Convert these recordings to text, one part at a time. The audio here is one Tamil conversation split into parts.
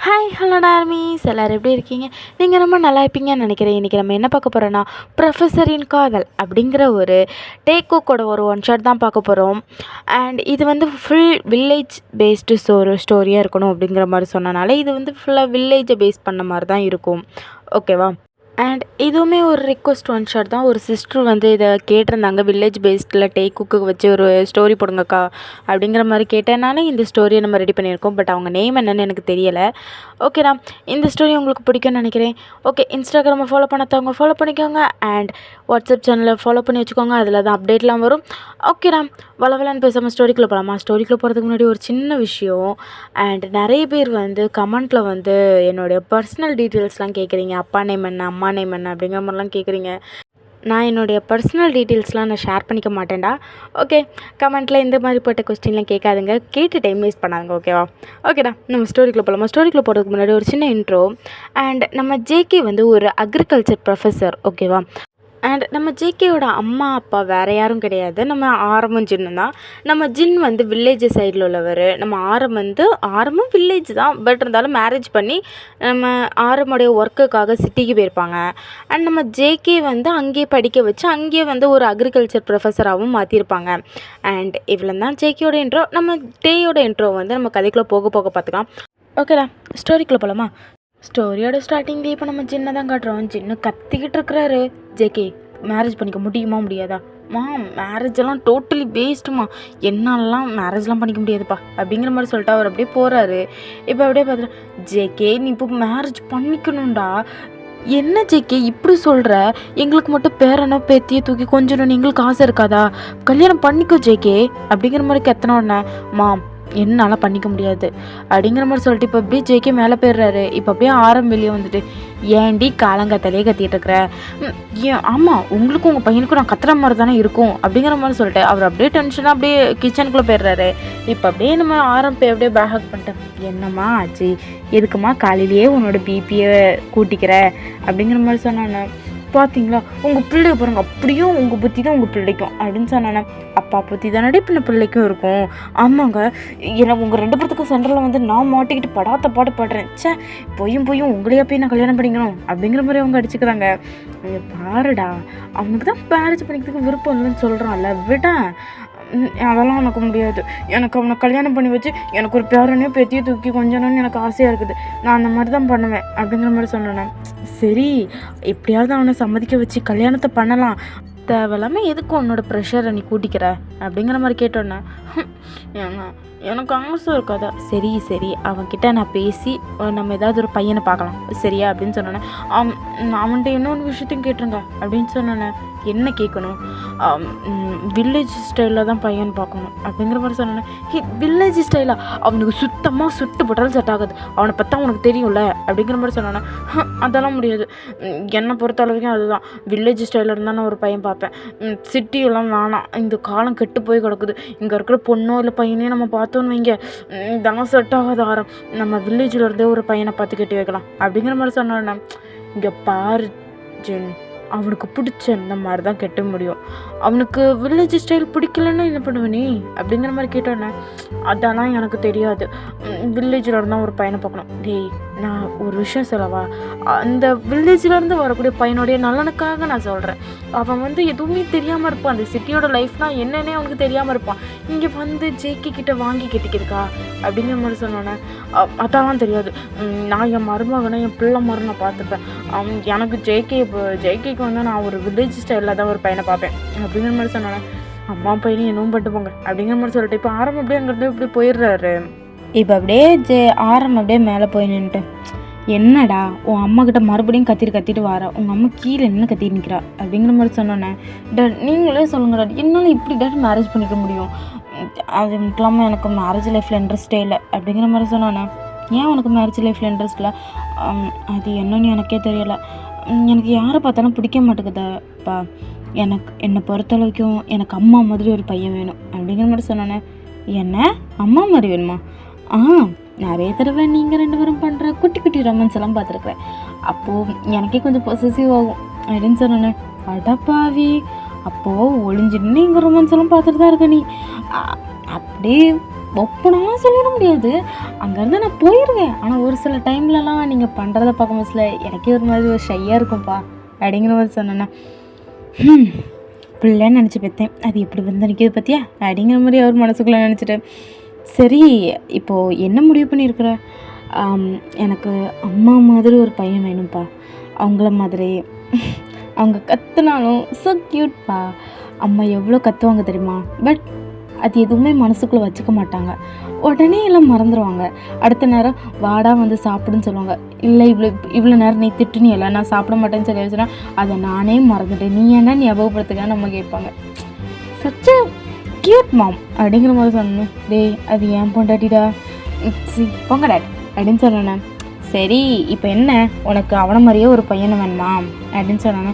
ஹாய் ஹலோ டார்மீஸ் எல்லோரும் எப்படி இருக்கீங்க? நீங்கள் ரொம்ப நல்லா இருப்பீங்கன்னு நினைக்கிறேன். இன்றைக்கி நம்ம என்ன பார்க்க போகிறோன்னா, ப்ரொஃபஸரின் காதல் அப்படிங்கிற ஒரு டேக்கோட ஒரு ஒன் ஷாட் தான் பார்க்க போகிறோம். அண்ட் இது வந்து ஃபுல் வில்லேஜ் பேஸ்டு ஸ்டோரியாக இருக்கணும் அப்படிங்கிற மாதிரி சொன்னனால இது வந்து ஃபுல்லாக வில்லேஜை பேஸ் பண்ண மாதிரி தான் இருக்கும். ஓகேவா? அண்ட் இதுவுமே ஒரு ரிக்வெஸ்ட் ஒன் ஷாட் தான். ஒரு சிஸ்டர் வந்து இதை கேட்டிருந்தாங்க, வில்லேஜ் பேஸ்டில் குக்கு வச்சு ஒரு ஸ்டோரி போடுங்கக்கா அப்படிங்கிற மாதிரி கேட்டனால இந்த ஸ்டோரியை நம்ம ரெடி பண்ணியிருக்கோம். பட் அவங்க நேம் என்னன்னு எனக்கு தெரியலை. ஓகேடா, இந்த ஸ்டோரி உங்களுக்கு பிடிக்கும்னு நினைக்கிறேன். ஓகே, இன்ஸ்டாகிராமை ஃபாலோ பண்ணாதவங்க ஃபாலோ பண்ணிக்கோங்க. அண்ட் வாட்ஸ்அப் சேனலை ஃபாலோ பண்ணி வச்சுக்கோங்க, அதில் தான் அப்டேட்லாம் வரும். ஓகேடா, வளவலன்னு பேசாமல் ஸ்டோரிக்குள்ளே போகலாமா? ஸ்டோரிக்குள்ளே போகிறதுக்கு முன்னாடி ஒரு சின்ன விஷயம். அண்ட் நிறைய பேர் வந்து கமெண்ட்டில் வந்து என்னுடைய பர்சனல் டீட்டெயில்ஸ்லாம் கேட்குறீங்க. அப்பா நேம் என்ன, அம்மா நேம் என்ன அப்படிங்கிற மாதிரிலாம் கேட்குறீங்க. நான் என்னுடைய பர்சனல் டீட்டெயில்ஸ்லாம் நான் ஷேர் பண்ணிக்க மாட்டேன்டா. ஓகே, கமெண்ட்டில் இந்த மாதிரிப்பட்ட கொஸ்டின்லாம் கேட்காதுங்க, கேட்டு டைம் வேஸ்ட் பண்ணாதுங்க. ஓகேவா? ஓகேடா, நம்ம ஸ்டோரிக்குள்ளே போகலாமா? ஸ்டோரிக்குள்ளே போகிறதுக்கு முன்னாடி ஒரு சின்ன இன்ட்ரோ. அண்ட் நம்ம ஜேகே வந்து ஒரு அக்ரிகல்ச்சர் ப்ரொஃபஸர். ஓகேவா? அண்ட் நம்ம ஜேகேயோட அம்மா அப்பா வேறு யாரும் கிடையாது, நம்ம ஆரம்பம் ஜின்னு தான். நம்ம ஜின் வந்து வில்லேஜ் சைடில் உள்ளவர். நம்ம ஆரம்பம் வில்லேஜ் தான், பட் இருந்தாலும் மேரேஜ் பண்ணி நம்ம ஆரம்புடைய ஒர்க்குக்காக சிட்டிக்கு போயிருப்பாங்க. அண்ட் நம்ம ஜேகே வந்து அங்கேயே படிக்க வச்சு அங்கேயே வந்து ஒரு அக்ரிகல்ச்சர் ப்ரொஃபஸராகவும் மாற்றிருப்பாங்க. அண்ட் இவ்வளோ தான் ஜேகேயோட இன்ட்ரோ. நம்ம டேயோட இன்ட்ரோ வந்து நம்ம கதைக்குள்ளே போக போக பார்த்துக்கலாம். ஓகேடா, ஸ்டோரிக்குள்ளே போகலாமா? ஸ்டோரியோட ஸ்டார்டிங்லேயே இப்போ நம்ம ஜின்னை தான் காட்டுறோம். ஜின்னு கத்திக்கிட்டு இருக்கிறாரு, ஜேகே மேரேஜ் பண்ணிக்க முடியுமா முடியாதா? மேரேஜ் எல்லாம் டோட்டலி வேஸ்ட்டுமா, என்னாலலாம் மேரேஜ்லாம் பண்ணிக்க முடியாதுப்பா அப்படிங்கிற மாதிரி சொல்லிட்டு அவர் அப்படியே போகிறாரு. இப்போ அப்படியே பார்த்துட்டு, ஜேகே நீ இப்போ மேரேஜ் பண்ணிக்கணும்டா. என்ன ஜேகே இப்படி சொல்கிற? எங்களுக்கு மட்டும் பேரனோ பேத்தியை தூக்கி கொஞ்சணும்னு எங்களுக்கு ஆசை இருக்காதா? கல்யாணம் பண்ணிக்கோ ஜேகே அப்படிங்கிற மாதிரி கத்தன உடனே, என்னால் பண்ணிக்க முடியாது அப்படிங்கிற மாதிரி சொல்லிட்டு இப்போ அப்படியே ஜேகே மேலே போயிடுறாரு. இப்போ அப்படியே வெளியே வந்துட்டு, ஏன்டி காலங்காத்தாலே கத்திட்டு இருக்கிற? ஆமாம், உங்களுக்கும் உங்கள் பையனுக்கும் நான் கத்துற மாதிரி தானே இருக்கும் அப்படிங்கிற மாதிரி சொல்லிட்டு அவர் அப்படியே டென்ஷனாக அப்படியே கிச்சனுக்குள்ளே போயிடுறாரு. இப்போ அப்படியே நம்ம அப்படியே பேக் பண்ணிட்டேன். என்னம்மா ஆச்சு? எதுக்குமா காலையிலேயே உன்னோட பிபியை கூட்டிக்கிற அப்படிங்கிற மாதிரி சொன்னானே. பார்த்தீங்களா, உங்கள் பிள்ளைய பாருங்க, அப்படியும் உங்கள் புத்தி தான் உங்கள் பிள்ளைக்கும் அப்படின்னு சொன்னானே. அப்பா புத்தி தானே பின்ன பிள்ளைக்கும் இருக்கும். ஆமாங்க, ஏன்னா உங்கள் ரெண்டு பேர்த்துக்கும் சென்டரில் வந்து நான் மாட்டிக்கிட்டு படாத பாடு பாடுறேன். பொய்யும் உங்களையா போய் நான் கல்யாணம் பண்ணிக்கணும் அப்படிங்கிற மாதிரி அவங்க அடிச்சுக்கிறாங்க. பாருடா, அவனுக்கு தான் மேரேஜ் பண்ணிக்கிறதுக்கு விருப்பம் இல்லைன்னு சொல்கிறான்ல, விட்டேன். அதெல்லாம் எனக்கு முடியாது. எனக்கு அவனை கல்யாணம் பண்ணி வச்சு எனக்கு ஒரு பேரனையோ பேத்தியோ தூக்கி கொஞ்சணும்னு எனக்கு ஆசையாக இருக்குது. நான் அந்த மாதிரி தான் பண்ணுவேன் அப்படிங்கிற மாதிரி சொன்னேன். சரி, எப்படியாவது அவனை சம்மதிக்க வச்சு கல்யாணத்தை பண்ணலாம். தேவையில்லாமல் எதுக்கு உன்னோட ப்ரெஷரை நீ கூட்டிக்கிற அப்படிங்கிற மாதிரி கேட்டோன்னே, எனக்கு ஆசை இருக்காதா? சரி அவன்கிட்ட நான் பேசி நம்ம ஏதாவது ஒரு பையனை பார்க்கலாம் சரியா அப்படின்னு சொன்னோன்னே, அவன்கிட்ட இன்னொன்று விஷயத்தையும் கேட்டுருங்க அப்படின்னு சொன்னோன்னே, என்ன கேட்கணும்? வில்லேஜ் ஸ்டைலில் தான் பையன் பார்க்கணும் அப்படிங்கிற மாதிரி சொன்னேன். வில்லேஜ் ஸ்டைலாக? அவனுக்கு சுத்தமாக சுட்டு போட்டாலும் செட் ஆகுது. அவனை பார்த்தா உனக்கு தெரியும்ல அப்படிங்கிற மாதிரி சொன்னேன்னா, அதெல்லாம் முடியாது. என்னை பொறுத்த அளவுக்கும் அதுதான், வில்லேஜ் ஸ்டைலில் இருந்தால் நான் ஒரு பையன் பார்ப்பேன். சிட்டியெல்லாம் வேணாம், இந்த காலம் கெட்டு போய் கிடக்குது. இங்கே இருக்கிற பொண்ணோ இல்லை பையனையும் நம்ம பார்த்தோன்னு வைங்க, இதெல்லாம் செட் ஆகாத. நம்ம வில்லேஜில் இருந்தே ஒரு பையனை பார்த்து கட்டி வைக்கலாம் அப்படிங்கிற மாதிரி சொன்னேன். இங்கே பாரு ஜென், அவனுக்கு பிடிச்ச இந்த மாதிரி தான் கெட்ட முடியும். அவனுக்கு வில்லேஜ் ஸ்டைல் பிடிக்கலன்னா என்ன பண்ணுவ நீ அப்படிங்கிற மாதிரி கேட்டோன்னே, அதெல்லாம் எனக்கு தெரியாது. வில்லேஜில் இருந்தால் ஒரு பையனை பார்க்கணும். டேய், நான் ஒரு விஷயம் சொல்லவா? அந்த வில்லேஜ்லேருந்து வரக்கூடிய பையனுடைய நலனுக்காக நான் சொல்கிறேன். அவன் வந்து எதுவுமே தெரியாமல் இருப்பான். அந்த சிட்டியோட லைஃப்னால் என்னன்னே அவனுக்கு தெரியாமல் இருப்பான். இங்கே வந்து ஜேகே கிட்ட வாங்கி கட்டிக்கிறதுக்கா அப்படிங்கிற மாதிரி சொன்னோன்னே, அதெல்லாம் தெரியாது. நான் என் மருமகனை என் பிள்ளை மாதிரி நான் பார்த்துப்பேன். எனக்கு ஜேகேக்கு வந்து நான் ஒரு வில்லேஜ் ஸ்டைலில் தான் ஒரு பையனை பார்ப்பேன் அப்படிங்கிற மாதிரி சொன்னோன்னே, அம்மா பையனும் என்னவும் பட்டுப்போங்க அப்படிங்கிற மாதிரி சொல்லிட்டு இப்போ ஆரம்பம் அப்படியே அங்கேருந்து இப்படி போயிடுறாரு. இப்போ அப்படியே ஆரம்பம் அப்படியே மேலே போய் நின்றுட்டு, என்னடா உன் அம்மா கிட்ட மறுபடியும் கத்திட்டு வாரா? உங்கள் அம்மா கீழே என்ன கத்திட்டு நிற்கிறா அப்படிங்கிற மாதிரி சொன்னோன்னே, நீங்களே சொல்லுங்கடா, என்னால் இப்படி மேரேஜ் பண்ணிக்க முடியும்? அது இல்லாமல் எனக்கு மேரேஜ் லைஃப்பில் இன்ட்ரெஸ்டே இல்லை அப்படிங்கிற மாதிரி சொன்னோன்னே, ஏன் உனக்கு மேரேஜ் லைஃப்பில் இன்ட்ரெஸ்ட் இல்லை? அது என்னன்னு எனக்கே தெரியலை. எனக்கு யாரை பார்த்தாலும் பிடிக்க மாட்டேங்குதாப்பா. என்னை பொறுத்தளவுக்கும் எனக்கு அம்மா மாதிரி ஒரு பையன் வேணும் அப்படிங்கிற மாதிரி சொன்னோன்னே, என்ன அம்மா மாதிரி வேணுமா? நிறைய தடவை நீங்கள் ரெண்டு பேரும் பண்ணுற குட்டி ரொமான்ஸ் எல்லாம் பார்த்துருக்குறேன். அப்போது எனக்கே கொஞ்சம் பொசசிவ் ஆகும் அப்படின்னு சொன்னோன்னே, அடப்பாவி, அப்போது ஒளிஞ்சின்னு இங்கே ரொமான்ஸ் எல்லாம் பார்த்துட்டு தான் இருக்க நீ? அப்படியே ஒப்பனாலாம் சொல்லிட முடியாது, அங்கேருந்து நான் போயிடுவேன். ஆனால் ஒரு சில டைம்லலாம் நீங்கள் பண்ணுறத பார்க்கும்போது சில எனக்கே ஒரு மாதிரி ஒரு ஷையாக இருக்கும்ப்பா அப்படிங்கிற மாதிரி சொன்னேன்னா, பிள்ளைன்னு நினச்சி பெற்றேன், அது எப்படி வந்து நிற்கிது பார்த்தியா அப்படிங்கிற மாதிரி அவர் மனசுக்குள்ளே நினச்சிட்டு, சரி இப்போது என்ன முடிவு பண்ணியிருக்கிற? எனக்கு அம்மா மாதிரி ஒரு பையன் வேணும்ப்பா, அவங்கள மாதிரி. அவங்க கற்றுனாலும் ஸோ க்யூட்ப்பா. அம்மா எவ்வளோ கற்றுவாங்க தெரியுமா, பட் அது எதுவுமே மனசுக்குள்ளே வச்சுக்க மாட்டாங்க, உடனே எல்லாம் மறந்துடுவாங்க. அடுத்த நேரம் வாடா வந்து சாப்பிடுன்னு சொல்லுவாங்க. இல்லை இவ்வளோ நேரம் நீ திட்டுனி இல்லை, நான் சாப்பிட மாட்டேன்னு சொல்லி வச்சுன்னா அதை நானே மறந்துட்டேன், நீ ஏன்னா ஞாபகப்படுத்துக்க நம்ம கேட்பாங்க. சச்ச க்யூட் மாம் அப்படிங்கிற மாதிரி சொன்னேன். டேய் அது ஏன் பொண்டாட்டிடா, போங்க டேட் அப்படின்னு சொன்னேன். சரி இப்போ என்ன, உனக்கு அவனை மாதிரியே ஒரு பையனை வேணுமா அப்படின்னு சொன்னாங்க.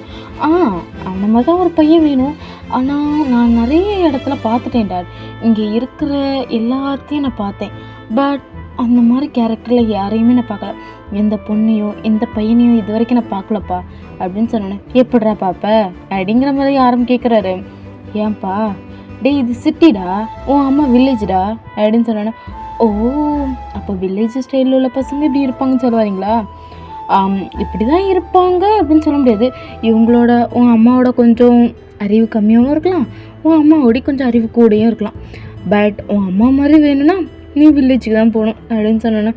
அவனை மாதிரி தான் ஒரு பையன் வேணும், ஆனால் நான் நிறைய இடத்துல பார்த்துட்டேன் டாட், இங்கே இருக்கிற எல்லாத்தையும் நான் பார்த்தேன், பட் அந்த மாதிரி கேரக்டரில் யாரையுமே நான் பார்க்கல, எந்த பொண்ணையோ எந்த பையனையோ இது வரைக்கும் நான் பார்க்கலப்பா அப்படின்னு சொன்னேன். எப்படிடா பாப்ப அப்படிங்கிற மாதிரி யாரும் கேட்குறாரு. ஏன்பா, டே இது சிட்டிடா, உன் அம்மா வில்லேஜ்டா அப்படின்னு சொன்னேன். ஓ அப்போ வில்லேஜ் ஸ்டைலில் உள்ள பசங்க இப்படி இருப்பாங்கன்னு சொல்லுவாங்களா? இப்படி தான் இருப்பாங்க அப்படின்னு சொல்ல முடியாது. இவங்களோட உன் அம்மாவோட கொஞ்சம் அறிவு கம்மியாகவும் இருக்கலாம், உன் அம்மாவோட கொஞ்சம் அறிவு கூடயும் இருக்கலாம், பட் உன் அம்மா மாதிரி வேணும்னா நீ வில்லேஜுக்கு தான் போகணும் அப்படின்னு சொன்னேன்னா,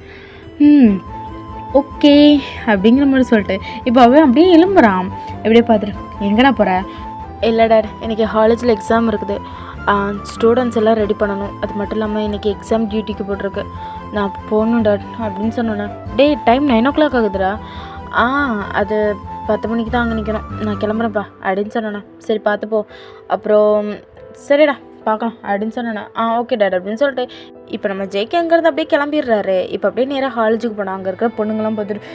ஓகே அப்படிங்கிற மாதிரி சொல்லிட்டு இப்போ அவன் அப்படியே எழும்புறான். எப்படியே பார்த்துட்டு, எங்கடா போகிற? இல்லை டாட், எனக்கு காலேஜில் எக்ஸாம் இருக்குது, ஸ்டூடெண்ட்ஸ் எல்லாம் ரெடி பண்ணணும், அது மட்டும் இல்லாமல் இன்றைக்கி எக்ஸாம் டியூட்டிக்கு போட்டிருக்கு, நான் போகணும் டாட் அப்படின்னு சொன்னேன். Day time 9 o'clock ஆகுதுடா. அது 10 மணிக்கு தான் அங்கே நிற்கணும், நான் கிளம்புறேன்ப்பா அப்படின்னு சொன்னேண்ணா. சரி பார்த்துப்போ, அப்புறம் சரிடா பார்க்கலாம் அப்படின்னு சொன்னேண்ணா. ஓகே டாட் அப்படின்னு சொல்லிட்டு இப்போ நம்ம ஜேகே அங்கேருந்து அப்படியே கிளம்பிடுறாரு. இப்போ அப்படியே நேராக காலேஜுக்கு போனோம். அங்கே இருக்கிற பொண்ணுங்களாம் பார்த்துட்டு,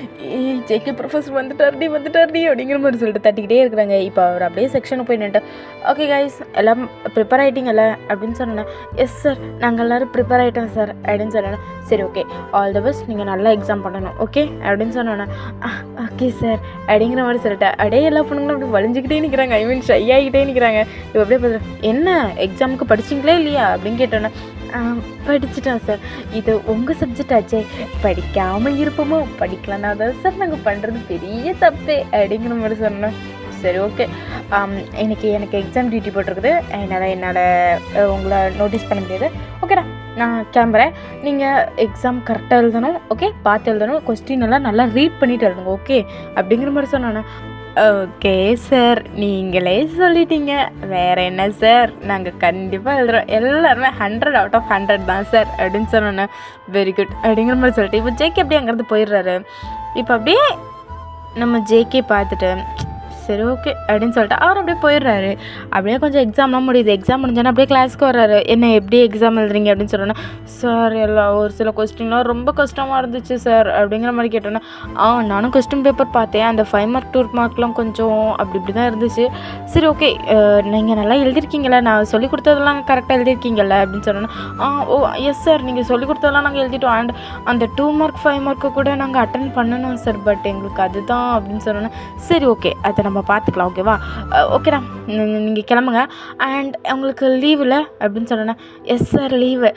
ஜேகே ப்ரொஃபஸர் வந்துட்டார்டி அப்படிங்கிற மாதிரி சொல்லிட்டு தட்டிக்கிட்டே இருக்கிறாங்க. இப்போ அவர் அப்படியே செக்ஷனுக்கு போய் நின்ட்டு, ஓகே கைஸ் எல்லாம் ப்ரிப்பேர் ஆகிட்டீங்கல்ல அப்படின்னு சொன்னேன். எஸ் சார் நாங்கள் எல்லோரும் ப்ரிப்பேர் ஆகிட்டோம் சார் அப்படின்னு சொன்னேன். சரி ஓகே ஆல் தி பெஸ்ட், நீங்கள் நல்லா எக்ஸாம் பண்ணணும் ஓகே அப்படின்னு சொன்னேன். ஓகே சார் அப்படிங்கிற மாதிரி சொல்லிட்டேன். அப்படியே எல்லா பொண்ணுங்களும் அப்படி வலிஞ்சிக்கிட்டே நிற்கிறாங்க, ஐ மீன் ஷை ஆகிட்டே நிற்கிறாங்க. இப்போ அப்படியே பார்த்துட்டு, என்ன எக்ஸாமுக்கு படிச்சிங்களா இல்லையா அப்படின்னு கேட்டோன்னே, படிச்சுட்டோம் சார், இது உங்கள் சப்ஜெக்ட் ஆச்சே, படிக்காமல் இருப்போமோ, படிக்கலன்னா தான் சார் நாங்கள் பண்ணுறது பெரிய தப்பே அப்படிங்கிற மாதிரி சொன்னோம். சரி ஓகே, எனக்கு எக்ஸாம் டியூட்டி போட்டிருக்குது, என்னால் உங்களை நோட்டீஸ் பண்ண முடியாது, ஓகேடா நான் கிளம்புறேன், நீங்கள் எக்ஸாம் கரெக்டாக எழுதணும் ஓகே, பார்த்து எழுதணும், கொஸ்டின் எல்லாம் நல்லா ரீட் பண்ணிவிட்டு எழுதுங்க ஓகே அப்படிங்கிற மாதிரி சொன்னானே. ஓகே சார் நீங்களே சொல்லிட்டீங்க, வேறு என்ன சார், நாங்கள் கண்டிப்பாக எழுதுகிறோம், எல்லாருமே 100 out of 100 தான் சார் அப்படின்னு சொன்னோன்னே. வெரி குட் அப்படிங்கிற மாதிரி சொல்லிட்டு இப்போ ஜேகே அப்படியே அங்கேருந்து போயிடுறாரு. இப்போ அப்படியே நம்ம ஜேகே பார்த்துட்டு, சரி ஓகே அப்படின்னு சொல்லிட்டு அவர் அப்படியே போயிடுறாரு. அப்படியே கொஞ்சம் எக்ஸாம்லாம் முடியுது. எக்ஸாம் முடிஞ்சோன்னா அப்படியே கிளாஸ்க்கு வர்றாரு. என்ன எப்படி எக்ஸாம் எழுதுறீங்க அப்படின்னு சொன்னோன்னா, சார் எல்லாம் ஒரு சில கொஸ்டின்லாம் ரொம்ப கஷ்டமாக இருந்துச்சு சார் அப்படிங்கிற மாதிரி கேட்டோன்னா, நானும் கொஸ்டின் பேப்பர் பார்த்தேன், அந்த 5 mark 2 markலாம் கொஞ்சம் இப்படி தான் இருந்துச்சு. சரி ஓகே நீங்கள் நல்லா எழுதிருக்கீங்களா, நான் சொல்லிக் கொடுத்ததெல்லாம் கரெக்டாக எழுதிருக்கீங்கல்ல அப்படின்னு சொன்னோன்னா, ஓ எஸ் சார் நீங்கள் சொல்லிக் கொடுத்ததெல்லாம் நாங்கள் எழுதிட்டோம், அண்ட் அந்த 2 mark 5 mark கூட நாங்கள் அட்டன் பண்ணணும் சார், பட் எங்களுக்கு அதுதான் அப்படின்னு சொன்னோன்னா, சரி ஓகே அதை நம்ம பார்த்துக்கலாம் ஓகேவா, ஓகேடா நீங்கள் கிளம்புங்க, அண்ட் உங்களுக்கு லீவில் அப்படின்னு சொன்னேன். எஸ் சார் லீவு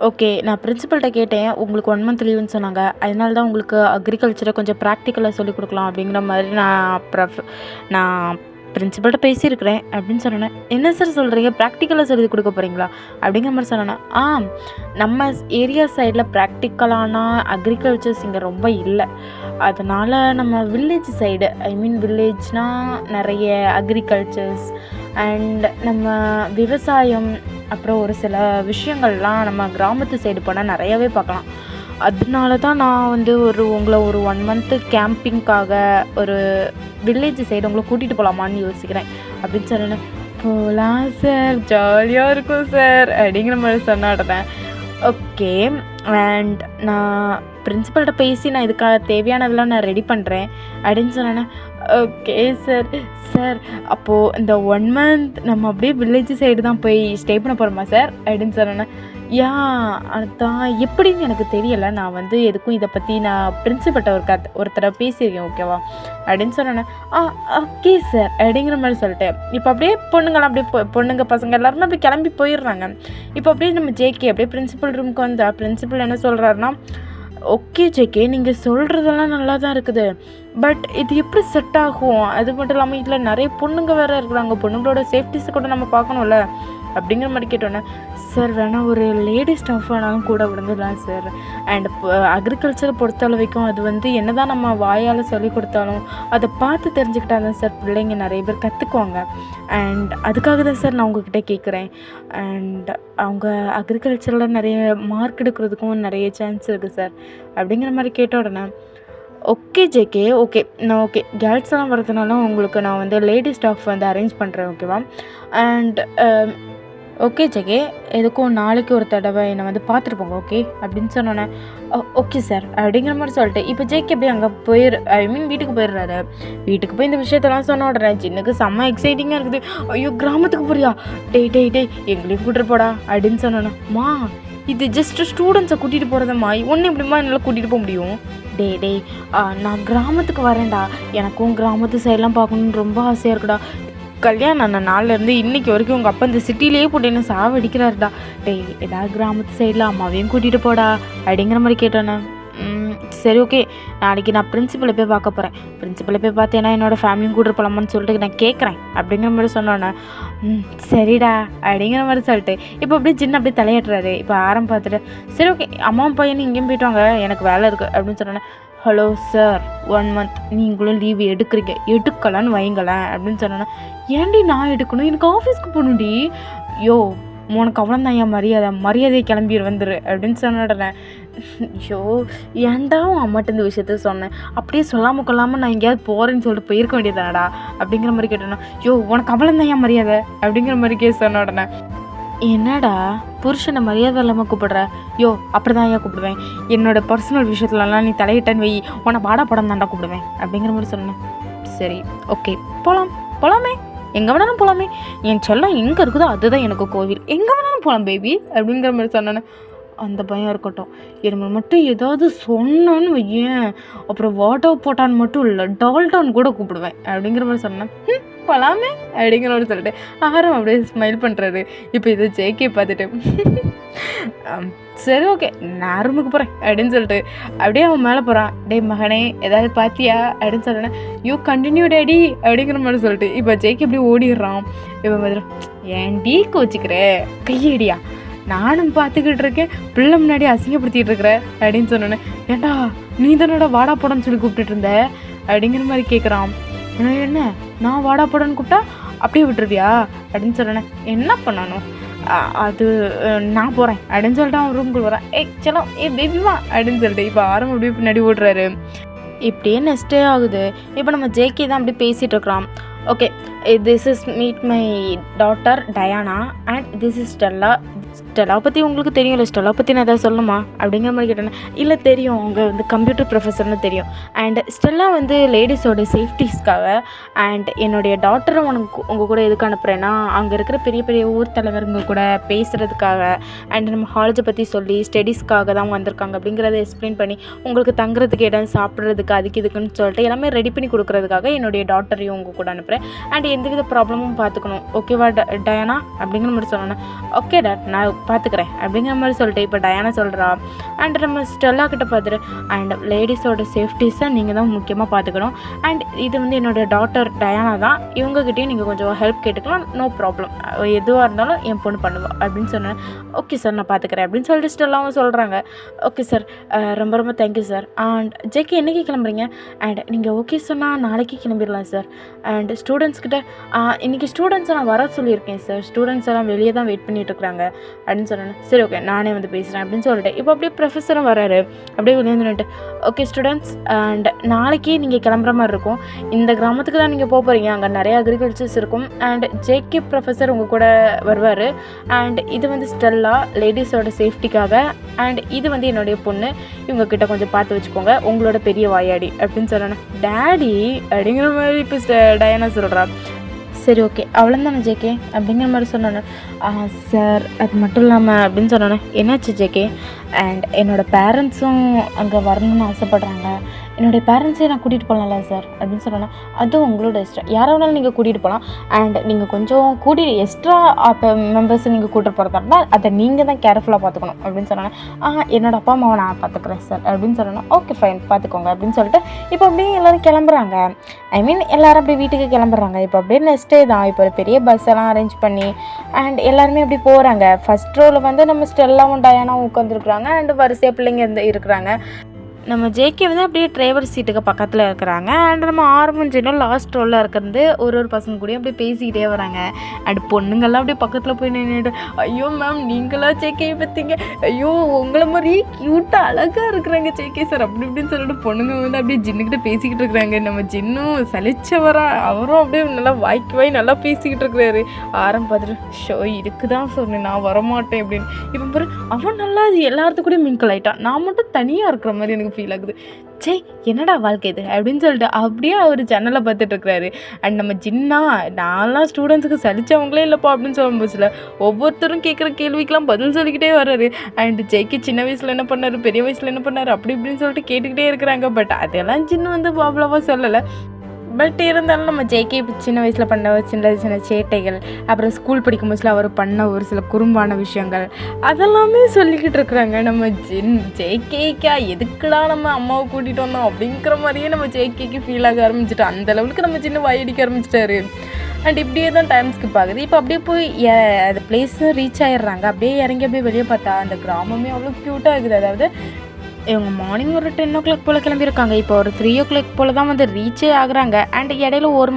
ஓகே, நான் பிரின்சிபல்கிட்ட கேட்டேன், உங்களுக்கு 1 month லீவுன்னு சொன்னாங்க, அதனால தான் உங்களுக்கு அக்ரிகல்ச்சரை கொஞ்சம் ப்ராக்டிக்கலாக சொல்லிக் கொடுக்கலாம் அப்படிங்கிற மாதிரி நான் பிரின்சிபல்கிட்ட பேசியிருக்கிறேன் அப்படின்னு சொன்னேன். என்ன சார் சொல்கிறீங்க, ப்ராக்டிக்கலாக சொல்லி கொடுக்க போகிறீங்களா அப்படிங்கிற மாதிரி சொன்னேன். நம்ம ஏரியா சைடில் ப்ராக்டிக்கலான அக்ரிகல்ச்சர்ஸ் இங்கே ரொம்ப இல்லை, அதனால் நம்ம வில்லேஜ் சைடு, ஐ மீன் வில்லேஜ்னால் நிறைய அக்ரிகல்ச்சர்ஸ் அண்ட் நம்ம விவசாயம், அப்புறம் ஒரு சில விஷயங்கள்லாம் நம்ம கிராமத்து சைடு போனால் நிறையாவே பார்க்கலாம். அதனால தான் நான் வந்து உங்களை ஒரு 1 month கேம்பிங்காக ஒரு வில்லேஜ் சைடு உங்களை கூட்டிகிட்டு போகலாமான்னு யோசிக்கிறேன் அப்படின்னு சொன்னேன். போகலாம் சார், ஜாலியாக இருக்கும் சார் அப்படிங்கிற மாதிரி சொன்னாடுறேன். ஓகே, அண்ட் நான் பிரின்சிபல்கிட்ட பேசி நான் இதுக்காக தேவையானதெல்லாம் நான் ரெடி பண்ணுறேன் அப்படின்னு சொன்னேன்னா, ஓகே சார். சார் அப்போது இந்த 1 மந்த் நம்ம அப்படியே வில்லேஜ் சைடு தான் போய் ஸ்டே பண்ண போகிறோமா சார் அப்படின்னு சொன்னேன்னா, யா அதான் எப்படின்னு எனக்கு தெரியலை. நான் வந்து எதுக்கும் இதை பற்றி நான் பிரின்சிபல்கிட்ட ஒரு தடவை பேசியிருக்கேன் ஓகேவா அப்படின்னு சொன்னேன்னா, ஓகே சார் அப்படிங்கிற மாதிரி சொல்லிட்டேன். இப்போ அப்படியே பொண்ணுங்களாம் அப்படியே பொண்ணுங்க பசங்க எல்லாருமே அப்படியே கிளம்பி போயிடுறாங்க. இப்போ அப்படியே நம்ம ஜேகே அப்படியே பிரின்சிபல் ரூமுக்கு வந்தா பிரின்சிபல் என்ன சொல்கிறாருன்னா, ஓகே ஜேகே நீங்கள் சொல்கிறதெல்லாம் நல்லா தான் இருக்குது, பட் இது எப்படி செட் ஆகும்? அது மட்டும் இல்லாமல் இதில் நிறைய பொண்ணுங்க வேறு இருக்கிறாங்க, பொண்ணுங்களோட சேஃப்டிஸை கூட நம்ம பார்க்கணும்ல அப்படிங்கிற மாதிரி கேட்டோன்னே, சார் வேணால் ஒரு லேடி ஸ்டாஃப் வேணாலும் கூட விடுந்துடலாம் சார். அண்ட் அக்ரிகல்ச்சரை பொறுத்த அளவுக்கும் அது வந்து என்ன தான் நம்ம வாயால் சொல்லி கொடுத்தாலும் அதை பார்த்து தெரிஞ்சுக்கிட்டா தான் சார் பிள்ளைங்க நிறைய பேர் கற்றுக்குவாங்க. அண்ட் அதுக்காக தான் சார் நான் உங்ககிட்ட கேட்குறேன். அண்ட் அவங்க அக்ரிகல்ச்சரில் நிறைய மார்க் எடுக்கிறதுக்கும் நிறைய சான்ஸ் இருக்குது சார் அப்படிங்கிற மாதிரி கேட்ட உடனே, ஓகே ஜேகே ஓகே நான் ஓகே கேர்ள்ஸ் எல்லாம் வரதுனால உங்களுக்கு நான் வந்து லேடி ஸ்டாஃப் வந்து அரேஞ்ச் பண்ணுறேன் ஓகேவா. அண்ட் ஓகே ஜேகே எதுக்கும் நாளைக்கு ஒரு தடவை என்னை வந்து பார்த்துட்டு போங்க ஓகே அப்படின்னு சொன்னோன்னே, ஓகே சார் அப்படிங்கிற மாதிரி சொல்லிட்டு இப்போ ஜேகே அப்படியே அங்கே வீட்டுக்கு போயிடுறாரு. வீட்டுக்கு போய் இந்த விஷயத்தெல்லாம் சொன்ன உடனே ஜின்னுக்கு செம்ம எக்ஸைட்டிங்காக இருக்குது. ஐயோ கிராமத்துக்கு போறியா, டேய் எங்களையும் கூட்டிட்டு போடா அப்படின்னு சொன்னோன்னே, மா இது ஜஸ்ட் ஸ்டூடெண்ட்ஸை கூட்டிகிட்டு போகிறதம்மா, ஒன்று எப்படிமா என்னால் கூட்டிகிட்டு போக முடியும்? டேய் நான் கிராமத்துக்கு வரேன்டா, எனக்கும் கிராமத்து சைடெலாம் பார்க்கணுன்னு ரொம்ப ஆசையாக இருக்குடா. கல்யாணம் ஆன நாள்லேருந்து இன்றைக்கி வரைக்கும் உங்கள் அப்பா இந்த சிட்டிலேயே போட்டு என்ன சாவடிக்கிறாருடா. டேய் ஏதாவது கிராமத்து சைடில் அம்மாவையும் கூட்டிகிட்டு போடா அப்படிங்கிற மாதிரி கேட்டோன்னே, சரி ஓகே நாளைக்கு நான் பிரின்சிபலை போய் பார்க்க போகிறேன், பிரின்சிபலை போய் பார்த்தேன்னா என்னோடய ஃபேமிலியும் கூட்டிட்டு போகலாமான்னு சொல்லிட்டு நான் கேட்குறேன் அப்படிங்கிற மாதிரி சொன்னோன்னே, சரிடா அப்படிங்கிற மாதிரி சொல்லிட்டு இப்போ அப்படியே சின்ன அப்படியே தலையாட்டுறாரு. இப்போ ஆரம்பம் பார்த்துட்டு, சரி ஓகே அம்மாவும் பையனும் இங்கேயும் போயிட்டு வாங்க எனக்கு வேலை இருக்குது அப்படின்னு சொன்னோன்னே, ஹலோ சார் 1 மந்த் நீங்களும் லீவு எடுக்கலான்னு வைங்களேன் அப்படின்னு சொன்னோன்னா, ஏன்டி நான் எடுக்கணும், எனக்கு ஆஃபீஸ்க்கு போகணுண்டி. யோ உனக்கு அவ்வளோதான் என் மரியாதையை கிளம்பி வந்துரு அப்படின்னு சொன்ன உடனே, ஐயோ ஏன்டா உன் அம்மாட்ட இந்த விஷயத்த சொன்னேன், அப்படியே சொல்லாமல் கொள்ளாமல் நான் எங்கேயாவது போகிறேன்னு சொல்லிட்டு போயிருக்க வேண்டியதானடா அப்படிங்கிற மாதிரி கேட்டேன்னா, யோ உனக்கு அவ்வளோதான் என் மரியாதை அப்படிங்கிற மாதிரி சொன்ன உடனே, என்னடா புருஷனை மரியாதை இல்லாமல் கூப்பிடுற, யோ அப்படி தான் ஏன் கூப்பிடுவேன், என்னோடய பர்சனல் விஷயத்துலலாம் நீ தலையிட்டன்னு வை, உன்னை வாடா படம் தாண்டா கூப்பிடுவேன் அப்படிங்கிற மாதிரி சொன்னேன். சரி ஓகே போகலாமே எங்கே வேணாலும் போகலாமே, என் செல்லம் எங்கே இருக்குதோ அதுதான் எனக்கு கோவில், எங்கே வேணாலும் போகலாம் பேபி அப்படிங்கிற மாதிரி சொன்னேன்னு, அந்த பயம் இருக்கட்டும், என்ன மட்டும் ஏதாவது சொன்னான்னு வையேன் அப்புறம் வாட்டர் போட்டான்னு மட்டும் இல்லை டால்டான்னு கூட கூப்பிடுவேன் அப்படிங்கிற மாதிரி சொன்னேன். போகலாமே அப்படிங்கிற மாதிரி சொல்லிட்டு ஆரம் அப்படியே ஸ்மைல் பண்ணுறாரு. இப்போ இதை ஜேகே பார்த்துட்டு, சரி ஓகே நான் ரூமுக்கு போகிறேன் அப்படின்னு சொல்லிட்டு அப்படியே அவன் மேலே போகிறான். டே மகனே ஏதாவது பார்த்தியா அப்படின்னு சொல்லிட்டேன். யூ கண்டினியூ டேடி அப்படிங்கிற மாதிரி சொல்லிட்டு இப்போ ஜேகே அப்படியே ஓடிடுறான். இப்போ மாதிரி ஏன்டி கோச்சிக்கிற கையடியா, நானும் பார்த்துக்கிட்டு இருக்கேன் பிள்ளை முன்னாடி அசிங்கப்படுத்திட்டு இருக்கிற அப்படின்னு சொன்னோன்னே, ஏண்டா நீ தானோட வாடா போடன்னு சொல்லி கூப்பிட்டுட்டு இருந்த அப்படிங்கிற மாதிரி கேட்குறான். என்ன நான் வாடா போடன்னு கூப்பிட்டா அப்படியே விட்டுருவியா அப்படின்னு சொன்னேன். என்ன பண்ணணும் அது நான் போகிறேன் அப்படின்னு சொல்லிட்டு அவன் ரூம்குள்ள வரேன். சலோ பேபிமா அப்படின்னு சொல்லிட்டு இப்போ ஆரம்பம் அப்படியே பின்னாடி ஓடுறாரு. இப்படியே நெக்ஸ்டே ஆகுது. இப்போ நம்ம ஜேகே தான் அப்படி பேசிகிட்டு இருக்கிறோம். Okay this is meet my daughter Diana and this is ஸ்டெல்லாவை பற்றி உங்களுக்கு தெரியும்ல, ஸ்டெல்லா பற்றி நான் எதாவது சொல்லணுமா அப்படிங்கிற மாதிரி கேட்டேன்னா, இல்லை தெரியும் அவங்க வந்து கம்ப்யூட்டர் ப்ரொஃபஸர்னு தெரியும். அண்ட் ஸ்டெல்லா வந்து லேடிஸோட சேஃப்டிஸ்க்காக அண்ட் என்னுடைய டாட்டரை உங்கள் கூட எதுக்கு அனுப்புகிறேன்னா அங்கே இருக்கிற பெரிய பெரிய ஊர் தலைவருங்க கூட பேசுகிறதுக்காக அண்ட் நம்ம காலேஜை பற்றி சொல்லி ஸ்டடீஸ்க்காக தான் வந்திருக்காங்க அப்படிங்கிறத எக்ஸ்பிளைன் பண்ணி உங்களுக்கு தங்குறதுக்கு இடம் சாப்பிட்றதுக்கு அதுக்கு இதுக்குன்னு சொல்லிட்டு எல்லாமே ரெடி பண்ணி கொடுக்குறதுக்காக என்னுடைய டாட்டரையும் உங்கள் கூட அனுப்புகிறேன். அண்ட் எந்தவித ப்ராப்ளமும் பார்த்துக்கணும் ஓகேவா டயானா அப்படிங்கிற மாதிரி சொன்னேன். ஓகே டாட் நான் பார்த்துக்கிறேன் அப்படிங்கிற மாதிரி சொல்லிட்டு இப்போ டயானா சொல்கிறா. அண்ட் நம்ம ஸ்டெல்லா கிட்ட பார்த்துட்டு, அண்ட் லேடிஸோட சேஃப்டிஸை நீங்கள் தான் முக்கியமாக பார்த்துக்கணும். அண்ட் இது வந்து என்னோடய டாட்டர் டயானா தான், இவங்ககிட்டையும் நீங்கள் கொஞ்சம் ஹெல்ப் கேட்டுக்கலாம், நோ ப்ராப்ளம், எதுவாக இருந்தாலும் என் பொண்ணு பண்ணுவா அப்படின்னு சொன்னேன். ஓகே சார் நான் பார்த்துக்கிறேன் அப்படின்னு சொல்லிட்டு ஸ்டெல்லாவும் சொல்கிறாங்க. ஓகே சார் ரொம்ப ரொம்ப தேங்க்யூ சார். அண்ட் ஜேகே என்றைக்கு கிளம்புறீங்க? அண்ட் நீங்கள் ஓகே சொன்னால் நாளைக்கு கிளம்பிடலாம் சார். அண்ட் ஸ்டூடெண்ட்ஸ்கிட்ட இன்றைக்கி ஸ்டூடெண்ட்ஸை நான் வர சொல்லியிருக்கேன் சார், ஸ்டூடெண்ட்ஸ் எல்லாம் வெளியே தான் வெயிட் பண்ணிகிட்டு இருக்கிறாங்க. அப்படின்னு சொன்னேன். சரி ஓகே நானே வந்து பேசுகிறேன் அப்படின்னு சொல்லிட்டு இப்போ அப்படியே ப்ரொஃபஸரும் வராரு. அப்படியே வெளியே வந்துட்டு ஓகே ஸ்டூடெண்ட்ஸ் அண்ட் நாளைக்கே நீங்கள் கிளம்புற மாதிரி இருக்கும். இந்த கிராமத்துக்கு தான் நீங்கள் போக போகிறீங்க. அங்கே நிறைய அக்ரிகல்ச்சர்ஸ் இருக்கும். அண்ட் ஜேகே ப்ரொஃபஸர் உங்கள் கூட வருவார். அண்ட் இது வந்து ஸ்டெல்லா லேடிஸோட சேஃப்டிக்காக. அண்ட் இது வந்து என்னுடைய பொண்ணு, இவங்கக்கிட்ட கொஞ்சம் பார்த்து வச்சுக்கோங்க, உங்களோட பெரிய வாயாடி அப்படின்னு சொன்னேன். டேடி அப்படிங்கிற மாதிரி இப்போ டயானா சொல்கிறா. சரி ஓகே அவ்வளோதானே ஜேகே அப்படிங்கிற மாதிரி சொன்னேன். சார் அது மட்டும் இல்லாமல் அப்படின்னு சொன்னேன். என்னாச்சு ஜேகே? அண்ட் என்னோடய பேரண்ட்ஸும் அங்கே வரணும்னு ஆசைப்பட்றாங்க. என்னுடைய பேரண்ட்ஸையும் நான் கூட்டிகிட்டு போகலாம்ல சார் அப்படின்னு சொன்னேன். அதுவும் உங்களோட இஷ்டம், யாரை வேணாலும் நீங்கள் கூட்டிகிட்டு போகலாம். அண்ட் நீங்கள் கொஞ்சம் எக்ஸ்ட்ரா மெம்பர்ஸை நீங்கள் கூட்டிகிட்டு போகிறதா அதை நீங்கள் தான் கேர்ஃபுல்லாக பார்த்துக்கணும் அப்படின்னு சொன்னாங்க. என்னோடய அப்பா அம்மாவை நான் பார்த்துக்குறேன் சார் அப்படின்னு சொன்னேன். ஓகே ஃபைன் பார்த்துக்கோங்க அப்படின்னு சொல்லிட்டு இப்போ அப்படியே எல்லோரும் கிளம்புறாங்க. ஐ மீன் எல்லோரும் அப்படியே வீட்டுக்கு கிளம்புறாங்க. இப்போ அப்படியே நெக்ஸ்ட் டே தான் இப்போ ஒரு பெரிய பஸ் எல்லாம் அரேஞ்ச் பண்ணி அண்ட் எல்லாருமே அப்படி போகிறாங்க. ஃபஸ்ட் ரோவில் வந்து நம்ம ஸ்டெல்லாவும் டயானாவும் உட்காந்துருக்குறாங்க. அண்ட் வரிசையாக பிள்ளைங்க இருக்கிறாங்க. நம்ம ஜேகே வந்து அப்படியே டிரைவர் சீட்டுக்கு பக்கத்தில் இருக்கிறாங்க. அண்ட் நம்ம ஆரம்பிச்சிடும் லாஸ்ட் ரோலில் இருக்கிறது ஒரு பசங்க கூட அப்படியே பேசிக்கிட்டே வராங்க. அண்ட் பொண்ணுங்கள்லாம் அப்படியே பக்கத்தில் போய் நின்றுட்டு ஐயோ மேம் நீங்களா ஜேகே பார்த்தீங்க, ஐயோ உங்களை மாதிரி க்யூட்டாக அழகாக இருக்கிறாங்க ஜேகே சார் அப்படி இப்படின்னு சொல்லிட்டு பொண்ணுங்க வந்து அப்படியே ஜின்னுக்கிட்ட பேசிக்கிட்டு இருக்கிறாங்க. நம்ம ஜின்னும் சலிச்சவரா அவரும் அப்படியே நல்லா வாய் நல்லா பேசிக்கிட்டு இருக்கிறாரு. பார்த்துட்டு ஷோ இதுக்கு தான் சொன்னேன் நான் வரமாட்டேன் அப்படின்னு. இப்போ பாரு அவன் நல்லா எல்லாத்துக்கூட கூட மிங்கிள் ஆகிட்டான். நான் மட்டும் தனியாக இருக்கிற மாதிரி எனக்கு ஃபீல் ஆகுது. சே என்னடா வாழ்க்கை இது அப்படின்னு சொல்லிட்டு அப்படியே அவர் ஜன்னலை பார்த்துட்டு இருக்கிறாரு. அண்ட் நம்ம ஜின்னா நான்லாம் ஸ்டூடெண்ட்ஸுக்கு சலிச்சவங்களே இல்லைப்பா அப்படின்னு சொல்லும் போச்சுல ஒவ்வொருத்தரும் கேட்குற கேள்விக்கெலாம் பதில் சொல்லிக்கிட்டே வர்றாரு. அண்ட் ஜெய்க்கு சின்ன வயசில் என்ன பண்ணார், பெரிய வயசில் என்ன பண்ணார் அப்படி இப்படின்னு சொல்லிட்டு கேட்டுக்கிட்டே இருக்கிறாங்க. பட் அதெல்லாம் ஜின்னு வந்து அவ்வளோவா சொல்லலை. பட் இருந்தாலும் நம்ம ஜேகே சின்ன வயசில் பண்ண சின்ன சின்ன சேட்டைகள், அப்புறம் ஸ்கூல் படிக்கும் போதுல அவர் பண்ண ஒரு சில குறும்பான விஷயங்கள் அதெல்லாமே சொல்லிக்கிட்டு இருக்கிறாங்க. நம்ம ஜேகேக்கா எதுக்குடா நம்ம அம்மாவை கூட்டிகிட்டு வந்தோம் அப்படிங்கிற மாதிரியே நம்ம ஜேகேக்கு ஃபீல் ஆக ஆரம்பிச்சிட்டோம். அந்த லெவலுக்கு நம்ம சின்ன வாயடிக்க ஆரம்பிச்சிட்டாரு. அண்ட் இப்படியே தான் டைம் ஸ்கிப் ஆகுது. இப்போ அப்படியே போய் அந்த பிளேஸும் ரீச் ஆகிடுறாங்க. அப்படியே இறங்கி அப்படியே வெளியே பார்த்தா அந்த கிராமமே அவ்வளோ க்யூட்டாக இருக்குது. அதாவது இவங்க மார்னிங் ஒரு 10 o'clock போல் கிளம்பியிருக்காங்க. இப்போ ஒரு 3 o'clock போல் தான் வந்து ரீச்சே ஆகுறாங்க. அண்ட் இடையில 1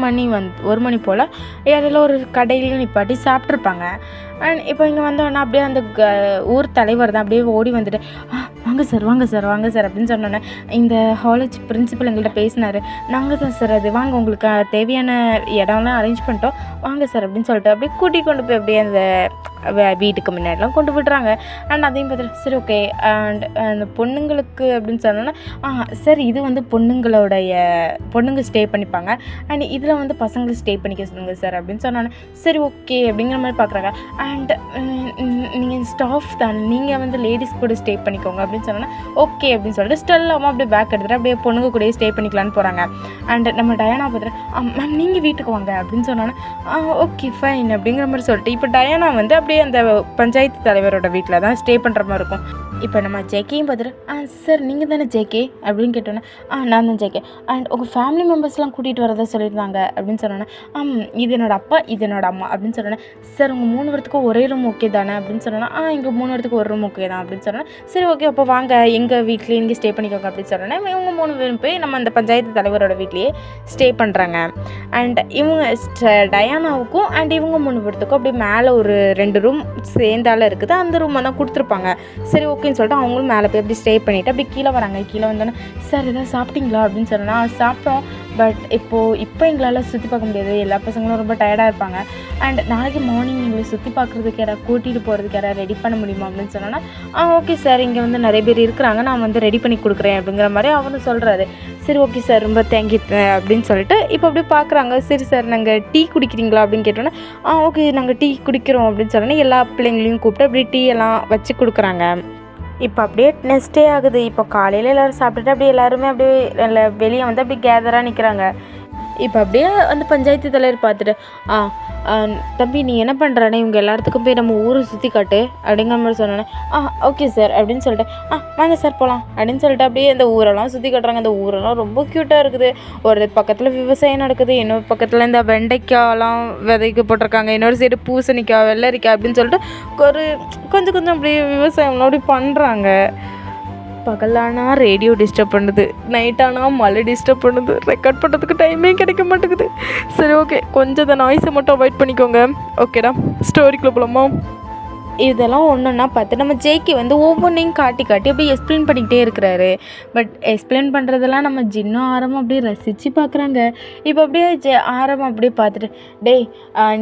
மணி போல் இடையில ஒரு கடையிலையும் நிப்பாட்டி சாப்பிட்ருப்பாங்க. அண்ட் இப்போ இங்கே வந்தோடனே அப்படியே அந்த ஊர் தலைவர் தான் அப்படியே ஓடி வந்துட்டு வாங்க சார் வாங்க சார் வாங்க சார் அப்படின்னு சொன்னோன்னே இந்த காலேஜ் பிரின்சிபல் எங்கள்கிட்ட பேசினார். நாங்கள் தான் சார் அது வாங்க உங்களுக்கு தேவையான இடம்லாம் அரேஞ்ச் பண்ணிட்டோம் வாங்க சார் அப்படின்னு சொல்லிட்டு அப்படியே கூட்டிகிட்டு கொண்டு போய் அப்படியே அந்த வீட்டுக்கு முன்னாடிலாம் கொண்டு விடுறாங்க. அண்ட் அதையும் பார்த்துட்டு சரி ஓகே. அண்ட் அந்த பொண்ணுங்களுக்கு அப்படின்னு சொன்னோன்னா சார் இது வந்து பொண்ணுங்க ஸ்டே பண்ணிப்பாங்க. அண்ட் இதில் வந்து பசங்களை ஸ்டே பண்ணிக்க சொல்லுங்கள் சார் அப்படின்னு சொன்னானே. சரி ஓகே அப்படிங்கிற மாதிரி பார்க்குறாங்க. அண்ட் நீங்கள் ஸ்டாஃப் தான், நீங்கள் வந்து லேடிஸ் கூட ஸ்டே பண்ணிக்கோங்க அப்படின்னு சொன்னோன்னா ஓகே அப்படின்னு சொல்லிட்டு ஸ்டெல்லாமல் அப்படியே பேக் எடுத்துகிட்டு அப்படியே பொண்ணுங்க கூட ஸ்டே பண்ணிக்கலான்னு போகிறாங்க. அண்ட் நம்ம டயானா பார்த்துட்டு மேம் நீங்கள் வீட்டுக்கு வாங்க அப்படின்னு சொன்னோன்னா ஓகே ஃபைன் அப்படிங்கிற மாதிரி சொல்லிட்டு இப்போ டயானா வந்து அப்படியே அந்த பஞ்சாயத்து தலைவரோட வீட்டில் தான் ஸ்டே பண்ணுற மாதிரி இருக்கும். இப்போ நம்ம ஜேகேயும் பார்த்துட்டு சார் நீங்கள் தானே ஜேகே அப்படின்னு கேட்டோன்னே நான் தான் ஜேகே. அண்ட் உங்கள் ஃபேமிலி மெம்பர்ஸ்லாம் கூட்டிகிட்டு வரதா சொல்லியிருந்தாங்க அப்படின்னு சொன்னோன்னே இது என்னோடய அப்பா இது என்னோடய அம்மா அப்படின்னு சொன்னோன்னே சார் உங்கள் 3 பேர்த்துக்கும் ஒரே ரூம் ஓகே தானே அப்படின்னு சொன்னோன்னா இங்கே 3 பேர்த்துக்கு ஒரு ரூம் ஓகே தான் அப்படின்னு சொன்னோன்னே சரி ஓகே அப்போ வாங்க எங்கள் வீட்லேயே இங்கே ஸ்டே பண்ணிக்கோங்க அப்படின்னு சொன்னோன்னே இவங்க 3 பேரும் போய் நம்ம அந்த பஞ்சாயத்து தலைவரோட வீட்லேயே ஸ்டே பண்ணுறாங்க. அண்ட் இவங்க டயானாவுக்கும் அண்ட் இவங்க 3 பேர்த்துக்கும் அப்படியே மேலே ஒரு 2 ரூம் சேர்ந்தால இருக்குது. அந்த ரூமை தான் கொடுத்துருப்பாங்க. சரி ஓகேன்னு சொல்லிட்டு அவங்களும் மேலே போய் அப்படி ஸ்டே பண்ணிவிட்டு அப்படி கீழே வராங்க. கீழே வந்தோன்னே சார் எதாவது சாப்பிட்டீங்களா அப்படின்னு சொன்னால் சாப்பிட்டோம். பட் இப்போ எங்களால் சுற்றி பார்க்க முடியாது, எல்லா பசங்களும் ரொம்ப டயர்டாக இருப்பாங்க. அண்ட் நாளைக்கு மார்னிங் எங்களை சுற்றி பார்க்குறதுக்கு யாராவது கூட்டிகிட்டு போகிறதுக்கு யாராவது ரெடி பண்ண முடியுமா அப்படின்னு சொன்னோன்னா ஓகே சார் இங்கே வந்து நிறைய பேர் இருக்கிறாங்க நான் வந்து ரெடி பண்ணி கொடுக்குறேன் அப்படிங்கிற மாதிரி அவரும் சொல்கிறாரு. சரி ஓகே சார் ரொம்ப தேங்க்யூ அப்படின்னு சொல்லிட்டு இப்போ அப்படியே பார்க்குறாங்க. சரி சார் நாங்கள் டீ குடிக்கிறீங்களா அப்படின்னு கேட்டோன்னா ஓகே நாங்கள் டீ குடிக்கிறோம் அப்படின்னு சொன்னோன்னே எல்லா பிள்ளைங்களையும் கூப்பிட்டு அப்படியே டீ எல்லாம் வச்சு கொடுக்குறாங்க. இப்போ அப்படியே நெக்ஸ்ட் டே ஆகுது. இப்போ காலையில் எல்லோரும் சாப்பிட்டுட்டு அப்படியே எல்லாருமே அப்படியே வெளியே வந்து அப்படியே கேதராக நிற்கிறாங்க. இப்போ அப்படியே அந்த பஞ்சாயத்து தலைவர் பார்த்துட்டு தம்பி நீ என்ன பண்ணுறானே இவங்க எல்லாத்துக்கும் போய் நம்ம ஊரை சுற்றி காட்டு அப்படிங்கிற மாதிரி சொன்னோன்னே ஓகே சார் அப்படின்னு சொல்லிட்டு வாங்க சார் போகலாம் அப்படின்னு சொல்லிட்டு அப்படியே அந்த ஊரெல்லாம் சுற்றி காட்டுறாங்க. அந்த ஊரெல்லாம் ரொம்ப க்யூட்டாக இருக்குது. ஒரு பக்கத்தில் விவசாயம் நடக்குது, இன்னொரு பக்கத்தில் இந்த வெண்டைக்காயெல்லாம் விதைக்கு போட்டிருக்காங்க, இன்னொரு சைடு பூசணிக்காய் வெள்ளரிக்காய் அப்படின்னு சொல்லிட்டு கொஞ்சம் அப்படியே விவசாயம்லாம் அப்படி பண்ணுறாங்க. பகலானா ரேடியோ டிஸ்டர்ப் பண்ணுது, நைட்டானா மழை டிஸ்டர்ப் பண்ணுது, ரெக்கார்ட் பண்ணுறதுக்கு டைமே கிடைக்க மாட்டேங்குது. சரி ஓகே கொஞ்சம் இந்த நாய்ஸை மட்டும் அவாய்ட் பண்ணிக்கோங்க. ஓகேடா ஸ்டோரிக்குள்ளே போகலாமா? இதெல்லாம் ஒன்றுன்னா பார்த்து நம்ம ஜேகே வந்து ஒவ்வொன்றையும் காட்டி காட்டி அப்படியே எக்ஸ்பிளைன் பண்ணிக்கிட்டே இருக்கிறாரு. பட் எக்ஸ்பிளைன் பண்ணுறதெல்லாம் நம்ம ஜின்னும் ஆரம்பம் அப்படியே ரசித்து பார்க்குறாங்க. இப்போ அப்படியே ஆரம்பம் அப்படியே பார்த்துட்டு, டேய்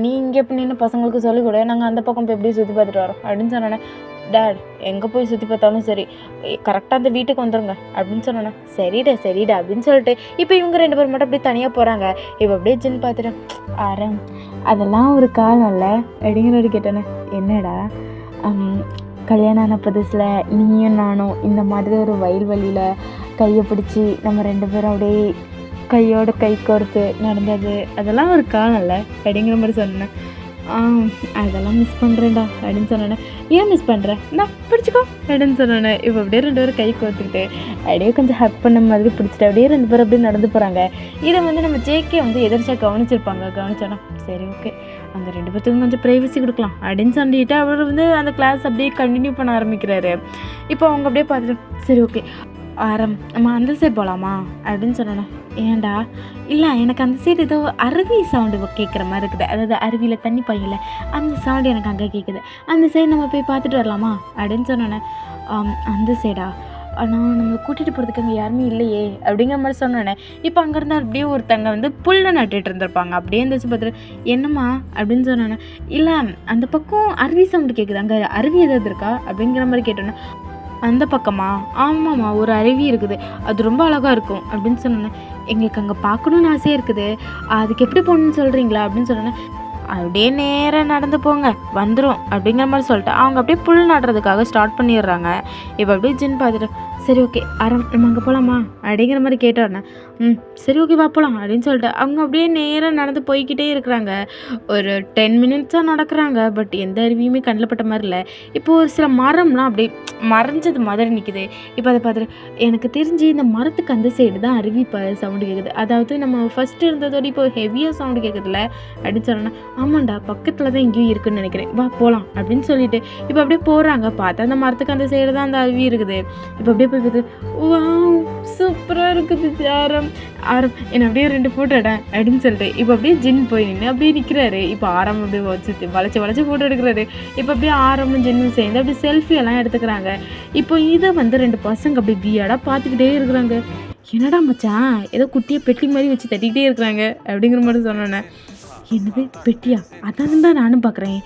நீ இங்கே இப்போ நின்று பசங்களுக்கு சொல்லிக் கொடு, நாங்கள் அந்த பக்கம் போய் எப்படியே சுற்றி பார்த்துட்டு வரோம் அப்படின்னு சொன்னோன்னே, டேட் எங்கே போய் சுற்றி பார்த்தாலும் சரி கரெக்டாக அந்த வீட்டுக்கு வந்துடுங்க அப்படின்னு சொன்னோன்னே, சரிடா அப்படின்னு சொல்லிட்டு இப்போ இவங்க 2 பேர் மட்டும் அப்படியே தனியாக போகிறாங்க. இப்போ அப்படியே ஜின் பார்த்துட்டு, ஆரம் அதெல்லாம் ஒரு காலம் இல்லை அப்படிங்கிறோடு கேட்டோன்னே, என்னடா கல்யாணம் ஆன புதுசில் நீயும் நானும் இந்த மாதிரி ஒரு வயல்வெளியில் கையை பிடிச்சி நம்ம 2 பேரும் அப்படியே கையோட கை கோர்த்து நடந்தது அதெல்லாம் ஒரு காலம் இல்லை அப்படிங்கிற மாதிரி சொன்னேன். அதெல்லாம் மிஸ் பண்ணுறேன்டா அப்படின்னு சொன்னேன்னே, ஏன் மிஸ் பண்ணுறேன், நான் பிடிச்சிக்கோ அப்படின்னு சொன்னேன். இப்போ அப்படியே 2 பேரும் கை கோர்த்துக்கிட்டு அப்படியே கொஞ்சம் ஹக் பண்ண மாதிரி பிடிச்சிட்டு அப்படியே 2 பேரும் அப்படியே நடந்து போகிறாங்க. இதை வந்து நம்ம ஜேகே வந்து எதிர்ச்சா கவனிச்சோன்னா சரி ஓகே அந்த 2 பேர்த்துக்கும் கொஞ்சம் ப்ரைவசி கொடுக்கலாம் அப்படின்னு சொல்லிட்டு அவர் வந்து அந்த கிளாஸ் அப்படியே கண்டினியூ பண்ண ஆரம்பிக்கிறாரு. இப்போ அவங்க அப்படியே பார்த்துட்டு, சரி ஓகே நம்ம அந்த சைடு போகலாமா அப்படின்னு சொன்னேன். ஏன்டா, இல்லை எனக்கு அந்த சைடு ஏதோ அருவி சவுண்டு கேட்குற மாதிரி இருக்குது, அதாவது அருவியில் தண்ணி பாயில அந்த சவுண்டு எனக்கு அங்கே கேட்குது, அந்த சைடு நம்ம போய் பார்த்துட்டு வரலாமா அப்படின்னு சொன்னோன்னே, அந்த சைடா ஆனால் நம்மளை கூட்டிகிட்டு போகிறதுக்கு அங்கே யாருமே இல்லையே அப்படிங்கிற மாதிரி சொன்னோன்னே, இப்போ அங்கேருந்து அப்படியே ஒருத்தங்க வந்து புல்லை நட்டுட்டு இருந்திருப்பாங்க. அப்படியே இருந்துச்சு பார்த்துட்டு, என்னம்மா அப்படின்னு சொன்னோன்னே, இல்லை அந்த பக்கம் அருவி சவுண்டு கேட்குது, அங்கே அருவி ஏதாவது இருக்கா அப்படிங்கிற மாதிரி கேட்டோன்னே, அந்த பக்கமா, ஆமாம்மா ஒரு அருவி இருக்குது, அது ரொம்ப அழகாக இருக்கும் அப்படின்னு சொன்னேன். எங்களுக்கு அங்கே பார்க்கணுன்னு ஆசையாக இருக்குது, அதுக்கு எப்படி போகணுன்னு சொல்கிறீங்களா அப்படின்னு சொன்னேன். அப்படியே நேராக நடந்து போங்க வந்துடும் அப்படிங்கிற மாதிரி சொல்லிட்டு அவங்க அப்படியே புல் நடுறதுக்காக ஸ்டார்ட் பண்ணிடுறாங்க. இப்போ அப்படியே ஜின் பார்த்துட்டு, சரி ஓகே நம்ம அங்கே போகலாமா அப்படிங்கிற மாதிரி கேட்டோடனே, சரி ஓகே வா போகலாம் அப்படின்னு சொல்லிட்டு அவங்க அப்படியே நேராக நடந்து போய்கிட்டே இருக்கிறாங்க. ஒரு 10 மினிட்ஸாக நடக்கிறாங்க. பட் எந்த அருவியுமே கண்ணில் பட்ட மாதிரி இல்லை. இப்போ ஒரு சில மரம்லாம் அப்படியே மறைஞ்சது மாதிரி நிற்குது. இப்போ அதை பார்த்துட்டு, எனக்கு தெரிஞ்சு இந்த மரத்துக்கு அந்த சைடு தான் அருவி சவுண்டு கேட்குது, அதாவது நம்ம ஃபஸ்ட்டு இருந்ததோடு இப்போ ஹெவியாக சவுண்டு கேட்குதுல்ல அப்படின்னு சொன்னோன்னா, ஆமாண்டா பக்கத்தில் தான் எங்கேயும் இருக்குதுன்னு நினைக்கிறேன், வா போகலாம் அப்படின்னு சொல்லிட்டு இப்போ அப்படியே போகிறாங்க. பார்த்தா அந்த மரத்துக்கு அந்த சைடு தான் அந்த அருவி இருக்குது. இப்போ அப்படியே போய் பார்த்து, வா சூப்பராக இருக்குது ஆரம் என்னை அப்படியே 2 ஃபோட்டோ எட அப்படின்னு சொல்லிட்டு இப்போ அப்படியே ஜின் போய் நின்று அப்படியே நிற்கிறாரு. இப்போ ஆரம் அப்படியே வளைச்சி ஃபோட்டோ எடுக்கிறாரு. இப்போ அப்படியே ஆரமும் ஜின்னும் சேர்ந்து அப்படியே செல்ஃபி எல்லாம் எடுத்துக்கிறாங்க. இப்போ இதை வந்து 2 பசங்க அப்படியே வியாடாக பார்த்துக்கிட்டே இருக்கிறாங்க. என்னடா மச்சான் ஏதோ குட்டியை பெட்டி மாதிரி வச்சு தட்டிக்கிட்டே இருக்கிறாங்க அப்படிங்கிற மாதிரி சொன்னோன்னே, என்னது பெட்டியா, அதான் தான் நானும் பார்க்குறேன்,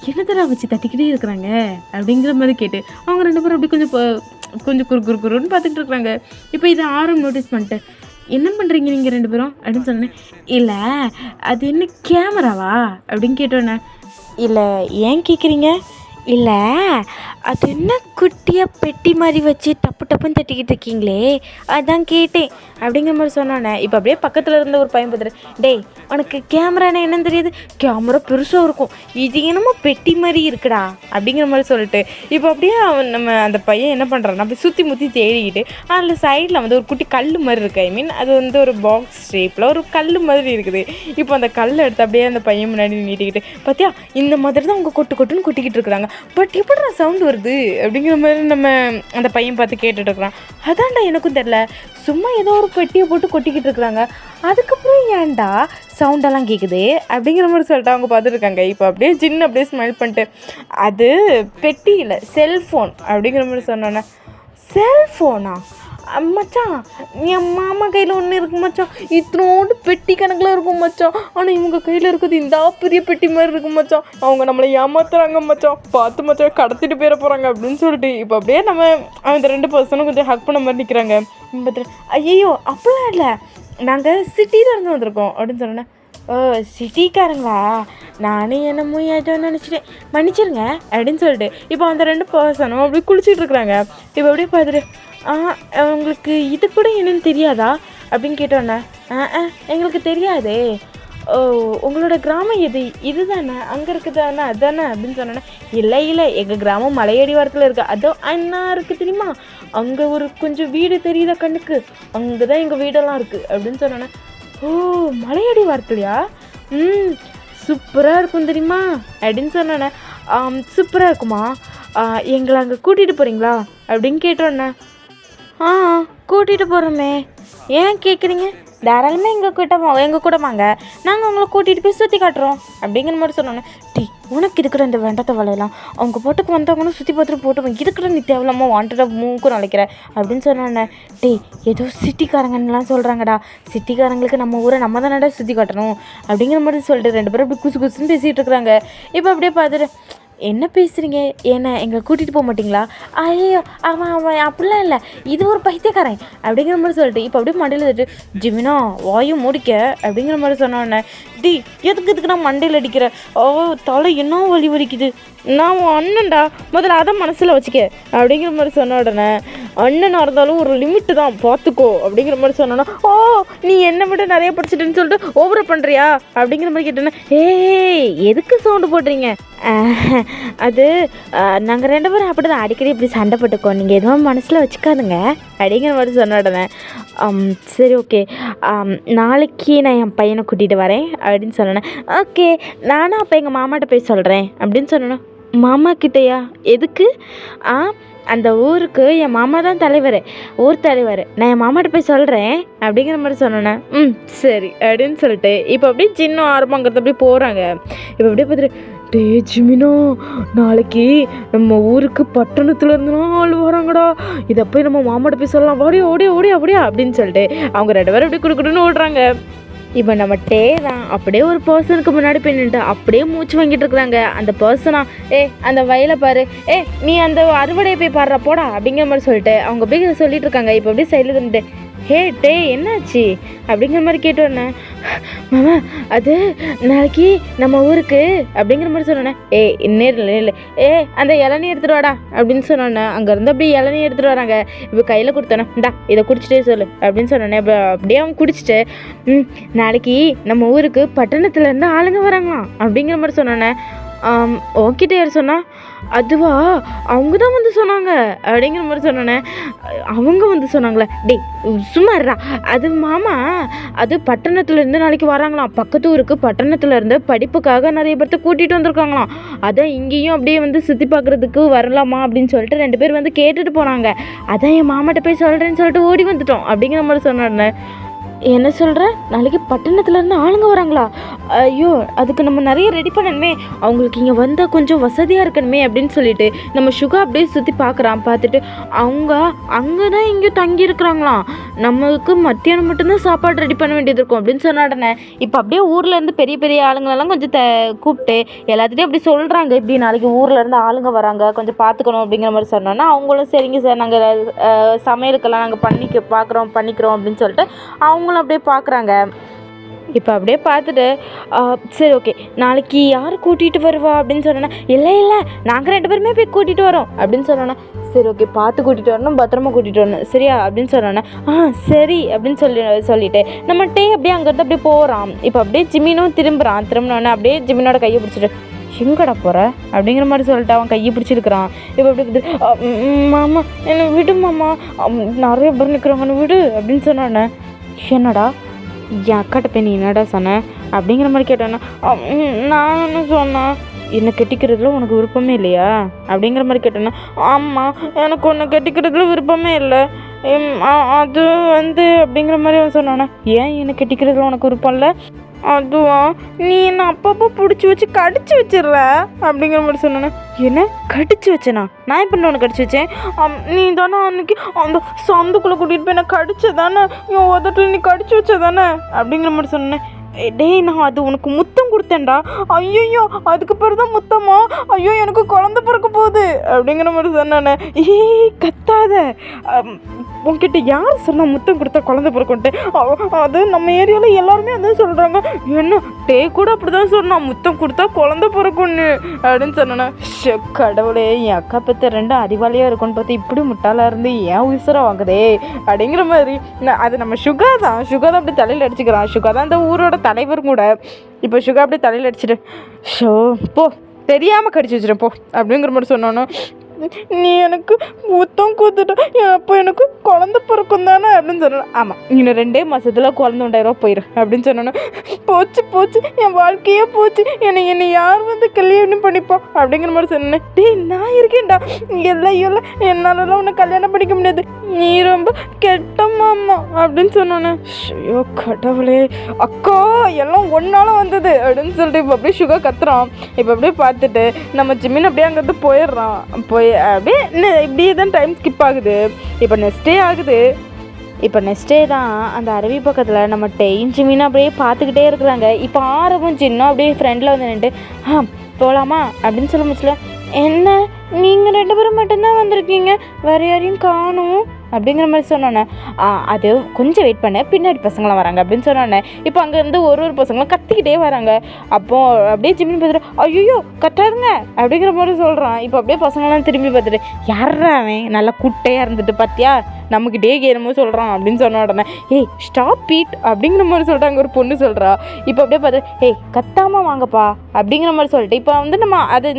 என்னதடா வச்சு தட்டிக்கிட்டே இருக்கிறாங்க அப்படிங்கிற மாதிரி கேட்டு அவங்க 2 பேரும் அப்படி கொஞ்சம் குறுன்னு பார்த்துக்கிட்டு இருக்கிறாங்க. இப்போ இதை ஆரம் நோட்டீஸ் பண்ணிட்டு, என்ன பண்ணுறீங்க நீங்கள் 2 பேரும் அப்படின்னு சொன்னேன். இல்லை அது என்ன கேமராவா அப்படின்னு கேட்டோன்னே, இல்லை ஏன் கேட்குறீங்க, இல்லை அது என்ன குட்டியாக பெட்டி மாதிரி வச்சு டப்புன்னு தட்டிக்கிட்டு இருக்கீங்களே அதான் கேட்டேன் அப்படிங்கிற மாதிரி சொன்னானே. இப்போ அப்படியே பக்கத்தில் இருந்த ஒரு பையன் பார்த்துட்டு, டேய் உனக்கு கேமரானா என்னன்னு தெரியுது, கேமரா பெருசாக இருக்கும், இது என்னமோ பெட்டி மாதிரி இருக்குடா அப்படிங்கிற மாதிரி சொல்லிட்டு இப்போ அப்படியே நம்ம அந்த பையன் என்ன பண்ணுறான்னா அப்படி சுற்றி முற்றி தேடிக்கிட்டு அதில் சைடில் வந்து ஒரு குட்டி கல் மாதிரி இருக்குது. ஐ மீன் அது வந்து ஒரு பாக்ஸ் ஷேப்பில் ஒரு கல் மாதிரி இருக்குது. இப்போ அந்த கல்லை எடுத்து அப்படியே அந்த பையன் முன்னாடி நீட்டிக்கிட்டு, பார்த்தியா இந்த மாதிரி தான் அவங்க கொட்டுன்னு கொட்டிக்கிட்டு இருக்கிறாங்க, பட் எப்படிடா சவுண்டு வருது அப்படிங்கிற மாதிரி நம்ம அந்த பையன் பார்த்து கேட்டுட்டு இருக்கிறான். அதான்டா எனக்கும் தெரில, சும்மா ஏதோ ஒரு பெட்டியை போட்டு கொட்டிக்கிட்டு இருக்கிறாங்க, அதுக்கப்புறம் ஏன்டா சவுண்டெல்லாம் கேட்குது அப்படிங்கிற மாதிரி சொல்லிட்டு அவங்க பார்த்துருக்காங்க. இப்போ அப்படியே ஜின்னு அப்படியே ஸ்மைல் பண்ணிட்டு, அது பெட்டி இல்லை செல்ஃபோன் அப்படிங்கிற மாதிரி சொன்னோன்னே, செல்ஃபோனா மச்சான் என் மாமா கையில் ஒன்று இருக்குது மச்சான், இத்தனோண்டு பெட்டி கணக்கில் இருக்கும் மச்சான், ஆனால் இவங்க கையில் இருக்குது இந்த பெரிய பெட்டி மாதிரி இருக்கும் மச்சான், அவங்க நம்மளை ஏமாத்துறாங்க மச்சான், பார்த்து மச்சான் கடத்திட்டு போயிட போகிறாங்க அப்படின்னு சொல்லிட்டு இப்போ அப்படியே நம்ம அந்த 2 பர்சனும் கொஞ்சம் ஹக் பண்ண மாதிரி நிற்கிறாங்க. பார்த்துட்டு, ஐயோ அப்படிலாம் இல்லை, நாங்கள் சிட்டியில் இருந்து வந்திருக்கோம் அப்படின்னு சொன்னேன். ஓ சிட்டிக்காரங்களா, நானே என்னமோ ஏதோ நினச்சிட்டேன், மன்னிச்சிருங்க அப்படின்னு சொல்லிட்டு இப்போ அந்த 2 பர்சனும் அப்படி குளிச்சுட்டு இருக்கிறாங்க. இப்போ அப்படியே பார்த்துட்டு, உங்களுக்கு இது கூட என்னன்னு தெரியாதா அப்படின்னு கேட்டோன்னே, எங்களுக்கு தெரியாதே, ஓ உங்களோட கிராமம் இது தானே, அங்கே இருக்குதானே அதானே அப்படின்னு சொன்னோன்னே, இல்லை எங்கள் கிராமம் மலையடி வாரத்தில் இருக்குது, அதோ அண்ணா இருக்குது தெரியுமா, அங்கே ஒரு கொஞ்சம் வீடு தெரியுதா கண்ணுக்கு, அங்கே தான் எங்கள் வீடெல்லாம் இருக்குது அப்படின்னு சொன்னோன்னே, ஓ மலையடி வாரத்துலையா, சூப்பராக இருக்கும் தெரியுமா அப்படின்னு சொன்னோன்னே, சூப்பராக இருக்குமா, எங்களை அங்கே கூட்டிகிட்டு போகிறீங்களா அப்படின்னு கேட்டோன்னே, கூட்டிகிட்டு போகிறோமே, ஏன் கேட்குறீங்க, தாராளமாக எங்கள் கூட வாங்க, நாங்கள் உங்களை கூட்டிகிட்டு போய் சுற்றி காட்டுறோம் அப்படிங்கிற மாதிரி சொன்னோன்னே, டீ உனக்கு இருக்கிற இந்த வேண்டாத வேலையெல்லாம் அவங்க போட்டுக்கு வந்தவங்களும் சுற்றி பார்த்துட்டு போட்டுவோம், இதுக்கிட்ட நீ தேவையில்லாமல் வாண்டடாக மூக்கும் நினைக்கிற அப்படின்னு சொன்னோன்னே, டீ ஏதோ சிட்டிக்காரங்கன்னெலாம் சொல்கிறாங்கடா, சிட்டிக்காரங்களுக்கு நம்ம ஊரை நம்ம தானடா சுற்றி காட்டணும் அப்படிங்கிற மாதிரி சொல்லிட்டு 2 பேரும் அப்படி குசு குசுன்னு பேசிகிட்டு இருக்கிறாங்க. இப்போ அப்படியே பார்த்துட்டு, என்ன பேசுகிறீங்க, என்ன எங்களை கூட்டிகிட்டு போக மாட்டிங்களா, ஐயோ அவன் அப்படிலாம் இல்லை, இது ஒரு பைத்தியக்காரன் அப்படிங்கிற மாதிரி சொல்லிட்டு இப்போ அப்படியே மண்டையில் தட்டு, ஜிமினா வாயும் முடிக்க அப்படிங்கிற மாதிரி சொன்னோன்னே, டி எதுக்கு நான் மண்டையில் அடிக்கிறேன், தலை என்ன வலி வலிக்குது, நான் உன் அண்ணன்டா, முதல்ல அதை மனசில் வச்சுக்க அப்படிங்கிற மாதிரி சொன்ன உடனே, அண்ணனாக இருந்தாலும் ஒரு லிமிட்டு தான் பார்த்துக்கோ அப்படிங்கிற மாதிரி சொன்னோன்னா, நீ என்னை விட நிறைய படிச்சுட்டுன்னு சொல்லிட்டு ஓவரா பண்ணுறியா அப்படிங்கிற மாதிரி கேட்டேன்னா, எதுக்கு சவுண்டு போடுறீங்க, அது நாங்கள் 2 பேரும் அப்படி தான் அடிக்கடி இப்படி சண்டை போட்டுக்கோ, நீங்கள் எதுவும் மனசில் வச்சுக்காதுங்க அப்படிங்கிற மாதிரி சொன்ன உடனே, சரி ஓகே, நாளைக்கு நான் என் பையனை கூட்டிகிட்டு வரேன் அப்படின்னு சொன்னேன். ஓகே, நானும் அப்போ எங்கள் மாமாட்ட போய் சொல்கிறேன் அப்படின்னு சொன்னேன். மாமா கிட்டேயா, எதுக்கு, அந்த ஊருக்கு என் மாமா தான் தலைவர், ஊர் தலைவர், நான் என் மாமாட்ட போய் சொல்கிறேன் அப்படிங்கிற மாதிரி சொன்னேன். சரி அப்படின்னு சொல்லிட்டு இப்போ அப்படியே சின்ன ஆரம்பங்கிறது அப்படி போகிறாங்க. இப்போ அப்படியே பார்த்துட்டு, டே ஜிமினோ, நாளைக்கு நம்ம ஊருக்கு பட்டணத்துலேருந்துலாம் ஆள் வராங்கடா, இதை போய் நம்ம மாமாட்ட போய் சொல்லலாம், ஓடி ஓடி ஓடி அப்படியா அப்படின்னு சொல்லிட்டு அவங்க 2 பேரும் அப்படியே குடுக்குன்னு ஓடுறாங்க. இப்போ நம்ம டே தான் அப்படியே ஒரு பர்சனுக்கு முன்னாடி போய் நின்றுட்டு அப்படியே மூச்சு வாங்கிட்டு இருக்கிறாங்க. அந்த பர்சனா, அந்த வயலை பாரு, நீ அந்த அறுவடையை போய் பாடுறா போடா அப்படிங்கிற மாதிரி சொல்லிட்டு அவங்க அப்படியே சொல்லிட்டு இருக்காங்க. இப்போ அப்படியே சைடில் இருந்துட்டு, டே என்னாச்சு அப்படிங்கிற மாதிரி கேட்டோன்னே, மாமா அது நாளைக்கு நம்ம ஊருக்கு அப்படிங்கிற மாதிரி சொன்னோன்னே, நேரில் அந்த இளநீ எடுத்துகிட்டு வாடா அப்படின்னு சொன்னோன்னே, அங்கேருந்து அப்படியே இளநீ எடுத்துகிட்டு வராங்க. இப்போ கையில் கொடுத்தோன்னே, இந்தா இதை குடிச்சிட்டே சொல்லு அப்படின்னு சொன்னோன்னே, அப்படியே அவங்க குடிச்சிட்டு, நாளைக்கு நம்ம ஊருக்கு பட்டணத்துலேருந்து ஆளுங்க வராங்களாம் அப்படிங்கிற மாதிரி சொன்னோன்னே, ஓகேட்டே யார் சொன்னா, அதுவா அவங்க தான் வந்து சொன்னாங்க அப்படிங்கிற மாதிரி சொன்னோன்னே, அவங்க வந்து சொன்னாங்களே, சும்மாறா, அது மாமா அது பட்டணத்துலேருந்து நாளைக்கு வராங்களாம், பக்கத்து ஊருக்கு பட்டணத்துலேருந்து படிப்புக்காக நிறைய பேர்த்த கூட்டிகிட்டு வந்திருக்காங்களாம், அதான் இங்கேயும் அப்படியே வந்து சுற்றி பார்க்குறதுக்கு வரலாமா அப்படின்னு சொல்லிட்டு 2 பேர் வந்து கேட்டுட்டு போனாங்க, அதான் என் மாமாட்ட போய் சொல்கிறேன்னு சொல்லிட்டு ஓடி வந்துட்டோம் அப்படிங்கிற மாதிரி சொன்னோன்னே, என்ன சொல்கிற, நாளைக்கு பட்டணத்துலேருந்து ஆளுங்க வராங்களா, ஐயோ அதுக்கு நம்ம நிறைய ரெடி பண்ணணுமே, அவங்களுக்கு இங்கே வந்தால் கொஞ்சம் வசதியாக இருக்கணுமே அப்படின்னு சொல்லிட்டு நம்ம சுகா அப்படியே சுற்றி பார்த்துட்டு அவங்க அங்கே தான் இங்கே தங்கி இருக்கிறாங்களாம், நம்மளுக்கு மத்தியானம் மட்டும்தான் சாப்பாடு ரெடி பண்ண வேண்டியது இருக்கும் அப்படின்னு சொன்ன உடனே, இப்போ அப்படியே ஊர்லேருந்து பெரிய பெரிய ஆளுங்களெல்லாம் கொஞ்சம் கூப்பிட்டு எல்லாத்துட்டையும் அப்படி சொல்கிறாங்க, இப்படி நாளைக்கு ஊர்லேருந்து ஆளுங்க வராங்க, கொஞ்சம் பார்த்துக்கணும் அப்படிங்கிற மாதிரி சொன்னோன்னா, அவங்களும் சரிங்க சார், நாங்கள் சமையலுக்கெல்லாம் நாங்கள் பண்ணிக்கிறோம் அப்படின்னு சொல்லிட்டு அவங்களும் அப்படியே பார்க்குறாங்க. இப்போ அப்படியே பார்த்துட்டு, சரி ஓகே, நாளைக்கு யார் கூட்டிகிட்டு வருவா அப்படின்னு சொன்னோன்னா, இல்லை நாங்கள் 2 பேருமே போய் கூட்டிகிட்டு வரோம் அப்படின்னு சொன்னோன்னா, சரி ஓகே, பார்த்து கூட்டிகிட்டு வரணும், பத்திரமா கூட்டிகிட்டு வரணும் சரியா அப்படின்னு சொன்னோன்னா, சரி அப்படின்னு சொல்லிட்டு நம்ம டே அப்படியே அங்கேருந்து அப்படியே போகிறான். இப்போ அப்படியே ஜிமினும் திரும்பினோடனே அப்படியே ஜிமினோட கையை பிடிச்சிட்டு, எங்கடா போகிற அப்படிங்கிற மாதிரி சொல்லிட்டு அவன் கையை பிடிச்சிருக்கிறான். இப்போ அப்படி மாமா என்னை விடு மாமா, நிறைய பேர் நிற்கிறாங்கன்னு விடு அப்படின்னு சொன்னோன்னே, என்னடா என் அக்காட்ட போய் நீ என்னடா சொன்ன அப்படிங்கிற மாதிரி கேட்டோன்னா, நான் என்ன சொன்னேன், என்னை கெட்டிக்கிறதுல உனக்கு விருப்பமே இல்லையா அப்படிங்கிற மாதிரி கேட்டோன்னா, ஆமாம் எனக்கு உன்னை கெட்டிக்கிறதுல விருப்பமே இல்லை, அது வந்து அப்படிங்கிற மாதிரி அவன் சொன்னானே, ஏன் என்னை கெட்டிக்கிறதுல உனக்கு விருப்பம் இல்லை, அதுவா நீ என்ன அப்பப்போ பிடிச்சி வச்சு கடிச்சு வச்சிடுற அப்படிங்கிற மாதிரி சொன்னேன்னா, என்ன கடிச்சு வச்சேனா, நான் இப்போ உனக்கு கடிச்சு வச்சேன், நீ தானே அன்னைக்கு அந்த சந்துக்குள்ளே கூட்டிகிட்டு போய் நான் கடிச்ச தானே, என் உதட்டில் நீ கடிச்சு வச்ச தானே அப்படிங்கிற மாதிரி சொன்னேன். நான் அது உனக்கு முத்தம் கொடுத்தேன்டா, ஐயோ அதுக்கு பிறகு தான் முத்தமா, ஐயோ எனக்கு குழந்தை பிறக்க போகுது அப்படிங்கிற மாதிரி சொன்னானே. கத்தாத, உன்கிட்ட யார் சொன்னா முத்தம் கொடுத்தா குழந்தை பிறக்கும்ட்டு, அது நம்ம ஏரியாவில் எல்லாருமே அதான் சொல்கிறாங்க, என்ன டே கூட அப்படி தான் சொன்னான், முத்தம் கொடுத்தா குழந்தை பிறக்கும்னு அப்படின்னு சொன்னேன்னா, கடவுளே என் அக்கா பற்றி 2 அறிவாளியாக இருக்கும்னு பார்த்து இப்படி முட்டாளாக இருந்து ஏன் உயிரை வாங்குதே அப்படிங்கிற மாதிரி. அது நம்ம சுகா தான் அப்படி தலையில் அடிச்சுக்கிறான், சுகா தான் இந்த ஊரோட தலைவர் கூட. இப்போ சுகா அப்படியே தலையில் அடிச்சுட்டு, போ தெரியாமல் கடிச்சு வச்சுட்டேன் போ அப்படிங்கிற மாதிரி சொன்னோன்னே, நீ எனக்கு முத்தம் கூத்துட்ட, அப்போ எனக்கு குழந்த பிறக்கும் தானே அப்படின்னு சொன்னேன். ஆமாம், இன்னும் 2 மாதத்தில் குழந்த உண்டாயிரம் போயிடும் அப்படின்னு சொன்னோன்னே, போச்சு போச்சு என் வாழ்க்கையே போச்சு, என்னை யார் வந்து கல்யாணம் பண்ணிப்பா அப்படிங்கிற மாதிரி சொன்னேன். டேய் நான் இருக்கேன்டா, எல்லாம் என்னாலலாம் உன்னை கல்யாணம் பண்ணிக்க முடியாது, நீ ரொம்ப கெட்ட மாமா அப்படின்னு சொன்னோன்னே, ஐயோ கடவுளே அக்கா எல்லாம் ஒன்னால வந்தது அப்படின்னு சொல்லிட்டு இப்போ அப்படியே சுகர் கத்துறான். இப்போ அப்படியே பார்த்துட்டு நம்ம ஜிம்மின் அப்படியே அங்கேருந்து போயிடுறான். அப்படியே இப்படியே தான் டைம் ஸ்கிப் ஆகுது. இப்போ நெக்ஸ்ட் டே ஆகுது. இப்போ நெக்ஸ்ட் டே தான் அந்த அருவி பக்கத்தில் நம்ம டெயின் ஜிம்மின்னு அப்படியே பார்த்துக்கிட்டே இருக்கிறாங்க. இப்போ ஆரவும் சின்ன அப்படியே ஃப்ரெண்டில் வந்து நின்று போகலாமா அப்படின்னு சொல்ல முடியல. என்ன நீங்கள் 2 பேரும் மட்டும்தான் வந்திருக்கீங்க, வேறு யாரையும் காணும் அப்படிங்கிற மாதிரி சொன்னோன்னே, அது கொஞ்சம் வெயிட் பண்ண, பின்னாடி பசங்களாம் வராங்க அப்படின்னு சொன்னோன்னே, இப்போ அங்கேருந்து ஒரு பசங்களும் கத்திக்கிட்டே வராங்க. அப்போது அப்படியே ஜிம்மின்னு பார்த்துட்டு ஐயோ கட்டாதுங்க அப்படிங்கிற மாதிரி சொல்கிறான். இப்போ அப்படியே பசங்களாம் திரும்பி பார்த்துட்டு யாரா அவன் நல்லா குட்டையாக இருந்துட்டு பார்த்தியா நமக்கிட்டே என்னமோ சொல்கிறான் அப்படின்னு சொன்ன உடனே, ஏய் ஸ்டாப் பீட் அப்படிங்கிற மாதிரி சொல்கிறாங்க ஒரு பொண்ணு சொல்கிறா. இப்போ அப்படியே பார்த்து ஏய் கத்தாமல் வாங்கப்பா அப்படிங்கிற மாதிரி சொல்லிட்டு இப்போ வந்து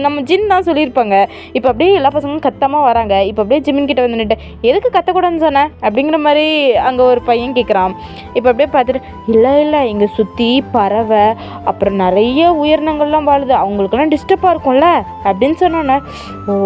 நம்ம ஜின் தான் சொல்லியிருப்பாங்க. இப்போ அப்படியே எல்லா பசங்களும் கத்தாமல் வராங்க. இப்போ அப்படியே ஜிம்மின் கிட்ட வந்து நின்று எதுக்கு கத்தக்கூடாதுன்னு சொன்னேன் அப்படிங்கிற மாதிரி அங்கே ஒரு பையன் கேட்குறான். இப்போ அப்படியே பார்த்துட்டு இல்லை இங்கே சுற்றி பறவை அப்புறம் நிறைய உயிரினங்கள்லாம் வாழுது, அவங்களுக்கெல்லாம் டிஸ்டர்பாக இருக்கும்ல அப்படின்னு சொன்னோன்னே,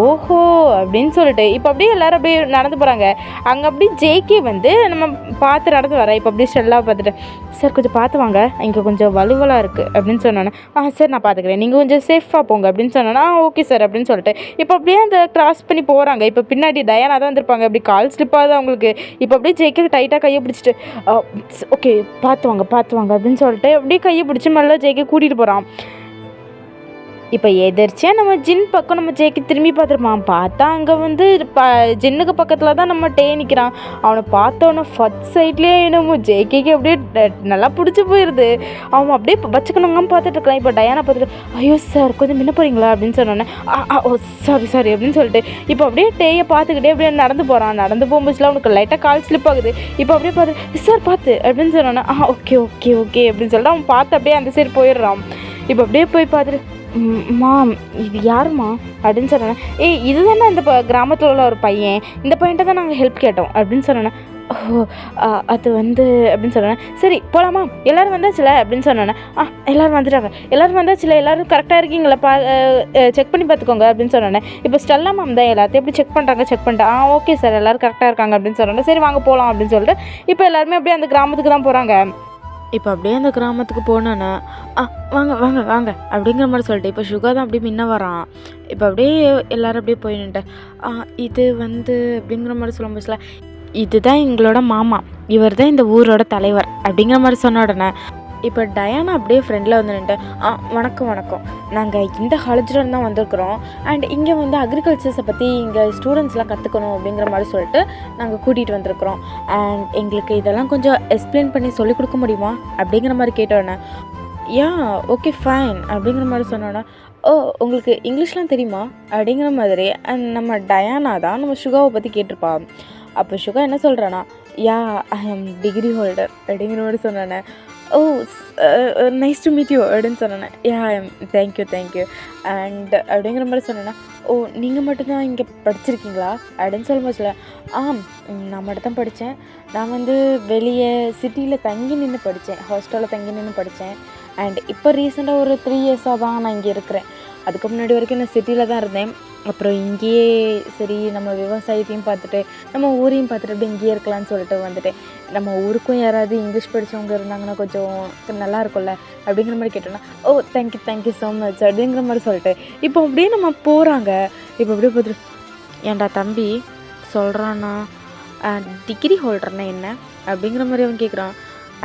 ஓஹோ அப்படின்னு சொல்லிட்டு இப்போ அப்படியே எல்லோரும் அப்படியே நடந்து போகிறாங்க. அங்கே அப்படி ஜேகே வந்து நம்ம பார்த்து நடந்து வரேன். இப்போ அப்படியே ஸ்டெல்லாக பார்த்துட்டு சார் கொஞ்சம் பார்த்து வாங்க, இங்கே கொஞ்சம் வலுவலாக இருக்குது அப்படின்னு சொன்னோன்னே, சார் நான் பார்த்துக்கிறேன், நீங்கள் கொஞ்சம் சேஃபாக போங்க அப்படின்னு சொன்னோன்னா ஓகே சார் அப்படின்னு சொல்லிட்டு இப்போ அப்படியே அந்த கிராஸ் பண்ணி போகிறாங்க. இப்போ பின்னாடி டயானா தான் வந்திருப்பாங்க. அப்படி கால் ஸ்லிப் ஆகுது அவங்களுக்கு. இப்போ அப்படியே ஜேகே டைட்டாக கையை பிடிச்சிட்டு ஓகே பார்த்து வாங்க அப்படின்னு சொல்லிட்டு அப்படியே கையை பிடிச்சி மேலே ஜேகே கூட்டிகிட்டு போகிறான். இப்போ எதிர்ச்சியாக நம்ம ஜின் பக்கம் நம்ம ஜேக்கு திரும்பி பார்த்துருப்பான். பார்த்தா அங்கே வந்து ஜின்னுக்கு பக்கத்தில் தான் நம்ம டே நிற்கிறான். அவனை பார்த்தோன்னே ஃபர்ஸ்ட் சைட்லேயே என்னமோ ஜேகேக்கு அப்படியே நல்லா பிடிச்சி போயிடுது. அவன் அப்படியே வச்சுக்கணுங்கன்னு பார்த்துட்டு இருக்கான். இப்போ டயானா பார்த்துட்டு ஐயோ சார் கொஞ்சம் முன்ன போகிறீங்களா அப்படின்னு சொன்னோன்னே ஓ சாரி அப்படின்னு சொல்லிட்டு இப்போ அப்படியே டேயை பார்த்துக்கிட்டே அப்படியே நடந்து போகிறான். நடந்து போகும்போதுல அவனுக்கு லைட்டாக கால் ஸ்லிப் ஆகுது. இப்போ அப்படியே பார்த்து சார் பார்த்து அப்படின்னு சொன்னோன்னே ஓகே அப்படின்னு சொல்லிட்டு அவன் பார்த்து அப்படியே அந்த சைடு போயிடுறான். இப்போ அப்படியே போய் பார்த்துட்டு மாம் இது யாருமா அப்படின்னு சொன்னேன். இது தானே அந்த கிராமத்தில் உள்ள ஒரு பையன், இந்த பையன்கிட்ட தான் நாங்கள் ஹெல்ப் கேட்டோம் அப்படின்னு சொன்னேன். ஓ அது வந்து அப்படின்னு சொன்னேன். சரி போகலாமா, எல்லோரும் வந்தாச்சுல அப்படின்னு சொன்னேன். எல்லோரும் வந்துட்டாங்க, எல்லோரும் வந்தாச்சுல, எல்லோரும் கரெக்டாக இருக்கீங்களா செக் பண்ணி பார்த்துக்கோங்க அப்படின்னு சொன்னேன். இப்போ ஸ்டெல்லா மேம் தான் எல்லாத்தையும் எப்படி செக் பண்ணிட்டு ஓகே சார் எல்லோரும் கரெக்டாக இருக்காங்க அப்படின்னு சொன்னேன். சரி வாங்க போகலாம் அப்படின்னு சொல்லிட்டு இப்போ எல்லாருமே அப்படியே அந்த கிராமத்துக்கு தான் போகிறாங்க. இப்போ அப்படியே அந்த கிராமத்துக்கு போனோன்னே வாங்க அப்படிங்கிற மாதிரி சொல்லிட்டு இப்போ சுகா தான் அப்படியே முன்ன வரான். இப்போ அப்படியே எல்லோரும் அப்படியே போய் நின்றுட்டு இது வந்து அப்படிங்கிற மாதிரி சொல்லும் போதுல இதுதான் எங்களோட மாமா, இவர் தான் இந்த ஊரோட தலைவர் அப்படிங்கிற மாதிரி சொன்ன உடனே இப்போ டயானா அப்படியே ஃப்ரெண்டில் வந்து நின்றுட்டு வணக்கம் நாங்கள் இந்த காலேஜில் தான் வந்திருக்கிறோம் அண்ட் இங்கே வந்து அக்ரிகல்ச்சர்ஸை பற்றி இங்கே ஸ்டூடெண்ட்ஸ்லாம் கற்றுக்கணும் அப்படிங்கிற மாதிரி சொல்லிட்டு நாங்கள் கூட்டிகிட்டு வந்திருக்கிறோம் அண்ட் எங்களுக்கு இதெல்லாம் கொஞ்சம் எக்ஸ்பிளைன் பண்ணி சொல்லிக் கொடுக்க முடியுமா அப்படிங்கிற மாதிரி கேட்டோன்னே ஓகே ஃபைன் அப்படிங்கிற மாதிரி சொன்னோன்னே உங்களுக்கு இங்கிலீஷ்லாம் தெரியுமா அப்படிங்கிற மாதிரி அண்ட் நம்ம டயானா தான் நம்ம சுகாவை பற்றி கேட்டிருப்பா. அப்போ சுகா என்ன சொல்கிறான்னா ஐ ஆம் டிகிரி ஹோல்டர் அப்படிங்கிற மாதிரி சொன்னேன்னே நைஸ் டு மீட் யூ அப்படின்னு சொன்னேன். தேங்க்யூ அண்ட் அப்படிங்கிற மாதிரி சொன்னேன்னா நீங்கள் மட்டும்தான் இங்கே படிச்சிருக்கீங்களா அப்படின்னு சொல்லும்போது நான் மட்டும் தான் படித்தேன், நான் வந்து வெளியே சிட்டியில் தங்கி நின்று படித்தேன், ஹாஸ்டலில் தங்கி நின்று படித்தேன் அண்ட் இப்போ ரீசெண்டாக ஒரு 3 இயர்ஸாக தான் நான் இங்கே இருக்கிறேன். அதுக்கு முன்னாடி வரைக்கும் நான் சிட்டியில் தான் இருந்தேன். அப்புறம் இங்கேயே சரி நம்ம விவசாயத்தையும் பார்த்துட்டு நம்ம ஊரையும் பார்த்துட்டு அப்படி இங்கேயே இருக்கலாம்னு சொல்லிட்டு வந்துட்டேன். நம்ம ஊருக்கும் யாராவது இங்கிலீஷ் படித்தவங்க இருந்தாங்கன்னா கொஞ்சம் நல்லா இருக்கும்ல அப்படிங்கிற மாதிரி கேட்டோன்னா தேங்க்யூ ஸோ மச் அப்படிங்கிற மாதிரி சொல்லிட்டு இப்போ அப்படியே நம்ம போகிறாங்க. இப்போ அப்படியே பார்த்துட்டு ஏன்டா தம்பி சொல்கிறான்னா டிகிரி ஹோல்டர்னா என்ன அப்படிங்கிற மாதிரி அவன் கேட்குறான்.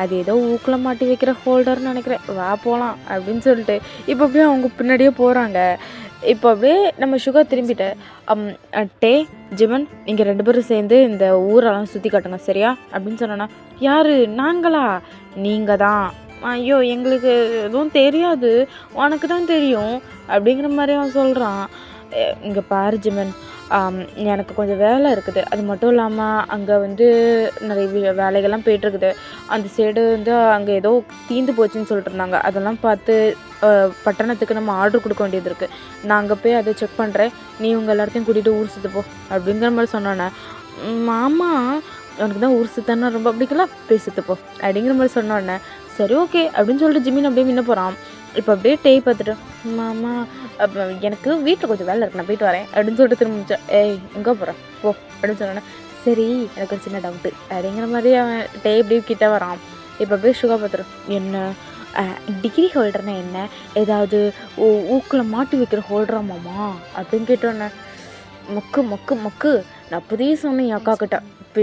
அது ஏதோ ஊக்கில் மாட்டி வைக்கிற ஹோல்டர்னு நினைக்கிறேன், வா போகலாம் அப்படின்னு சொல்லிட்டு இப்போ அப்படியே அவங்க பின்னாடியே போகிறாங்க. இப்போ அப்படியே நம்ம சுகர் திரும்பிட்டு டே ஜிமன் நீங்கள் 2 பேரும் சேர்ந்து இந்த ஊரெல்லாம் சுற்றி காட்டுங்க சரியா அப்படின்னு சொன்னோன்னா யார் நாங்களா, நீங்கள் தான், ஐயோ எங்களுக்கு எதுவும் தெரியாது, உனக்கு தான் தெரியும் அப்படிங்கிற மாதிரி அவன் சொல்கிறான். இங்கே பாரு ஜிமன், எனக்கு கொஞ்சம் வேலை இருக்குது. அது மட்டும் இல்லாமல் அங்கே வந்து நிறைய வேலைகள்லாம் போயிட்டுருக்குது. அந்த சைடு வந்து அங்கே ஏதோ தீர்ந்து போச்சுன்னு சொல்லிட்டு இருந்தாங்க. அதெல்லாம் பார்த்து பட்டணத்துக்கு நம்ம ஆர்டர் கொடுக்க வேண்டியது இருக்குது. நான் அங்கே போய் அதை செக் பண்ணுறேன். நீ உங்கள் எல்லாத்தையும் கூட்டிகிட்டு ஊர் சுற்று போ அப்படிங்கிற மாதிரி சொன்னோன்னே, மாமா உனக்கு தான் ஊர் சுத்தன்னா ரொம்ப பிடிக்கல, போய் சுற்று போ அப்படிங்கிற மாதிரி சொன்னோடனே, சரி ஓகே அப்படின்னு சொல்லிட்டு ஜிமின் அப்படியே முன்ன போகிறான். இப்போ அப்படியே டேய் பார்த்துட்டு, மாமா அப்போ எனக்கு வீட்டில் கொஞ்சம் வேலை இருக்கு, நான் போயிட்டு வரேன் அப்படின்னு சொல்லிட்டு திரும்பிச்சா. ஏய் எங்கே போகிறேன் போ அப்படின்னு சொன்னோன்னே, சரி எனக்கு ஒரு சின்ன டவுட்டு அப்படிங்கிற மாதிரி அவன் டே இப்படி கிட்டே வரான். இப்போ அப்படியே சுகா பார்த்துட்டு, என்ன டிகிரி ஹோல்டர்னா என்ன, ஏதாவது ஊக்கில் மாட்டி வைக்கிற ஹோல்டரா மாமா அப்படின்னு கேட்டோன்னே, மொக்கு மொக்கு மொக்கு நான் புதிய சொன்னேன் என் அக்கா கிட்ட, இப்போ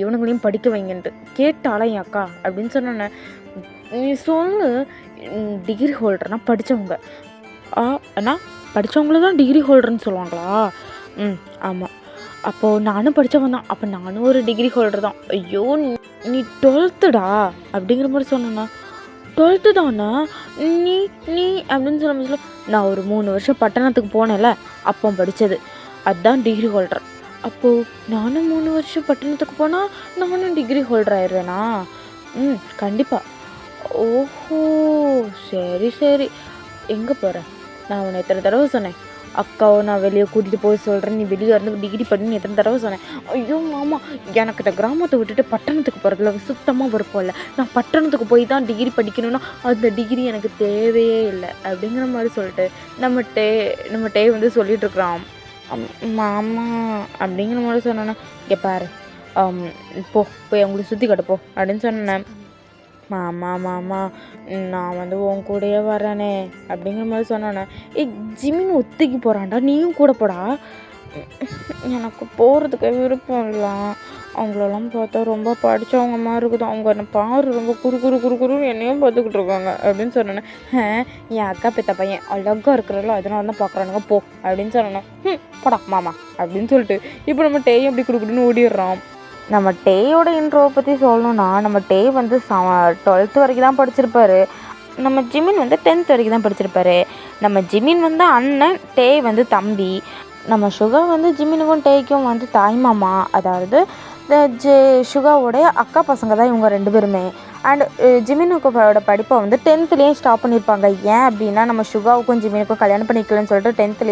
இவனுங்களையும் படிக்க வைங்கன்ட்டு கேட்டாளா என் அக்கா அப்படின்னு சொன்னோன்னே, நீ சொல்லு டிகிரி ஹோல்டர்னால் படித்தவங்க. அண்ணா படித்தவங்கள தான் டிகிரி ஹோல்டர்னு சொல்லுவாங்களா? ஆமாம். அப்போது நானும் படித்தவன் தான், அப்போ நானும் ஒரு டிகிரி ஹோல்டர் தான். ஐயோ நீ 12டா அப்படிங்கிற மாதிரி சொன்னேண்ணா. 12 தானே நீ நீ அப்படின்னு சொல்ல, நான் ஒரு 3 வருஷம் பட்டணத்துக்கு போனேன்ல, அப்போ படித்தது அதுதான் டிகிரி ஹோல்டர். அப்போது நானும் 3 வருஷம் பட்டணத்துக்கு போனால் நானும் டிகிரி ஹோல்டர் ஆயிடுவேனா? கண்டிப்பாக. ஓஹோ சரி சரி. எங்கே போகிற? நான் உன்னை எத்தனை தடவை சொன்னேன், அக்காவை நான் வெளியே கூட்டிகிட்டு போய் சொல்கிறேன், நீ வெளியே இருந்து டிகிரி பண்ணி எத்தனை தடவை சொன்னேன். ஐயோ மாமா எனக்கு இந்த கிராமத்தை விட்டுட்டு பட்டணத்துக்கு போகிறதுல சுத்தமாக விருப்பம் இல்லை, நான் பட்டணத்துக்கு போய் தான் டிகிரி படிக்கணும்னா அந்த டிகிரி எனக்கு தேவையே இல்லை அப்படிங்கிற மாதிரி சொல்லிட்டு நம்ம டே வந்து சொல்லிகிட்ருக்குறான். மாமா அப்படிங்கிற மாதிரி சொன்னேன்னா, இங்கே பாரு போய் அவங்களுக்கு சுற்றி கட்டுப்போ அப்படின்னு சொன்னேன். மாமா மாமா நான் வந்து உன் கூடயே வரேனே அப்படிங்கிற மாதிரி சொன்னானே. ஜிமின் ஒத்துக்கி போகிறான்டா, நீயும் கூட போடா. எனக்கு போகிறதுக்கு விருப்பம் இல்லை, அவங்களெல்லாம் பார்த்தா ரொம்ப படித்தவங்க மாதிரி இருக்குது, அவங்க என்னை பாரு ரொம்ப குறுன்னு என்னையும் பார்த்துக்கிட்டு இருக்காங்க அப்படின்னு சொன்னேன். என் அக்கா பெத்த பையன் அழகாக இருக்கிறாங்களோ அதனால தான் பார்க்குறானுங்க போ அப்படின்னு சொன்னேன். போடா மாமா அப்படின்னு சொல்லிட்டு இப்போ நம்ம டேயும் அப்படி குடுக்குன்னு ஓடிடுறோம். நம்ம டேயோட இன்ட்ரோவை பற்றி சொல்லணும்னா, நம்ம டே வந்து 12th வரைக்கும் தான் படிச்சிருப்பார். நம்ம ஜிமின் வந்து 10th வரைக்கும் தான் படிச்சிருப்பார். நம்ம ஜிமின் வந்து அண்ணன், டே வந்து தம்பி. நம்ம சுகா வந்து ஜிமினுக்கும் டேக்கும் வந்து தாய்மாமா, அதாவது சுகாவோடைய அக்கா பசங்க தான் இவங்க 2 பேருமே. அண்ட் ஜிமினுக்கோட படிப்பை வந்து 10th ஸ்டாப் பண்ணியிருப்பாங்க. ஏன் அப்படின்னா நம்ம சுகாவுக்கும் ஜிமினுக்கும் கல்யாணம் பண்ணிக்கலன்னு சொல்லிட்டு 10th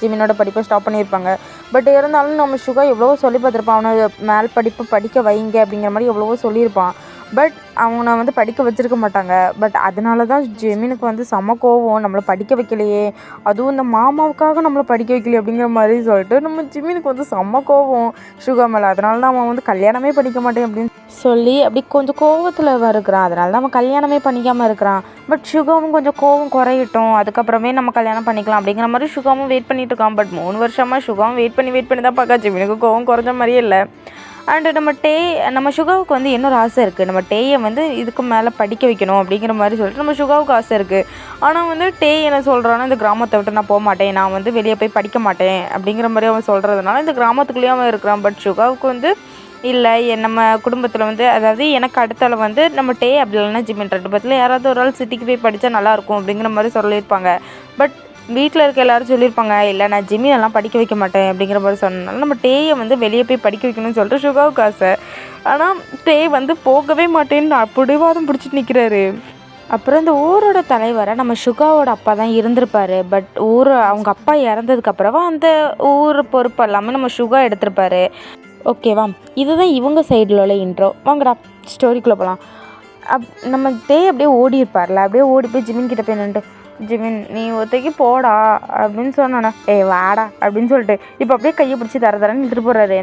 ஜிமினோட படிப்பை ஸ்டாப் பண்ணியிருப்பாங்க. பட் இருந்தாலும் நம்ம சுகா எவ்வளவோ சொல்லி பார்த்துருப்பான், அவனை மேல் படிப்பு படிக்க வைங்க அப்படிங்கிற மாதிரி எவ்வளவோ சொல்லியிருப்பான். பட் அவனை வந்து படிக்க வச்சுருக்க மாட்டாங்க. பட் அதனால தான் ஜிமினுக்கு வந்து செம கோவம், நம்மளை படிக்க வைக்கலையே, அதுவும் இந்த மாமாவுக்காக நம்மளை படிக்க வைக்கலையே அப்படிங்கிற மாதிரி சொல்லிட்டு நம்ம ஜிமினுக்கு வந்து செம கோவம் சுகா மேலே. அதனால தான் அவன் வந்து கல்யாணமே பண்ணிக்க மாட்டேன் அப்படின்னு சொல்லி அப்படி கொஞ்சம் கோவத்தில் இருக்கிறான். அதனால தான் அவன் கல்யாணமே பண்ணிக்காமல் இருக்கிறான். பட் சுகாவும் கொஞ்சம் கோவம் குறையட்டும், அதுக்கப்புறமே நம்ம கல்யாணம் பண்ணிக்கலாம் அப்படிங்கிற மாதிரி சுகாவும் வெயிட் பண்ணிட்டு இருக்கான். பட் 3 வருஷமாக சுகாவும் வெயிட் பண்ணி தான் பார்க்க ஜிமினுக்கு கோவம் குறைஞ்ச மாதிரியே இல்லை. அண்டு நம்ம சுகாவுக்கு வந்து இன்னொரு ஆசை இருக்குது, நம்ம டேயை வந்து இதுக்கு மேலே படிக்க வைக்கணும் அப்படிங்கிற மாதிரி சொல்லிட்டு நம்ம சுகாவுக்கு ஆசை இருக்குது. ஆனால் வந்து டே என்ன சொல்கிறான்னா, இந்த கிராமத்தை விட்டு நான் போக மாட்டேன், நான் வந்து வெளியே போய் படிக்க மாட்டேன் அப்படிங்கிற மாதிரி அவன் சொல்கிறதுனால இந்த கிராமத்துக்குள்ளேயே அவன் இருக்கிறான். பட் சுகாவுக்கு வந்து இல்லை, நம்ம குடும்பத்தில் வந்து அதாவது எனக்கு அடுத்தால வந்து நம்ம டே அப்படி இல்லைன்னா ஜிமின் 2 பேத்தில் யாராவது ஒரு ஆள் சிட்டிக்கு போய் படித்தா நல்லாயிருக்கும் அப்படிங்கிற மாதிரி சொல்லியிருப்பாங்க. பட் வீட்டில் இருக்க எல்லோரும் சொல்லியிருப்பாங்க, இல்லை நான் ஜிமினெல்லாம் படிக்க வைக்க மாட்டேன் அப்படிங்கிற மாதிரி சொன்னனால நம்ம டேயை வந்து வெளியே போய் படிக்க வைக்கணும்னு சொல்லிட்டு சுகாவுக்கு ஆசை. ஆனால் டே வந்து போகவே மாட்டேன்னு பிடிவாதம் பிடிச்சிட்டு நிற்கிறாரு. அப்புறம் இந்த ஊரோட தலைவரை நம்ம சுகாவோட அப்பா தான் இருந்திருப்பார். பட் அவங்க அப்பா இறந்ததுக்கப்புறமா அந்த ஊர் பொறுப்பு எல்லாமே நம்ம சுகா எடுத்திருப்பாரு. ஓகேவா, இதுதான் இவங்க சைடில் உள்ள இன்ட்ரோ. வாங்கடா ஸ்டோரிக்குள்ளே போகலாம். நம்ம டே அப்படியே ஓடி இருப்பார்ல, அப்படியே ஓடி போய் ஜிமின் கிட்ட போய் நின்றுட்டு, ஜிமின் நீ ஒத்தைக்கு போடா அப்படின்னு சொன்னானே, வாடா அப்படின்னு சொல்லிட்டு இப்போ அப்படியே கையை பிடிச்சி தரன்னு இழுத்துட்டு போகிறாரு.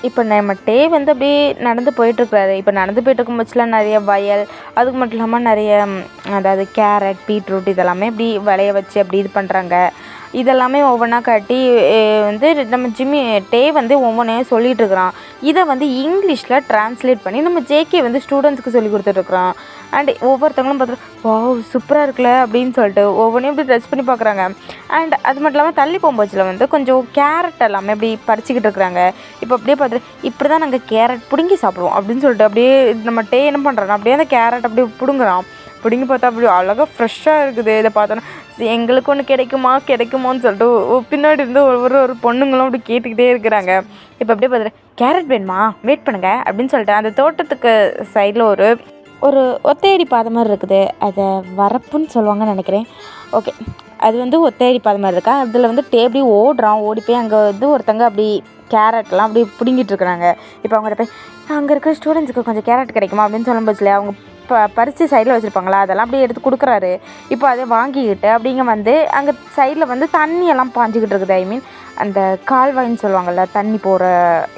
இப்போ நம்ம டே வந்து அப்படியே நடந்து போயிட்டுருக்குறாரு. இப்போ நடந்து போயிட்டுருக்கும் பட்சத்தில் நிறைய வயல், அதுக்கு மட்டும் இல்லாமல் நிறைய அதாவது கேரட், பீட்ரூட் இதெல்லாமே இப்படி விளைய வச்சு அப்படி இது பண்ணுறாங்க. இதெல்லாமே ஒவ்வொன்றா காட்டி வந்து நம்ம டே வந்து ஒவ்வொன்றையும் சொல்லிகிட்ருக்குறான். இதை வந்து இங்கிலீஷில் ட்ரான்ஸ்லேட் பண்ணி நம்ம ஜேகே வந்து ஸ்டூடெண்ட்ஸ்க்கு சொல்லி கொடுத்துட்ருக்குறான். அண்ட் ஒவ்வொருத்தவங்களும் பார்த்துட்டு வாவ் சூப்பராக இருக்குல்ல அப்படின்னு சொல்லிட்டு ஒவ்வொன்றையும் இப்படி ட்ரெஸ் பண்ணி பார்க்குறாங்க. அண்ட் அது மட்டும் இல்லாமல் தள்ளி போகும்போச்சில் வந்து கொஞ்சம் கேரட் எல்லாமே இப்படி பறிச்சிக்கிட்டு இருக்கிறாங்க. இப்போ அப்படியே பார்த்துட்டு இப்படி தான் நாங்கள் கேரட் பிடுங்கி சாப்பிடுவோம் அப்படின்னு சொல்லிட்டு அப்படியே நம்ம டே என்ன பண்ணுறாங்க, அப்படியே அந்த கேரட் அப்படியே பிடுங்குறான். பிடிங்கி பார்த்தா அப்படி அழகாக ஃப்ரெஷ்ஷாக இருக்குது. இதை பார்த்தோன்னா எங்களுக்கு ஒன்று கிடைக்குமான்னு சொல்லிட்டு பின்னாடி இருந்து ஒரு பொண்ணுங்களும் அப்படி கேட்டுக்கிட்டே இருக்கிறாங்க. இப்போ அப்படியே பார்த்துட்டு கேரட் வேணுமா, வெயிட் பண்ணுங்க அப்படின்னு சொல்லிட்டு அந்த தோட்டத்துக்கு சைடில் ஒரு ஒத்தையடி பாதை மாதிரி இருக்குது. அதை வரப்புன்னு சொல்லுவாங்கன்னு நினைக்கிறேன். ஓகே, அது வந்து ஒத்தையடி பாதை மாதிரி இருக்கா. அதில் வந்து டேபிடி ஓடி போய் அங்கே வந்து ஒருத்தங்க அப்படி கேரட்லாம் அப்படி பிடுங்கிட்டு இருக்கிறாங்க. இப்போ அவங்கள்ட்ட போய் அங்கே இருக்கிற ஸ்டூடெண்ட்ஸுக்கு கொஞ்சம் கேரட் கிடைக்குமா அப்படின்னு சொல்லும்போது இல்லையா, அவங்க பறித்து சைடில் வச்சுருப்பாங்களா, அதெல்லாம் அப்படியே எடுத்து கொடுக்குறாரு. இப்போ அதை வாங்கிக்கிட்டு அப்படிங்க வந்து அங்கே சைடில் வந்து தண்ணியெல்லாம் பாஞ்சிக்கிட்டு இருக்குது. ஐ மீன் அந்த கால்வாயின்னு சொல்லுவாங்கள்ல, தண்ணி போகிற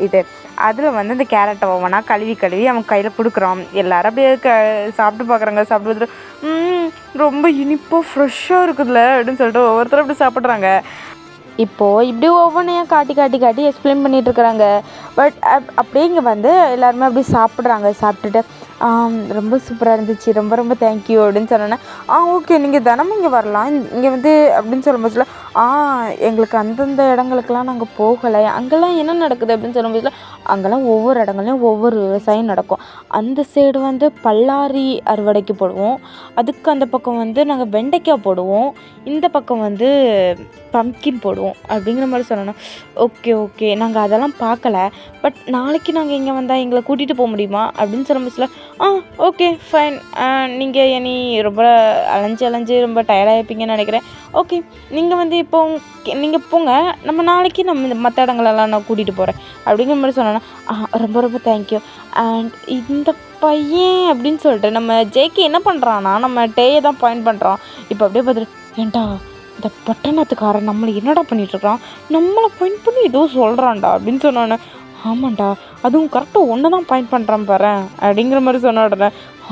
இது, அதில் வந்து இந்த கேரட்டை ஒவ்வொன்றா கழுவி அவன் கையில் கொடுக்குறான். எல்லோரும் அப்படியே சாப்பிட்டு பார்க்குறாங்க. சாப்பிட்டு ரொம்ப இனிப்பாக ஃப்ரெஷ்ஷாக இருக்குதுல்ல அப்படின்னு சொல்லிட்டு ஒவ்வொருத்தரும் அப்படி சாப்பிட்றாங்க. இப்போது இப்படி ஒவ்வொன்றையும் காட்டி எக்ஸ்பிளைன் பண்ணிகிட்ருக்குறாங்க. பட் அப்படியே இங்கே வந்து எல்லாருமே அப்படி சாப்பிட்டுட்டு ரொம்ப சூப்பராக இருந்துச்சு, ரொம்ப தேங்க்யூ அப்படின்னு சொன்னோன்னே ஓகே நீங்கள் தினமும் இங்கே வரலாம், இங்கே வந்து அப்படின்னு சொல்லும்போதுல எங்களுக்கு அந்தந்த இடங்களுக்கெல்லாம் நாங்கள் போகலை, அங்கெல்லாம் என்ன நடக்குது அப்படின்னு சொல்லும்போதுல அங்கெல்லாம் ஒவ்வொரு இடங்கள்லையும் ஒவ்வொரு விவசாயம் நடக்கும். அந்த சைடு வந்து பல்லாரி அறுவடைக்கு போடுவோம், அதுக்கு அந்த பக்கம் வந்து நாங்கள் வெண்டைக்காய் போடுவோம், இந்த பக்கம் வந்து பம்கின் போடுவோம் அப்படிங்கிற மாதிரி சொன்னோன்னா ஓகே நாங்கள் அதெல்லாம் பார்க்கல, பட் நாளைக்கு நாங்கள் இங்கே வந்தால் எங்களை கூட்டிகிட்டு போக முடியுமா அப்படின்னு சொல்லும்போதுல ஓகே ஃபைன், நீங்கள் இனி ரொம்ப அலைஞ்சு ரொம்ப டயர்டாகிப்பீங்கன்னு நினைக்கிறேன். ஓகே நீங்கள் வந்து இப்போ நீங்கள் போங்க, நம்ம நாளைக்கு இந்த மற்ற இடங்களெல்லாம் நான் கூட்டிகிட்டு போகிறேன் அப்படிங்கிற மாதிரி சொன்னோன்னா ரொம்ப தேங்க்யூ. அண்ட் இந்த பையன் அப்படின்னு சொல்லிட்டு நம்ம ஜேகே என்ன பண்ணுறான்னா நம்ம டேயை தான் பாயிண்ட் பண்ணுறான். இப்போ அப்படியே பார்த்துட்டு ஏன்டா இந்த பட்டணத்துக்காரன் நம்மளை என்னடா பண்ணிகிட்ருக்கான், நம்மளை பாயிண்ட் பண்ணி ஏதோ சொல்கிறான்டா அப்படின்னு சொன்னோன்னே ஆமாண்டா அதுவும் கரெக்டாக ஒன்று தான் பாயிண்ட் பண்ணுறான் பாரு அப்படிங்கிற மாதிரி சொன்ன உடனே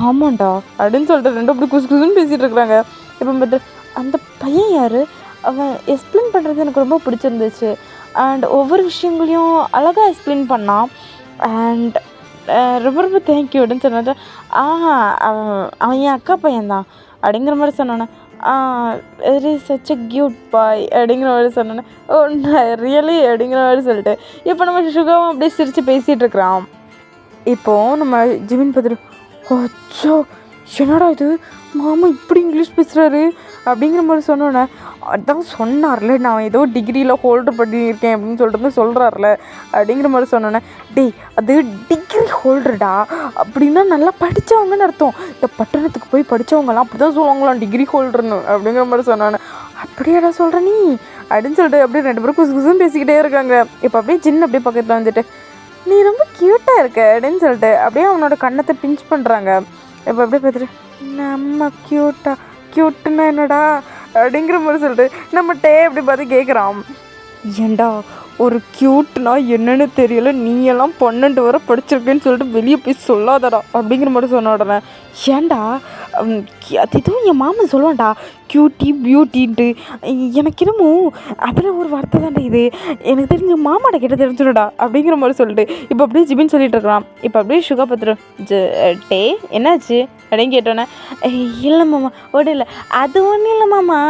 ஆமாண்டா அப்படின்னு சொல்லிட்டு ரெண்டும் அப்படி குசுன்னு பேசிகிட்டு இருக்கிறாங்க. இப்போ பார்த்து அந்த பையன் யார், அவன் எக்ஸ்பிளைன் பண்ணுறது எனக்கு ரொம்ப பிடிச்சிருந்துச்சு. அண்ட் ஒவ்வொரு விஷயங்களையும் அழகாக எக்ஸ்பிளைன் பண்ணான். அண்ட் ரொம்ப தேங்க்யூ அப்படின்னு சொன்னது அவன் என் அக்கா பையன்தான் அப்படிங்கிற மாதிரி சொன்னானே it is such a cute பாய் அப்படிங்கிற மாதிரி சொன்னோன்னே ரியலி அப்படிங்கிற மாதிரி சொல்லிட்டு இப்போ நம்ம சுகாவும் அப்படியே சிரித்து பேசிகிட்டு இருக்கிறான். இப்போது நம்ம ஜிமின் பார்த்துட்டு அச்சோ என்னடா இது மாமா இப்படி இங்கிலீஷ் பேசுகிறாரு அப்படிங்கிற மாதிரி சொன்னோன்னே அதான் சொன்னார்ல நான் ஏதோ டிகிரியில் ஹோல்டு பண்ணியிருக்கேன் அப்படின்னு சொல்லிட்டு சொல்கிறார்ல அப்படிங்கிற மாதிரி சொன்னோன்னே டேய் அது டிகிரி ஹோல்டர்டா அப்படின்னா நல்லா படித்தவங்கன்னு அர்த்தம், இந்த பட்டணத்துக்கு போய் படித்தவங்கலாம் அப்படி தான் சொல்லுவாங்களாம் டிகிரி ஹோல்டர்னு அப்படிங்கிற மாதிரி சொன்னோன்னே அப்படியாடா சொல்கிற நீ அப்படின்னு சொல்லிட்டு அப்படியே ரெண்டு பேரும் குசுன்னு பேசிக்கிட்டே இருக்காங்க. இப்போ அப்படியே சின்ன அப்படியே பக்கத்தில் வந்துட்டு நீ ரொம்ப க்யூட்டாக இருக்க அப்படின்னு சொல்லிட்டு அப்படியே அவனோட கண்ணத்தை பிஞ்ச் பண்ணுறாங்க. இப்போ அப்படியே பார்த்துட்டு நம்ம க்யூட்டுன்னா என்னடா அப்படிங்கிற மாதிரி சொல்லிட்டு நம்ம டே அப்படி பார்த்து கேட்குறான். ஏண்டா ஒரு க்யூட்னா என்னன்னு தெரியல, நீ எல்லாம் 12 வரை படிச்சிருக்கேன்னு சொல்லிட்டு வெளியே போய் சொல்லாதடா அப்படிங்கிற மாதிரி சொன்ன உடனே ஏண்டா அது இதுவும் என் மாமன் சொல்லுவான்டா க்யூட்டி பியூட்டின்ட்டு, எனக்கு என்னமோ அதில் ஒரு வார்த்தை தான்டா இது, எனக்கு தெரிஞ்ச மாமாட்ட கிட்ட தெரிஞ்சிடடா அப்படிங்கிற மாதிரி சொல்லிட்டு இப்போ அப்படியே ஜிபின்னு சொல்லிட்டு இருக்கிறான். இப்போ அப்படியே சுகா பத்திரம் டே என்னாச்சு அப்படின்னு கேட்டோன்னே இல்லை மாமா ஒன்றும் இல்லை, அது ஒன்றும் இல்லை மாமா,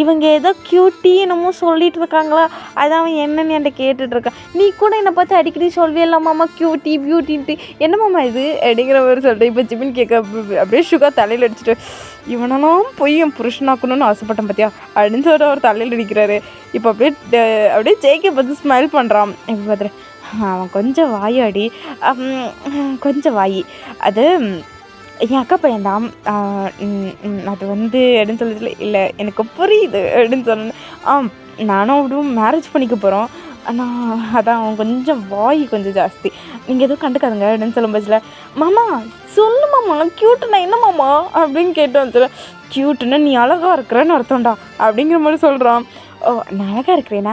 இவங்க ஏதோ க்யூட்டி என்னமோ சொல்லிட்டு இருக்காங்களா, அதான் அவன் என்னன்னு என்கிட்ட கேட்டுட்ருக்கான், நீ கூட என்னை பார்த்து அடிக்கடி சொல்வே இல்லை மாமா க்யூட்டி பியூட்டின்ட்டு, என்ன மாமா இது அப்படிங்கிற மாதிரி சொல்லிட்டு இப்போ ஜிபின் கேட்க அப்படியே சுகா தலையில் அடிச்சுட்டு இவனெல்லாம் போய் என் புருஷனாக்கணும்னு ஆசைப்பட்டேன் பார்த்தியா அப்படின்னு சொல்லிட்டு அவர் தலையில் அடிக்கிறாரு. இப்போ அப்படியே ஜேகே பார்த்து ஸ்மைல் பண்ணுறான். இப்போ பார்த்துட்டு அவன் கொஞ்சம் வாயாடி கொஞ்சம் வாயி, அது என் அக்கா பையன்தான், அது வந்து அப்படின்னு சொல்லிட்டு இல்லை எனக்கு புரியுது அப்படின்னு சொன்னேன். நானும் அப்படியும் மேரேஜ் பண்ணிக்க போகிறோம், ஆனால் அதான் அவன் கொஞ்சம் வாய் கொஞ்சம் ஜாஸ்தி, நீங்கள் எதுவும் கண்டுக்காதுங்க அப்படின்னு சொல்லும்போதுல மாமா சொல்லு மாமா க்யூட்டுண்ணா என்ன மாமா அப்படின்னு கேட்டு வந்துடுற, க்யூட்டுன்னா நீ அழகாக இருக்கிறேன்னு அர்த்தம்டா அப்படிங்கிற மாதிரி சொல்கிறான். நான் அழகாக இருக்கிறேன்னா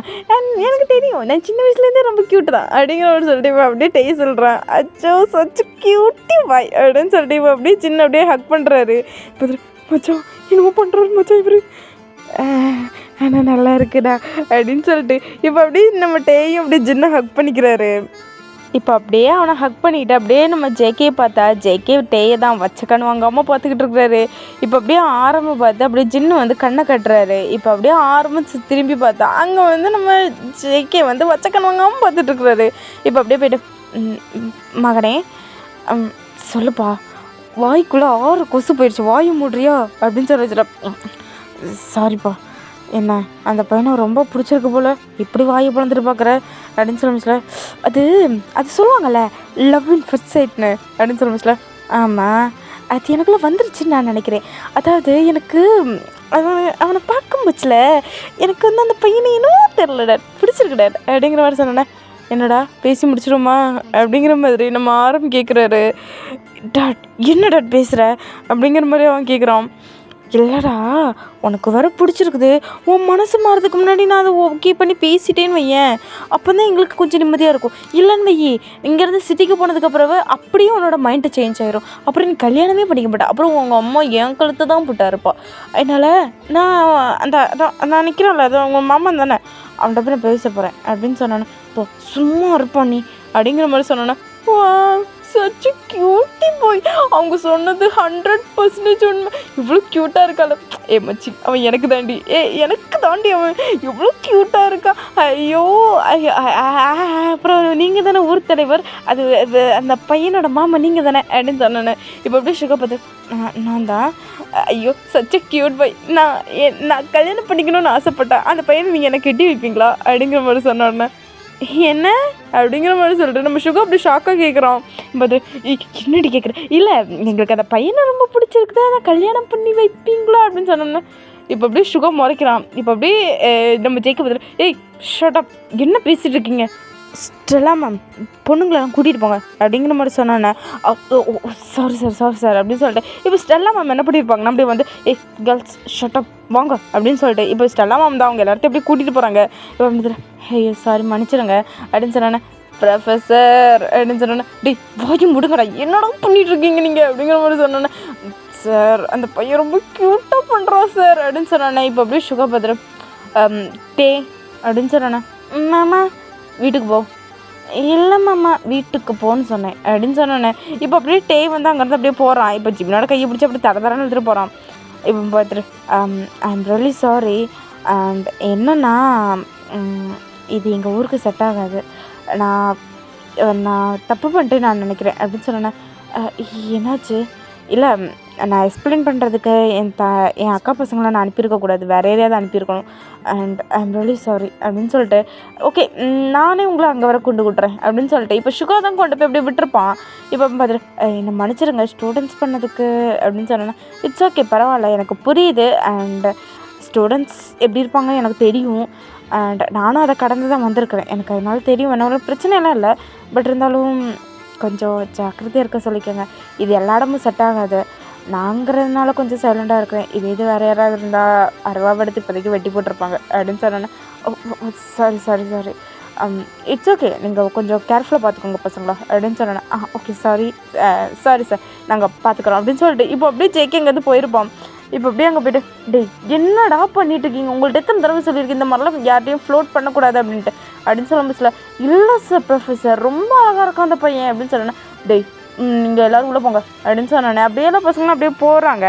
எனக்கு தெரியும், நான் சின்ன வயசுலேருந்தே ரொம்ப க்யூட்டு தான் அப்படிங்கிற மாதிரி சொல்லிட்டு இப்போ அப்படியே டே சொல்கிறான். அச்சோ சச்சு க்யூட்டி பாய் அப்படின்னு சொல்லிட்டு இப்போ அப்படியே சின்ன அப்படியே ஹக் பண்ணுறாரு. இப்போ மச்சான் என்னமோ பண்ணுறாரு மச்சான் இவர், ஆனால் நல்லா இருக்குடா அப்படின்னு சொல்லிட்டு இப்போ அப்படியே நம்ம டேயும் அப்படியே சின்ன ஹக் பண்ணிக்கிறாரு. இப்போ அப்படியே அவனை ஹக் பண்ணிக்கிட்டு அப்படியே நம்ம ஜேகே பார்த்தா ஜேகே டேயை தான் வச்ச கண் வாங்காமல் பார்த்துக்கிட்டு இருக்கிறாரு. இப்போ அப்படியே ஆரம்பம் பார்த்து அப்படியே ஜின்னு வந்து கண்ணை கட்டுறாரு. இப்போ அப்படியே ஆரம்பிச்சு திரும்பி பார்த்தா அங்கே வந்து நம்ம ஜேகே வந்து வச்ச கண் வாங்காமல் பார்த்துட்ருக்குறாரு. இப்போ அப்படியே போய்ட்டு மகனே சொல்லுப்பா வாய்க்குள்ளே 6 கொசு போயிடுச்சு, வாயு மூடுறியா அப்படின்னு சொல்லி வச்சுட்டேன். சாரிப்பா, என்ன அந்த பையனை ரொம்ப பிடிச்சிருக்கு போல், இப்படி வாயை பிளந்துட்டு பார்க்குற அப்படின்னு சொல்ல முடியல. அது அது சொல்லுவாங்கள்ல லவ் இன் ஃபர்ஸ்ட் சைட்னு அப்படின்னு சொல்ல முடியல. ஆமாம், அது எனக்குள்ளே வந்துருச்சுன்னு நான் நினைக்கிறேன். அதாவது எனக்கு அவனை பார்க்கும் பட்சத்தில் எனக்கு வந்து அந்த பையனை இன்னும் தெரில டாட், பிடிச்சிருக்கு டாட் அப்படிங்கிற மாதிரி சொன்னேன். என்னடா பேசி முடிச்சிடுமா அப்படிங்கிற மாதிரி நம்ம ஆரம் கேட்குறாரு. டாட் என்ன டாட் பேசுகிற அப்படிங்கிற மாதிரி அவன் கேட்குறான். இல்லைடா, உனக்கு வேற பிடிச்சிருக்குது, உன் மனசு மாறதுக்கு முன்னாடி நான் அதை ஓகே பண்ணி பேசிட்டேன்னு வையேன், அப்போ தான் எங்களுக்கு கொஞ்சம் நிம்மதியாக இருக்கும். இல்லைன்னு வையி, இங்கேருந்து சிட்டிக்கு போனதுக்கப்புறம் அப்படியே உன்னோட மைண்டு சேஞ்ச் ஆயிரும், அப்புறம் நீ கல்யாணமே பண்ணிக்க மாட்டேன், அப்புறம் உங்கள் அம்மா என் கழுத்தை தான் போட்டா இருப்பா. அதனால் நான் நிற்கிறேன்ல, அது அவங்க மாமா தானே, அவன்கிட்ட போய் நான் பேச போகிறேன் அப்படின்னு சொன்னானே. இப்போ சும்மா இருப்பான் நீ அப்படிங்கிற மாதிரி சொன்னானே. வா, சச் க்யூட்டி பாய். அவங்க சொன்னது 100% உண்மை. இவ்வளோ க்யூட்டாக இருக்காள். மச்சி, அவன் எனக்கு தாண்டி, எனக்கு தாண்டி அவன் இவ்வளோ க்யூட்டாக இருக்கான். ஐயோ, அப்புறம் நீங்கள் தானே ஊர் தலைவர், அது அந்த பையனோட மாமா நீங்கள் தானே அப்படின்னு சொன்னேன். இப்போ அப்படியே சுகா பார்த்து நான் தான். ஐயோ, சச் க்யூட் பாய். நான் கல்யாணம் பண்ணிக்கணும்னு ஆசைப்பட்டேன், அந்த பையனை நீங்கள் எனக்கு கட்டி வைப்பீங்களா அப்படிங்கிற மாதிரி சொன்னோன்னே. என்ன அப்படிங்கிற மாதிரி சொல்லிட்டு நம்ம சுகா அப்படி ஷாக்காக கேட்குறோம். பார்த்து என்னடி கேட்குறேன். இல்லை, எங்களுக்கு அந்த பையனை ரொம்ப பிடிச்சிருக்குது, அதை கல்யாணம் பண்ணி வைப்பீங்களா அப்படின்னு சொன்னோம்னா. இப்போ அப்படியே சுகா முறைக்கிறான். இப்போ அப்படியே நம்ம ஜெயிக்க பார்த்துட்டு, ஷட் அப், என்ன பேசிகிட்டு இருக்கீங்க, ஸ்டெல்லா மேம் பொண்ணுங்களெல்லாம் கூட்டிகிட்டு போங்க அப்படிங்கிற மாதிரி சொன்னானே. சாரி சார் அப்படின்னு சொல்லிட்டு இப்போ ஸ்டெல்லா மேம் என்ன பண்ணியிருப்பாங்கன்னா அப்படியே வந்து கேர்ள்ஸ் ஷட் அப் வாங்க அப்படின்னு சொல்லிட்டு இப்போ ஸ்டெல்லா மேம் தான் அவங்க எல்லாத்தையும் அப்படியே கூட்டிகிட்டு போகிறாங்க. இப்போ வந்து சாரி மன்னிச்சிடுங்க அப்படின்னு சொன்னானே. ப்ரொஃபஸர் அப்படின்னு சொன்னோன்னே, வாங்கி முடுங்கடா, என்னடா பண்ணிகிட்டு இருக்கீங்க நீங்கள் அப்படிங்கிற மாதிரி சொன்னோன்னே. சார், அந்த பையன் ரொம்ப க்யூட்டாக பண்ணுறான் சார் அப்படின்னு சொன்னானே. இப்போ அப்படியே சுகா பார்த்துட்டு டே அப்படின்னு சொன்னானே. மாமா வீட்டுக்கு போ. இல்லை மாமா வீட்டுக்கு போன்னு சொன்னேன் அப்படின்னு சொன்னோன்னே. இப்போ அப்படியே டே வந்து அங்கேருந்து அப்படியே போகிறான். இப்போ ஜிம்னோட கையை பிடிச்சி அப்படி தரன்னு எடுத்துகிட்டு போகிறான். இப்போ பார்த்துட்டு ஐ எம் ரியலி சாரி, அண்ட் என்னன்னா இது எங்கள் ஊருக்கு செட் ஆகாது, நான் தப்பு பண்ணிட்டு நான் நினைக்கிறேன் அப்படின்னு சொன்னேன். என்னாச்சு? இல்லை, நான் எக்ஸ்பிளைன் பண்ணுறதுக்கு என் அக்கா பசங்களை நான் அனுப்பியிருக்கக்கூடாது, வேறு ஏரியாவது அனுப்பியிருக்கணும், and I am really sorry அப்படின்னு சொல்லிட்டு ஓகே நானே உங்களை அங்கே வர கொண்டு விட்றேன் அப்படின்னு சொல்லிட்டு இப்போ சுகா தான் கொண்டு போய் அப்படியே விட்டுருப்பான். இப்போ பார்த்துட்டு என்னை மன்னிச்சிருங்க ஸ்டூடெண்ட்ஸ் பண்ணதுக்கு அப்படின்னு சொன்னேன்னா. இட்ஸ் ஓகே, பரவாயில்ல, எனக்கு புரியுது, அண்ட் ஸ்டூடெண்ட்ஸ் எப்படி இருப்பாங்கன்னு எனக்கு தெரியும், அண்ட் நானும் அதை கடந்து தான் வந்திருக்கிறேன், எனக்கு அதனால தெரியும், என்ன பிரச்சனையெல்லாம் இல்லை, பட் இருந்தாலும் கொஞ்சம் ஜாக்கிரதையாக இருக்க சொல்லிக்கோங்க, இது எல்லா இடமும் செட் ஆகாது, நாங்கிறதுனால கொஞ்சம் சைலண்டாக இருக்கிறேன், இது வேறு யாராவது இருந்தால் அருவாபடுத்தி இப்போதைக்கு வெட்டி போட்டிருப்பாங்க அப்படின்னு சொன்னேன்னா. சாரி இட்ஸ் ஓகே, நீங்கள் கொஞ்சம் கேர்ஃபுல்லாக பார்த்துக்கோங்க பசங்களா அப்படின்னு சொன்னேன். ஓகே சாரி சார், நாங்கள் பார்த்துக்குறோம் அப்படின்னு சொல்லிட்டு இப்போ அப்படியே ஜெயிக்க இங்கேருந்து போயிருப்போம். இப்போ அப்படியே அங்கே போய்ட்டு என்னடா பண்ணிட்டு இருக்கீங்க, உங்கள்ட்ட எத்தனை தடவை சொல்லியிருக்கு இந்த மாதிரிலாம் யார்ட்டையும் ஃப்ளோட் பண்ணக்கூடாது அப்படின்னு சொல்ல முடியல. இல்லை சார் ப்ரொஃபஸர், ரொம்ப அழகாக இருக்கும் அந்த பையன் அப்படின்னு சொன்னேன். நீங்கள் எல்லோரும் உள்ளே போங்க அப்படின்னு சொன்னானே. அப்படியே எல்லாம் பசங்களும் அப்படியே போகிறாங்க.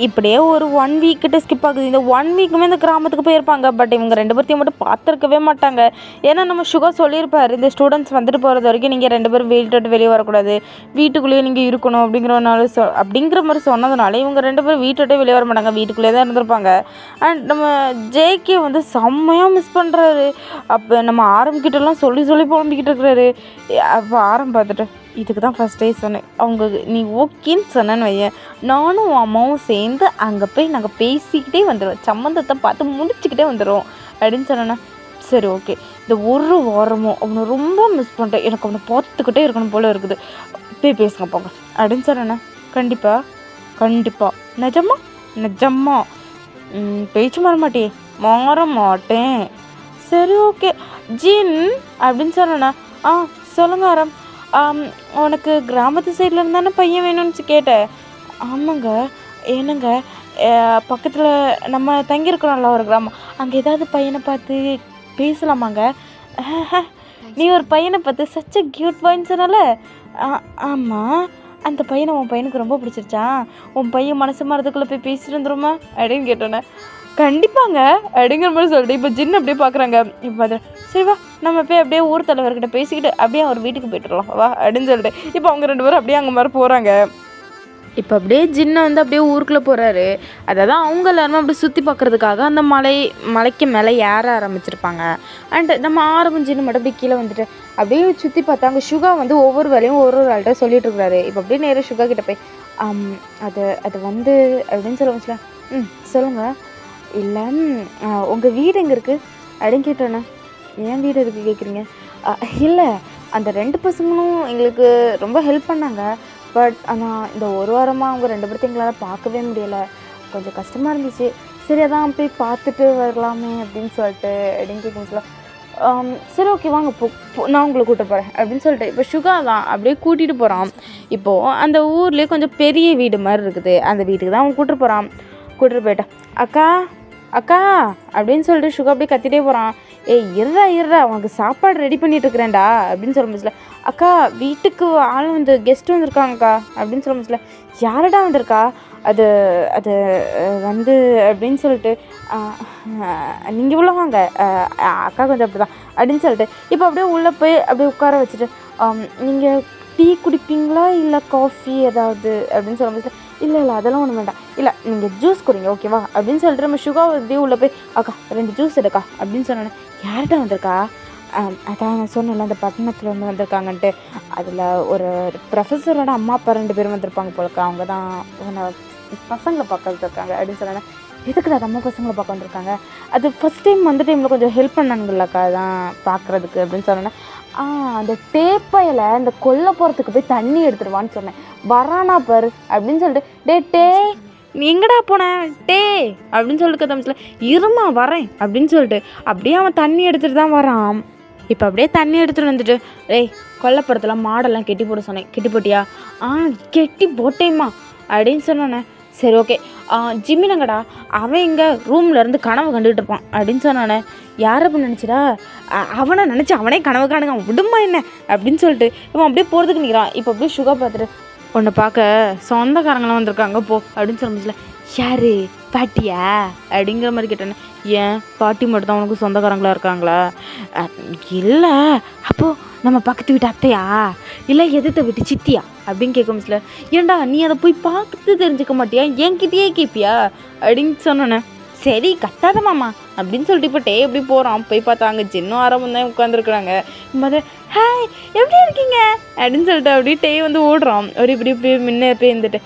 இப்படியே ஒரு 1 வீக்கிட்ட ஸ்கிப் ஆகுது. இந்த 1 வீக்குமே இந்த கிராமத்துக்கு போயிருப்பாங்க. பட் இவங்க 2 பேர்த்தையும் மட்டும் பார்த்துருக்கவே மாட்டாங்க. ஏன்னா நம்ம சுகர் சொல்லியிருப்பார், இந்த ஸ்டூடெண்ட்ஸ் வந்துட்டு போகிறது வரைக்கும் நீங்கள் 2 பேரும் வீட்டு வெளியே வரக்கூடாது, வீட்டுக்குள்ளேயே நீங்கள் இருக்கணும் அப்படிங்கிற மாதிரி சொன்னதுனால இவங்க 2 பேரும் வீட்டை வெளியே வர மாட்டாங்க, வீட்டுக்குள்ளேயே தான் இருந்திருப்பாங்க. அண்ட் நம்ம ஜேகே வந்து செம்மையாக மிஸ் பண்ணுறாரு. அப்போ நம்ம ஆரம்பிக்கிட்டலாம் சொல்லி புலம்பிக்கிட்டு இருக்கிறாரு. அப்போ பார்த்துட்டு இதுக்கு தான் ஃபஸ்ட் டே சொன்னேன், அவங்க நீ ஓகேன்னு சொன்னேன்னு வையேன், நானும் அம்மாவும் சேர்ந்து அங்கே போய் நாங்கள் பேசிக்கிட்டே வந்துடுவோம், சம்மந்தத்தை பார்த்து முடிச்சுக்கிட்டே வந்துடுவோம் அப்படின்னு சொன்னேன்னா. சரி ஓகே, இந்த ஒரு வாரமும் அவனை ரொம்ப மிஸ் பண்ணிட்டேன், எனக்கு அவனை பார்த்துக்கிட்டே இருக்கணும் போல் இருக்குது, போய் பேசுங்க போங்க அப்படின்னு சொன்னேண்ணே. கண்டிப்பாக நிஜமா பேச்சு மாற மாட்டேன். சரி ஓகே ஜின் அப்படின்னு சொன்னேண்ணா. சொல்லுங்க ஆரம், உனக்கு கிராமத்து சைடில் இருந்தானே பையன் வேணும்னு கேட்டேன். ஆமாங்க, என்னங்க பக்கத்தில் நம்ம தங்கியிருக்கிறோம்ல ஒரு கிராமம், அங்கே ஏதாவது பையனை பார்த்து பேசலாமாங்க? நீ ஒரு பையனை பார்த்து சச்ச கியூட் பாயின்னு சொன்னால. ஆமாம், அந்த பையனை உன் பையனுக்கு ரொம்ப பிடிச்சிருச்சா, உன் பையன் மனசு மாறதுக்குள்ளே போய் பேசிட்டு வந்துருமா அப்படின்னு கேட்டோன்னே. கண்டிப்பாங்க அப்படிங்கிற மாதிரி சொல்லிட்டு இப்போ ஜின்னு அப்படியே பார்க்குறாங்க. இப்போ பார்த்து சரி வா நம்ம போய் அப்படியே ஊர் தலைவர்கிட்ட பேசிக்கிட்டு அப்படியே அவர் வீட்டுக்கு போய்ட்டுலாம் வா அப்படின்னு சொல்லிட்டு இப்போ அவங்க 2 பேரும் அப்படியே அங்கே மாதிரி போகிறாங்க. இப்போ அப்படியே ஜின்னை வந்து அப்படியே ஊருக்குள்ளே போகிறாரு. அதாவது அவங்க எல்லாருமே அப்படி சுற்றி பார்க்குறதுக்காக அந்த மலைக்கு மேலே ஏற ஆரம்பிச்சிருப்பாங்க. அண்டு நம்ம ஆரம்பம் ஜின்னு மட்டும் அப்படி கீழே வந்துட்டு அப்படியே சுற்றி பார்த்தா அங்கே சுகா வந்து ஒவ்வொரு வேலையும் ஒரு ஆள்கிட்ட சொல்லிட்டு இருக்கிறாரு. இப்போ அப்படியே நேராக சுகா கிட்ட போய் அது வந்து அப்படின்னு சொல்லுவாங்க. சொல்லுங்கள். இல்லை உங்கள் வீடு எங்கே இருக்குது அப்படின்னு கேட்டோன்னே, ஏன் வீடு இருக்குது கேட்குறீங்க? இல்லை, அந்த 2 பசங்களும் எங்களுக்கு ரொம்ப ஹெல்ப் பண்ணாங்க. பட் ஆனால் இந்த ஒரு வாரமாக அவங்க 2 பேர்த்தையும் எங்களால் பார்க்கவே முடியலை. கொஞ்சம் கஷ்டமாக இருந்துச்சு. சரி அதான் போய் பார்த்துட்டு வரலாமே அப்படின்னு சொல்லிட்டு அப்படின்னு கேட்கும் சொல்ல, சரி ஓகே வாங்க நான் உங்களை கூப்பிட்டு போகிறேன் அப்படின்னு சொல்லிட்டு இப்போ சுகா தான் அப்படியே கூட்டிகிட்டு போகிறான். இப்போது அந்த ஊர்லேயே கொஞ்சம் பெரிய வீடு மாதிரி இருக்குது. அந்த வீட்டுக்கு தான் அவன் கூட்டிட்டு போயிட்டான். அக்கா அக்கா அப்படின்னு சொல்லிட்டு சுகா அப்படியே கத்திட்டே போகிறான். ஏய் இருடா உனக்கு சாப்பாடு ரெடி பண்ணிட்டு இருக்கிறேன்டா அப்படின்னு சொல்ல முடியல. அக்கா வீட்டுக்கு ஆள் வந்து கெஸ்ட் வந்திருக்காங்கக்கா அப்படின்னு சொல்ல முடியல. யாரடா வந்திருக்கா? அது அது வந்து அப்படின்னு சொல்லிட்டு நீங்கள் உள்ள வாங்க, அக்கா கொஞ்சம் அப்படி தான் அப்படின்னு சொல்லிட்டு இப்போ அப்படியே உள்ளே போய் அப்படியே உட்கார வச்சுட்டு, நீங்கள் டீ குடிப்பீங்களா இல்லை காஃபி ஏதாவது அப்படின்னு சொல்ல முடியல. இல்லை அதெல்லாம் ஒன்றும் வேண்டாம், இல்லை நீங்கள் ஜூஸ் குடிங்க ஓகேவா அப்படின்னு சொல்லிட்டு நம்ம சுகா அப்படியே உள்ளே போய் அக்கா 2 ஜூஸ் எடுக்கா அப்படின்னு சொன்னேன். யார்கிட்ட வந்திருக்கா? அதான் நான் சொன்னேன்ல அந்த பட்டணத்தில் வந்து வந்திருக்காங்கன்ட்டு. அதில் ஒரு ப்ரொஃபஸரோட அம்மா அப்பா 2 பேரும் வந்திருப்பாங்க போலக்கா. அவங்க தான் பசங்களை பார்க்க வந்திருக்காங்க அப்படின்னு சொன்னேன். எதுக்குடா நம்ம பசங்களை பார்க்க வந்திருக்காங்க? அது ஃபஸ்ட் டைம் வந்த டைமில் கொஞ்சம் ஹெல்ப் பண்ணானுங்களாக்கா அதான் பார்க்குறதுக்கு அப்படின்னு சொன்னேன். அந்த டேப்பையில் இந்த கொல்லை போகிறதுக்கு போய் தண்ணி எடுத்துடுவான்னு சொன்னேன். வரானா பாரு அப்படின்னு சொல்லிட்டு, டே நீ எங்கடா போனேன் டே அப்படின்னு சொல்லிட்டு கதமிச்சில இருமா வரேன் அப்படின்னு சொல்லிட்டு அப்படியே அவன் தண்ணி எடுத்துகிட்டு தான் வரான். இப்போ அப்படியே தண்ணி எடுத்துகிட்டு வந்துட்டு, கொல்லைப்புறத்தில் மாடெல்லாம் கெட்டி போட சொன்னேன், கெட்டி போட்டியா? கெட்டி போட்டேம்மா அப்படின்னு சொன்னோன்னே, சரி ஓகே ஜிம்மினங்கடா அவன் இங்கே ரூம்லேருந்து கனவு கண்டுகிட்டு இருப்பான் அப்படின்னு சொன்னானே. யார் அப்படி நினச்சிடா? அவனை நினச்சி அவனே கனவு காணுங்க, அவன் விடுமா என்ன அப்படின்னு சொல்லிட்டு இவன் அப்படியே போகிறதுக்கு நிற்கிறான். இப்போ அப்படியே சுகா பார்த்துட்டு, உன்னை பார்க்க சொந்தக்காரங்களாம் வந்திருக்காங்க போ அப்படின்னு சொல்ல முடியல. யாரு பாட்டியா அப்படிங்கிற மாதிரி கேட்டேன்னு. ஏன் பாட்டி மட்டும் தான் உனக்கு சொந்தக்காரங்களாக இருக்காங்களா? இல்லை அப்போது நம்ம பக்கத்து வீட்டு அத்தையா இல்லை எதிர்த்த வீட்டு சித்தியா அப்படின்னு கேட்க முடியல. ஏன்டா நீ அதை போய் பார்த்து தெரிஞ்சுக்க மாட்டியா, என்கிட்டயே கேட்பியா அப்படின்னு சொன்னோன்னே, சரி கத்தாத மாமா அப்படின்னு சொல்லிட்டு இப்போ எப்படி போகிறான். போய் பார்த்தாங்க ஜின்னும் ஆரம்பம் தான் உட்காந்துருக்குறாங்க. மதுரை ஹாய் எப்படி இருக்கீங்க அப்படின்னு சொல்லிட்டு அப்படியே வந்து ஓடுறான். ஒரு இப்படி முன்னே போய் இருந்துட்டு,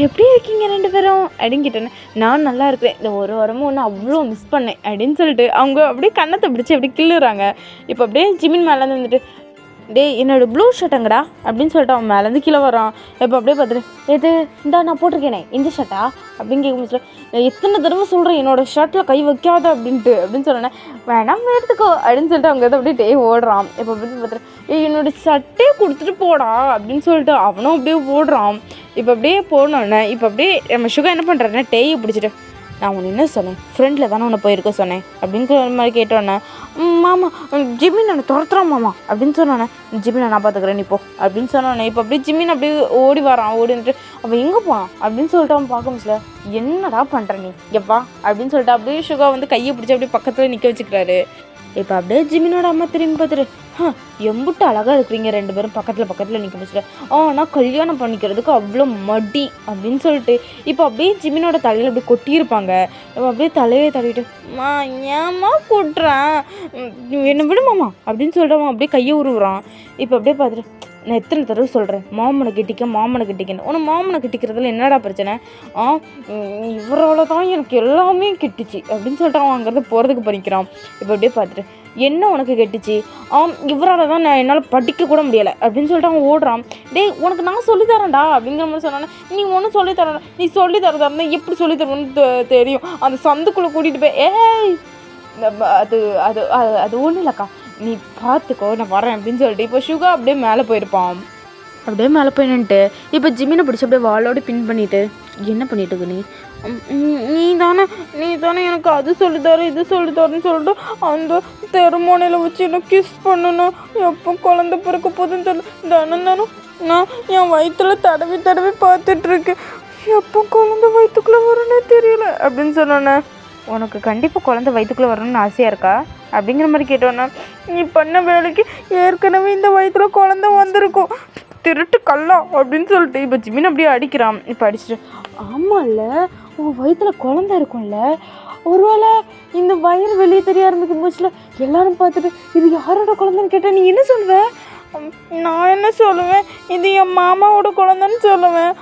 எப்படி இருக்கீங்க 2 பேரும் அப்படின்னு கேட்டேன்னு. நான் நல்லா இருக்கிறேன், இந்த ஒரு வாரமும் ஒன்று அவ்வளோ மிஸ் பண்ணேன் அப்படின்னு சொல்லிட்டு அவங்க அப்படியே கண்ணத்தை பிடிச்சி அப்படியே கிள்ளுறாங்க. இப்போ அப்படியே ஜிமின் மேலேருந்து வந்துட்டு, என்னோட ப்ளூ ஷர்ட்டுங்கடா அப்படின்னு சொல்லிட்டு அவன் மேலேருந்து கீழே வரான். இப்போ அப்படியே பார்த்துட்டு, எது இந்தா நான் போட்டிருக்கேனே இந்த ஷர்ட்டா அப்படின்னு கேட்க முடியல. எத்தனை தடவை சொல்கிறேன் என்னோடய ஷர்ட்டில் கை வைக்காத அப்படின்னு சொன்னேன். வேணாம் எடுத்துக்கோ அப்படின்னு சொல்லிட்டு அவங்க அப்படியே ஓடுறான். இப்போ அப்படின்னு பார்த்துட்டு, என்னோடய ஷர்ட்டே கொடுத்துட்டு போடா அப்படின்னு சொல்லிட்டு அவனும் அப்படியே ஓடுறான். இப்போ அப்படியே போனோன்னே இப்போ அப்படியே நம்ம சுகா என்ன பண்ணுறாருன்னா டேயை பிடிச்சிட்டு, நான் உன்னை என்ன சொன்னேன், ஃப்ரெண்டில் தானே உன்னை போயிருக்க சொன்னேன் அப்படிங்கிற மாதிரி கேட்டோன்னே, மாமா ஜிம்மின் நான் துரத்துறான் மாமா அப்படின்னு சொன்னோன்னே, ஜிம்மினை நான் பார்த்துக்கிறேன் நீ போ அப்படின்னு சொன்னோன்னே. இப்போ அப்படியே ஜிம்மின் அப்படியே ஓடி வரான். ஓடி வந்துட்டு அவன் எங்கே போனான் அப்படின்னு சொல்லிட்டு அவன் பார்க்க முடியல. என்னடா பண்ணுற நீ எப்பா அப்படின்னு சொல்லிட்டு அப்படியே சுகா வந்து கையை பிடிச்சி அப்படியே பக்கத்தில் நிற்க வச்சுக்கிறாரு. இப்போ அப்படியே ஜிம்மினோட அம்மா திரும்பி பார்த்துட்டு, எம்புட்டு அழகாக இருக்கிறீங்க 2 பேரும் பக்கத்தில் நிற்க முடியல. நான் கல்யாணம் பண்ணிக்கிறதுக்கு அவ்வளோ மடி அப்படின்னு சொல்லிட்டு இப்போ அப்படியே ஜிம்மினோட தலையில் அப்படியே கொட்டியிருப்பாங்க. அப்படியே தலையை தடவிட்டு, ஏம்மா கூட்டுறான் என்ன விடுமாம்மா அப்படின்னு சொல்லிட்டு அவன் அப்படியே கையை உருவுறான். இப்போ அப்படியே பார்த்துட்டு, நான் எத்தனை தடவை சொல்கிறேன் மாமனை கிட்டிக்கன்னு. உன்னை மாமனை கிட்டிக்கிறதுல என்னடா பிரச்சனை? இவரால் தான் எனக்கு எல்லாமே கெட்டுச்சு அப்படின்னு சொல்லிட்டு அவன் அங்கேருந்து போகிறதுக்கு பண்ணிக்கிறான். இப்போ அப்படியே பார்த்துட்டு, என்ன உனக்கு கெட்டுச்சு? இவரால் தான் நான் என்னால் படிக்க கூட முடியலை அப்படின்னு சொல்லிட்டு அவன் ஓடுறான். உனக்கு நான் சொல்லித்தரேன்டா அப்படிங்கிற மாதிரி சொன்னானே. நீ ஒன்றும் சொல்லித்தரேன், நீ சொல்லித்தரதா எப்படி சொல்லித்தரணும்னு தெரியும். அந்த சந்துக்குள்ளே கூட்டிகிட்டு போய் அது அது அது ஒன்றும் இல்லைக்கா நீ பார்த்துக்கோ நான் வரேன் அப்படின்னு சொல்லிட்டு இப்போ சுகா அப்படியே மேலே போயிருப்பான். அப்படியே மேலே போய் நின்றுட்டு இப்போ ஜிம்மினை பிடிச்சி அப்படியே வாளோடு பின் பண்ணிவிட்டு, என்ன பண்ணிட்டு நீ தானே எனக்கு அது சொல்லித்தர இது சொல்லித்தரேன்னு சொல்லிட்டு அந்த தெருமோனையில் வச்சு என்ன கிஸ் பண்ணணும். எப்போ குழந்தை பிறக்க போதுன்னு தெரியல. தானும் நான் என் வயிற்றில் தடவி பார்த்துட்ருக்கேன். எப்போ குழந்தை வயிற்றுக்குள்ளே வரணுன்னே தெரியல அப்படின்னு சொன்னோன்னே, உனக்கு கண்டிப்பாக குழந்தை வயிற்றுக்குள்ளே வரணும்னு ஆசையாக இருக்கா அப்படிங்கிற மாதிரி கேட்டோன்னா, நீ பண்ண வேலைக்கு ஏற்கனவே இந்த வயிற்றுல குழந்தை வந்திருக்கும் திருட்டு கல்லா அப்படின்னு சொல்லிட்டு இப்போ ஜிமின் அப்படியே அடிக்கிறான். இப்போ அடிச்சுட்டு ஆமாம்ல உன் வயிற்றுல குழந்தை இருக்கும்ல, ஒருவேளை இந்த வயிறு வெளியே தெரிய ஆரம்பிக்கும் போச்சுல எல்லாரும் பார்த்துட்டு இது யாரோட குழந்தைன்னு கேட்டால் நீ என்ன சொல்லுவ? நான் என்ன சொல்லுவேன், இது என் மாமாவோட குழந்தைன்னு சொல்லுவேன்.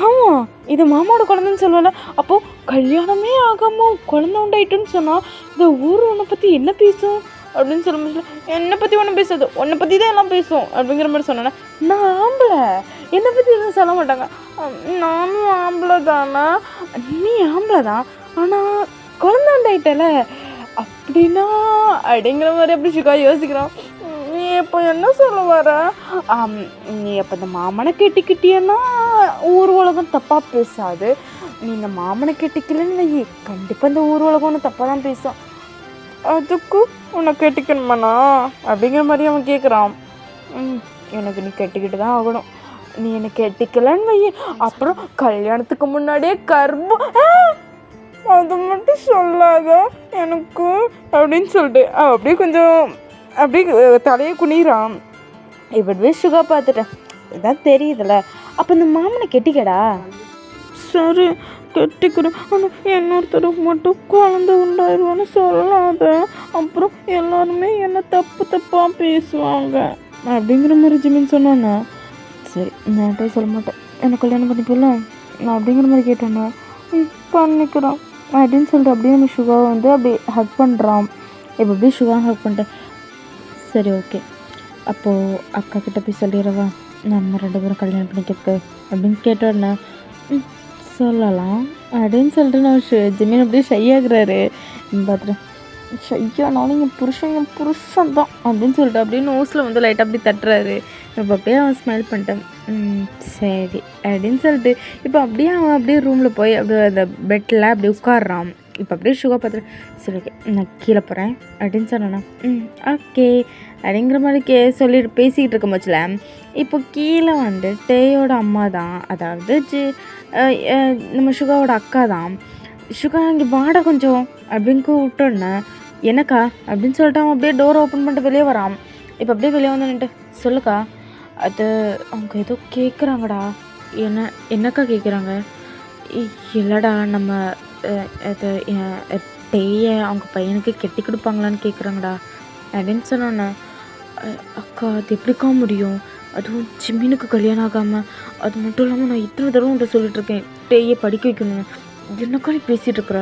ஆமாம் இது மாமாவோட குழந்தைன்னு சொல்லுவேன்ல. அப்போது கல்யாணமே ஆகாமல் குழந்தை உண்டாயிட்டுன்னு சொன்னால் இந்த ஊர் உன்னை பற்றி என்ன பேசும் அப்படின்னு சொல்ல முடியல. என்னை பற்றி ஒன்றும் பேசாது, உன்னை பற்றி தான் எல்லாம் பேசும் அப்படிங்கிற மாதிரி சொன்னேன்னா நான் ஆம்பளை, என்னை பற்றி எதுவும் சொல்ல மாட்டாங்க. நானும் ஆம்பளை தானா? நீ ஆம்பளை தான், ஆனால் குழந்தை உண்டாயிட்டல அப்படின்னா அப்படிங்கிற மாதிரி அப்படி சுகா யோசிக்கிறான். நீ இப்போ என்ன சொல்ல வர? நீ அப்போ இந்த மாமனை கெட்டிக்கிட்டியன்னா ஊர் உலகம் தப்பாக பேசாது. நீ இந்த மாமனை கெட்டிக்கலன்னு கண்டிப்பாக இந்த ஊர் உலகம் ஒன்று தப்பாக தான் பேசும். அதுக்கு உன்னை கெட்டிக்கணுமாண்ணா அப்படிங்கிற மாதிரி அவன் கேட்குறான். எனக்கு நீ கெட்டிக்கிட்டு தான் ஆகணும். நீ என்னை கெட்டிக்கலன்னு வை, அப்புறம் கல்யாணத்துக்கு முன்னாடியே கர்ப்பம், அது மட்டும் சொல்லாத எனக்கு அப்படின்னு சொல்லிட்டு அப்படியே கொஞ்சம் அப்படியே தலையை குனிறான். இப்படிவே சுகா பார்த்துட்டேன், இதான் தெரியுதுல்ல, அப்போ இந்த மாமனை கெட்டிக்கடா. சரி கெட்டிக்கிறேன், ஆனால் இன்னொருத்தருக்கு மட்டும் குழந்தை உண்டாயிருவான்னு சொல்லாத, அப்புறம் எல்லாருமே என்ன தப்பாக பேசுவாங்க அப்படிங்கிற மாதிரி ஜிமின் சொன்னானே. சரி நான் சொல்ல மாட்டேன், என்ன கல்யாணம் பண்ணிக்கலாம் நான் அப்படிங்கிற மாதிரி கேட்டேன்னா பண்ணிக்கிறோம் அப்படின்னு சொல்லிட்டு அப்படியே நம்ம சுகாவை வந்து அப்படி ஹக் பண்ணுறான். இப்போ அப்படியே சுகா ஹக் பண்ணிட்டேன். சரி ஓகே, அப்போது அக்கா கிட்டே போய் சொல்லிடுறவா நம்ம 2 பேரும் கல்யாணம் பண்ணிக்கிறதுக்கு அப்படின்னு கேட்டோன்னே சொல்லலாம் அப்படின்னு சொல்லிட்டு நான் ஜிமின் அப்படியே ஷையாகிறாரு. பார்த்துட்டேன் ஷையானாலும் என் புருஷன் தான் அப்படின்னு சொல்லிட்டு அப்படியே நோஸில் வந்து லைட்டாக அப்படி தட்டுறாரு. இப்போ அப்படியே அவன் ஸ்மைல் பண்ணிட்டேன். சரி அப்படின்னு சொல்லிட்டு இப்போ அப்படியே அவன் அப்படியே ரூமில் போய் அப்படியே அந்த பெட்டில் அப்படியே உட்காடுறான். இப்போ அப்படியே சுகா பார்த்துட்டு சரி ஓகே நான் கீழே போகிறேன் அப்படின்னு சொன்னேன்னா ஓகே அப்படிங்கிற மாதிரி சொல்லிட்டு பேசிக்கிட்டு இருக்க போச்சுல. இப்போ கீழே வந்து டேயோட அம்மா தான், அதாவது நம்ம சுகாவோட அக்கா தான். சுகா இங்கே வாடா கொஞ்சம் அப்படின்னு கூப்பிட்டோன்னே என்னக்கா அப்படின்னு சொல்லிட்டு அவன் அப்படியே டோர் ஓப்பன் பண்ணிட்டு வெளியே வரான். இப்போ அப்படியே வெளியே வந்து நின்றுட்டு சொல்லுக்கா, அது அவங்க ஏதோ கேட்குறாங்கடா. என்னக்கா கேட்குறாங்க? இல்லைடா நம்ம அது டேயை அவங்க பையனுக்கு கெட்டி கொடுப்பாங்களான்னு கேட்குறாங்கடா அப்படின்னு சொன்னோன்னே அக்கா அது எப்படிக்கா முடியும், அதுவும் ஜிமினுக்கு கல்யாணம் ஆகாமல், அது மட்டும் இல்லாமல் நான் இத்தனை தடவை உன்ட்ட சொல்லிட்டுருக்கேன் டேயை படிக்க வைக்கணும், என்னக்கா நீ பேசிகிட்டு இருக்கிற?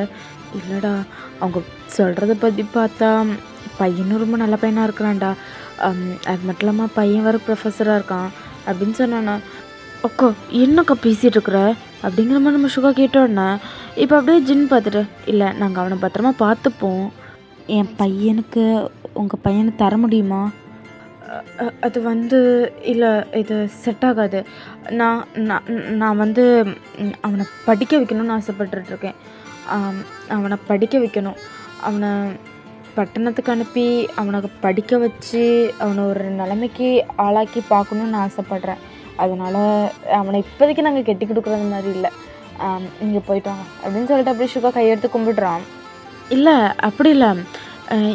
இல்லைடா அவங்க சொல்கிறத பற்றி பார்த்தா பையனும் ரொம்ப நல்ல பையனாக இருக்கிறான்டா, அது மட்டும் இல்லாமல் பையன் வர ப்ரொஃபஸராக இருக்கான் அப்படின்னு சொன்னான்னா அக்கா என்னக்கா பேசிகிட்டு இருக்கிற அப்படிங்கிற மாதிரி நம்ம சுகா கேட்டோன்னா இப்போ அப்படியே ஜின் பார்த்துட்டு இல்லை நாங்கள் அவனை பத்திரமா பார்த்துப்போம், என் பையனுக்கு உங்கள் பையனை தர முடியுமா? அது வந்து இல்லை இது செட் ஆகாது, நான் வந்து அவனை படிக்க வைக்கணும்னு ஆசைப்பட்டுருக்கேன், அவனை படிக்க வைக்கணும், அவனை பட்டணத்துக்கு அனுப்பி அவனுக்கு படிக்க வச்சு அவனை ஒரு நிலைமைக்கு ஆளாக்கி பார்க்கணுன்னு நான் ஆசைப்பட்றேன், அதனால் அவனை இப்போதைக்கு நாங்கள் கெட்டி கொடுக்குறது மாதிரி இல்லை, நீங்கள் போயிட்டாங்க அப்படின்னு சொல்லிட்டு அப்படியே சுகா கையெடுத்து கும்பிடுறான். இல்லை அப்படி இல்லை,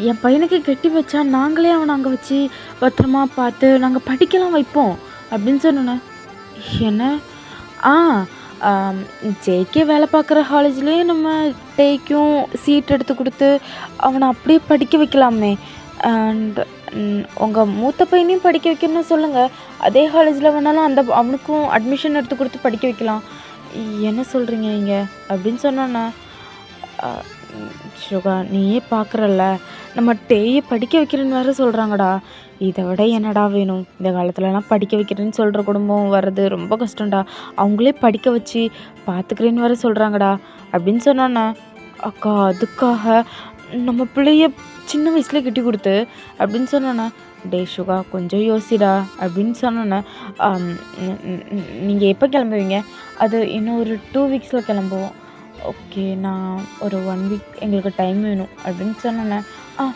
என் பையனுக்கு கெட்டி வச்சா நாங்களே அவனை அங்கே வச்சு பத்திரமா பார்த்து நாங்கள் படிக்கலாம் வைப்போம் அப்படின்னு சொன்னோன்னே என்ன ஜேகே வேலை பார்க்குற காலேஜ்லேயே நம்ம டேக்கும் சீட் எடுத்து கொடுத்து அவனை அப்படியே படிக்க வைக்கலாமே, அண்ட் உங்கள் மூத்த பையனையும் படிக்க வைக்கணும்னு சொல்லுங்கள், அதே காலேஜில் வேணாலும் அவனுக்கும் அட்மிஷன் எடுத்து கொடுத்து படிக்க வைக்கலாம், என்ன சொல்கிறீங்க நீங்கள் அப்படின்னு சொன்னோன்னே சுகா நீயே பார்க்குறல்ல நம்ம டேயை படிக்க வைக்கிறேன்னு வேறு சொல்கிறாங்கடா, இதை விட என்னடா வேணும், இந்த காலத்துலலாம் படிக்க வைக்கிறேன்னு சொல்கிற குடும்பம் வர்றது ரொம்ப கஷ்டம்டா, அவங்களே படிக்க வச்சு பார்த்துக்கிறேன்னு வேறு சொல்கிறாங்கடா அப்படின்னு சொன்னோன்னே அக்கா அதுக்காக நம்ம பிள்ளைய சின்ன வயசுலேயே கட்டி கொடுத்து அப்படின்னு சொன்னோன்னே டே சுகா கொஞ்சம் யோசிடா அப்படின்னு சொன்னோன்னே நீங்கள் எப்போ கிளம்புவீங்க? அது இன்னும் ஒரு 2 வீக்ஸில் கிளம்புவோம். ஓகே நான் ஒரு 1 வீக் எங்களுக்கு டைம் வேணும் அப்படின்னு சொன்னேன்னே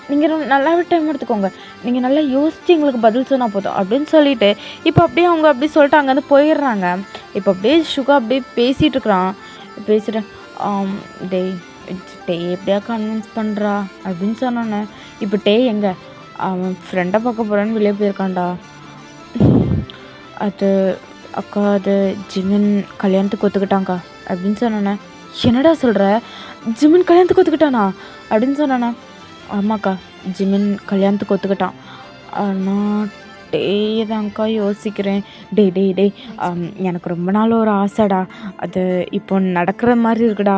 நீங்கள் நல்லாவே டைம் எடுத்துக்கோங்க, நீங்கள் நல்லா யோசித்து எங்களுக்கு பதில் சொன்னால் போதும் அப்படின்னு சொல்லிவிட்டு இப்போ அப்படியே அவங்க அப்படி சொல்லிட்டு அங்கேருந்து போயிடுறாங்க. இப்போ அப்படியே சுகா அப்படியே பேசிகிட்டு இருக்கிறான். பேசிட்டேன் டே எப்படியா கன்வின்ஸ் பண்ணுறா அப்படின்னு சொன்னோன்னே இப்போ டே எங்கே அவன் ஃப்ரெண்டை பார்க்க போகிறான்னு வெளியே போயிருக்கான்டா, அது அக்கா அது ஜிமின் கல்யாணத்துக்கு ஒத்துக்கிட்டாங்க்கா அப்படின்னு சொன்னேண்ணே. என்னடா சொல்கிற, ஜிமின் கல்யாணத்துக்கு ஒத்துக்கிட்டானா அப்படின்னு சொன்னேண்ணே. ஆமாக்கா, ஜிமின் கல்யாணத்துக்கு ஒத்துக்கிட்டான். நான் தான்க்கா யோசிக்கிறேன். டேய் எனக்கு ரொம்ப நாள் ஒரு ஆசைடா, அது இப்போ நடக்கிற மாதிரி இருக்குடா.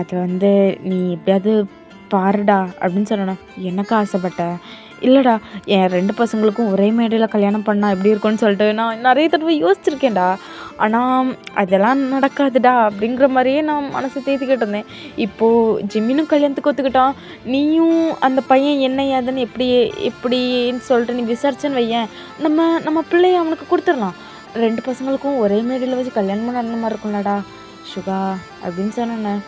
அது வந்து நீ எப்படியாவது பாருடா அப்படின்னு சொன்னேண்ணா. எனக்கு ஆசைப்பட்ட இல்லைடா, என் 2 பசங்களுக்கும் ஒரே மேடையில் கல்யாணம் பண்ணால் எப்படி இருக்கும்னு சொல்லிட்டு நான் நிறைய தடவை யோசிச்சிருக்கேன்டா. ஆனால் அதெல்லாம் நடக்காதுடா அப்படிங்கிற மாதிரியே நான் மனசை தேத்திக்கிட்டு இருந்தேன். இப்போது ஜிம்மினும் கல்யாணத்துக்கு ஒத்துக்கிட்டான். நீயும் அந்த பையன் என்ன ஏதுன்னு எப்படின்னு சொல்லிட்டு நீ விசாரிச்சேன்னு வையேன், நம்ம பிள்ளைய அவனுக்கு கொடுத்துடலாம். 2 பசங்களுக்கும் ஒரே மேடையில் வச்சு கல்யாணம் பண்ண மாதிரி இருக்கும்லடா சுகா அப்படின்னு சொன்னேன்.